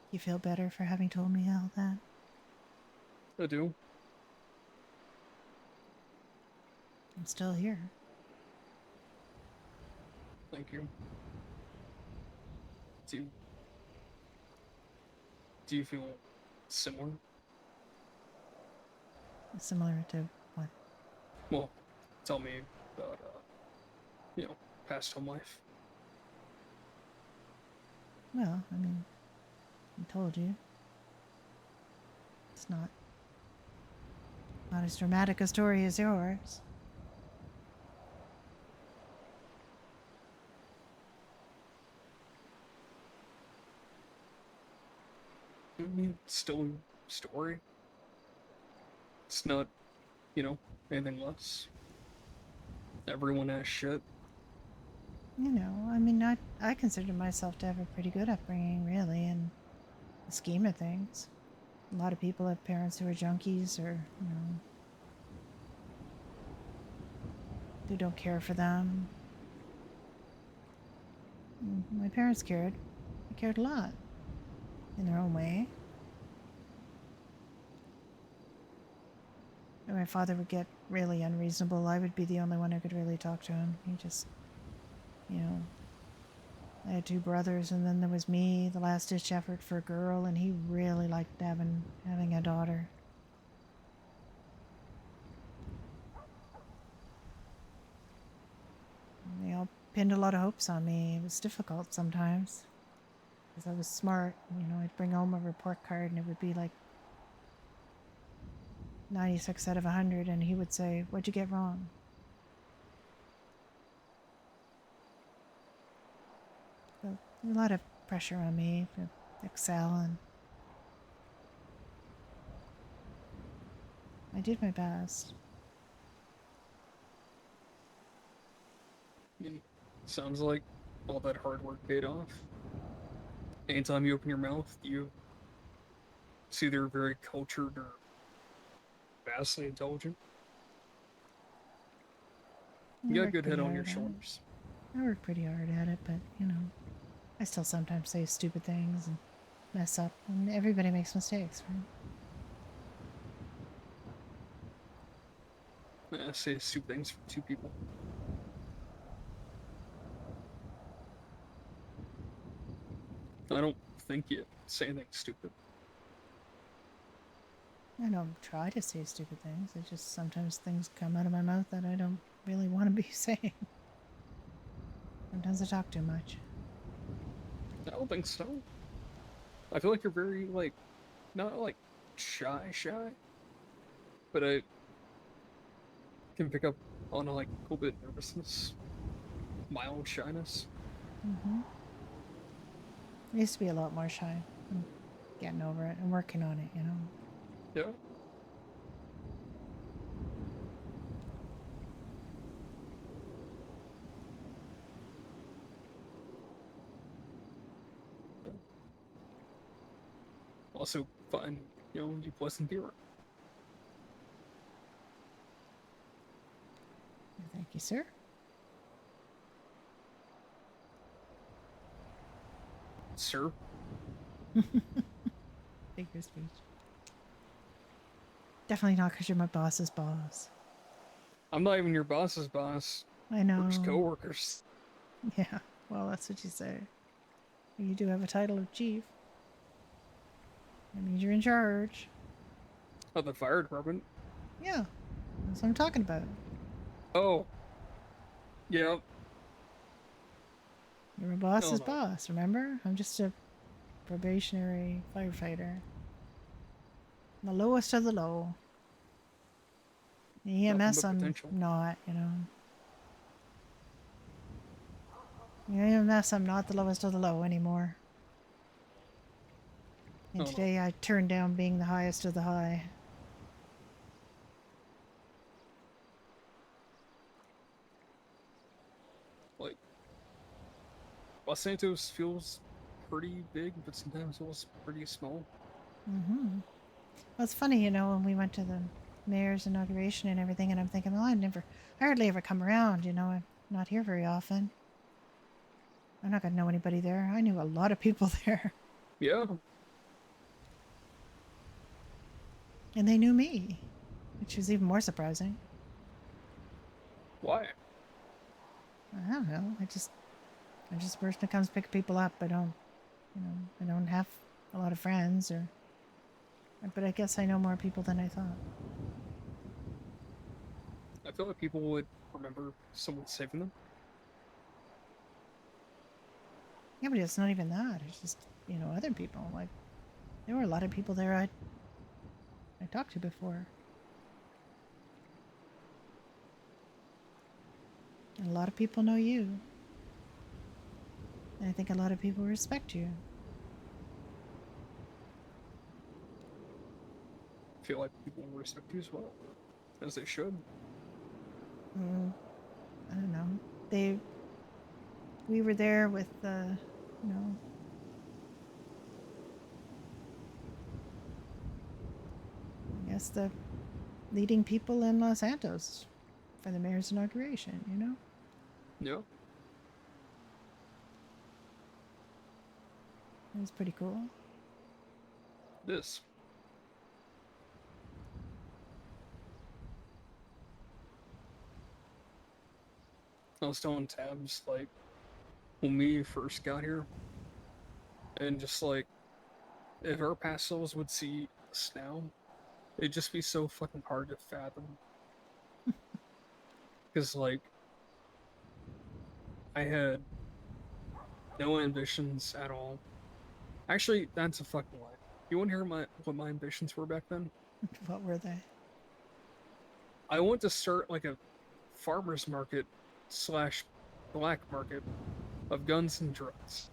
You feel better for having told me all that? I do. I'm still here. Thank you. Do you feel similar? Similar to what? Well, tell me about, past home life. Well, I mean, I told you. It's not as dramatic a story as yours. I mean, it's still a story. It's not, anything less. Everyone has shit. You know, I mean, I consider myself to have a pretty good upbringing, really, in the scheme of things. A lot of people have parents who are junkies or, you know, who don't care for them. My parents cared. They cared a lot. In their own way. When my father would get really unreasonable, I would be the only one who could really talk to him. He just, you know, I had 2 brothers, and then there was me, the last ditch effort for a girl, and he really liked having a daughter. And they all pinned a lot of hopes on me. It was difficult sometimes because I was smart. You know, I'd bring home a report card, and it would be like 96 out of 100, and he would say, "What'd you get wrong?" So a lot of pressure on me to excel, and I did my best. I mean, sounds like all that hard work paid off. Anytime you open your mouth, it's either very cultured or vastly intelligent. You got a good head on your shoulders. I work pretty hard at it, but, you know, I still sometimes say stupid things and mess up, and everybody makes mistakes, right? I say stupid things for 2 people. I don't think you say anything stupid. I don't try to say stupid things. It's just sometimes things come out of my mouth that I don't really want to be saying. Sometimes I talk too much. I don't think so. I feel like you're very, not, shy, but I can pick up on, a little bit of nervousness, mild shyness. I used to be a lot more shy. I'm getting over it. I'm working on it, you know? Yeah. Also, find, you pleasant beer. Thank you, sir. Sir? Figure speech. Definitely not because you're my boss's boss. I'm not even your boss's boss. I know. We're just co-workers. Yeah, well, that's what you say. You do have a title of chief. That means you're in charge. Of the fire department? Yeah, that's what I'm talking about. Oh. Yep. You're my boss's boss, remember? I'm just a probationary firefighter. The lowest of the low. The EMS, I'm not, you know. The EMS, I'm not the lowest of the low anymore. And Oh, no. today I turned down being the highest of the high. Like, Los Santos feels pretty big, but sometimes feels pretty small. Mm-hmm. Well, it's funny, you know, when we went to the mayor's inauguration and everything, and I'm thinking, well, I hardly ever come around, you know, I'm not here very often. I'm not going to know anybody there. I knew a lot of people there. Yeah. And they knew me, which was even more surprising. Why? I don't know. I'm just a person who comes pick people up. I don't have a lot of friends but I guess I know more people than I thought. I feel like people would remember someone saving them. Yeah, but it's not even that. It's just, you know, other people. Like, there were a lot of people there I talked to before. And a lot of people know you. And I think a lot of people respect you. I feel like people will respect you as well, as they should. I don't know. We were there with, you know, I guess the leading people in Los Santos for the mayor's inauguration, you know? Yeah. It was pretty cool. This. I was telling Tabs, like, when we first got here, and just like, if our past selves would see us now, it'd just be so fucking hard to fathom. Because, like, I had no ambitions at all. Actually, that's a fucking lie. You want to hear what my ambitions were back then? What were they? I want to start like a farmer's market / black market of guns and drugs.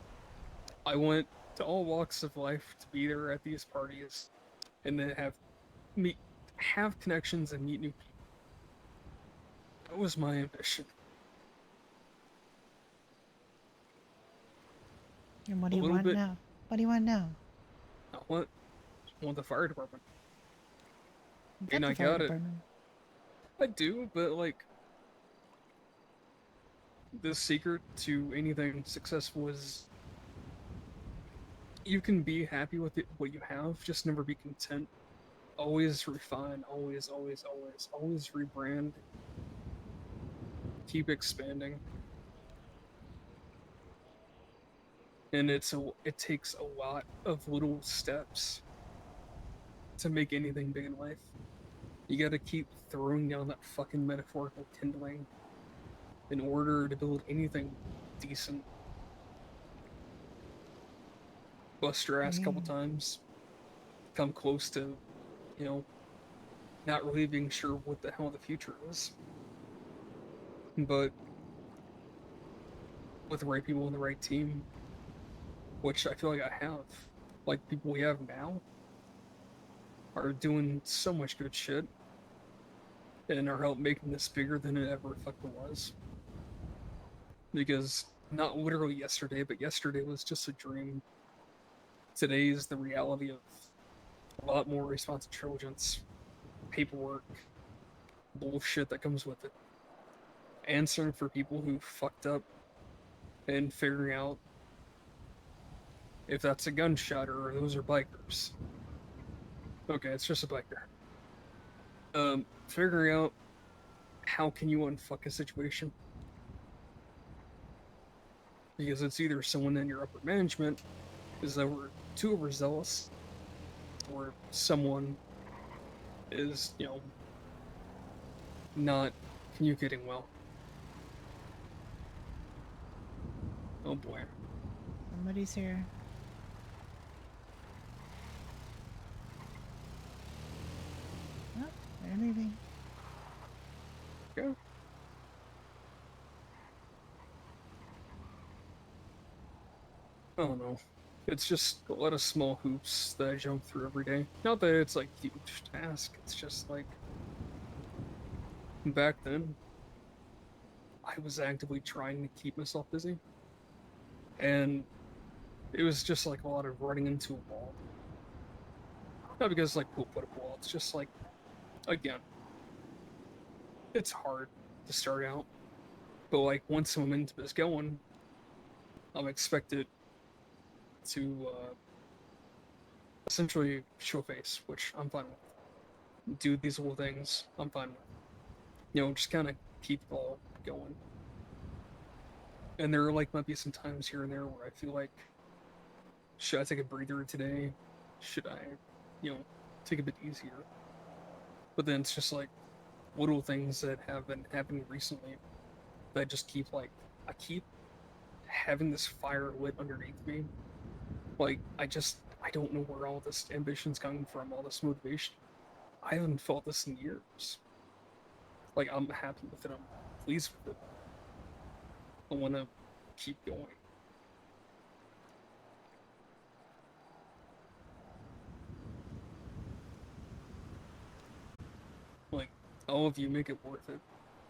I want to all walks of life to be there at these parties and then have connections and meet new people. That was my ambition. And what do A you little want bit. now? What do you want now? I want the fire department. You And got I the fire got it. department. I do, but like the secret to anything successful is you can be happy with what you have, just never be content. Always refine, always rebrand. Keep expanding. And it takes a lot of little steps to make anything big in life. You gotta keep throwing down that fucking metaphorical kindling in order to build anything decent. Bust your ass a couple times. Come close to, you know, not really being sure what the hell the future is. But with the right people and the right team, which I feel like I have, like people we have now, are doing so much good shit and are helping making this bigger than it ever fucking was. Because not literally yesterday, but yesterday was just a dream. Today is the reality of a lot more response intelligence, paperwork, bullshit that comes with it. Answering for people who fucked up and figuring out if that's a gunshot or those are bikers. Okay, it's just a biker. Figuring out how can you unfuck a situation. Because it's either someone in your upper management is too overzealous, or someone is, you know, not communicating well. Oh boy. Somebody's here. Oh, they're leaving. Yeah. I don't know. It's just a lot of small hoops that I jump through every day. Not that it's like huge task. It's just like back then, I was actively trying to keep myself busy, and it was just like a lot of running into a wall. Not because like poop what a wall. It's just like, again, it's hard to start out, but like once some momentum is going, I'm expected to essentially show face, which I'm fine with. Do these little things, I'm fine with. You know, just kind of keep it all going. And there like might be some times here and there where I feel like, should I take a breather today? Should I, you know, take a bit easier? But then it's just like little things that have been happening recently that just keep like, I keep having this fire lit underneath me. Like, I don't know where all this ambition's coming from, all this motivation. I haven't felt this in years. Like, I'm happy with it, I'm pleased with it. I want to keep going. Like, all of you make it worth it.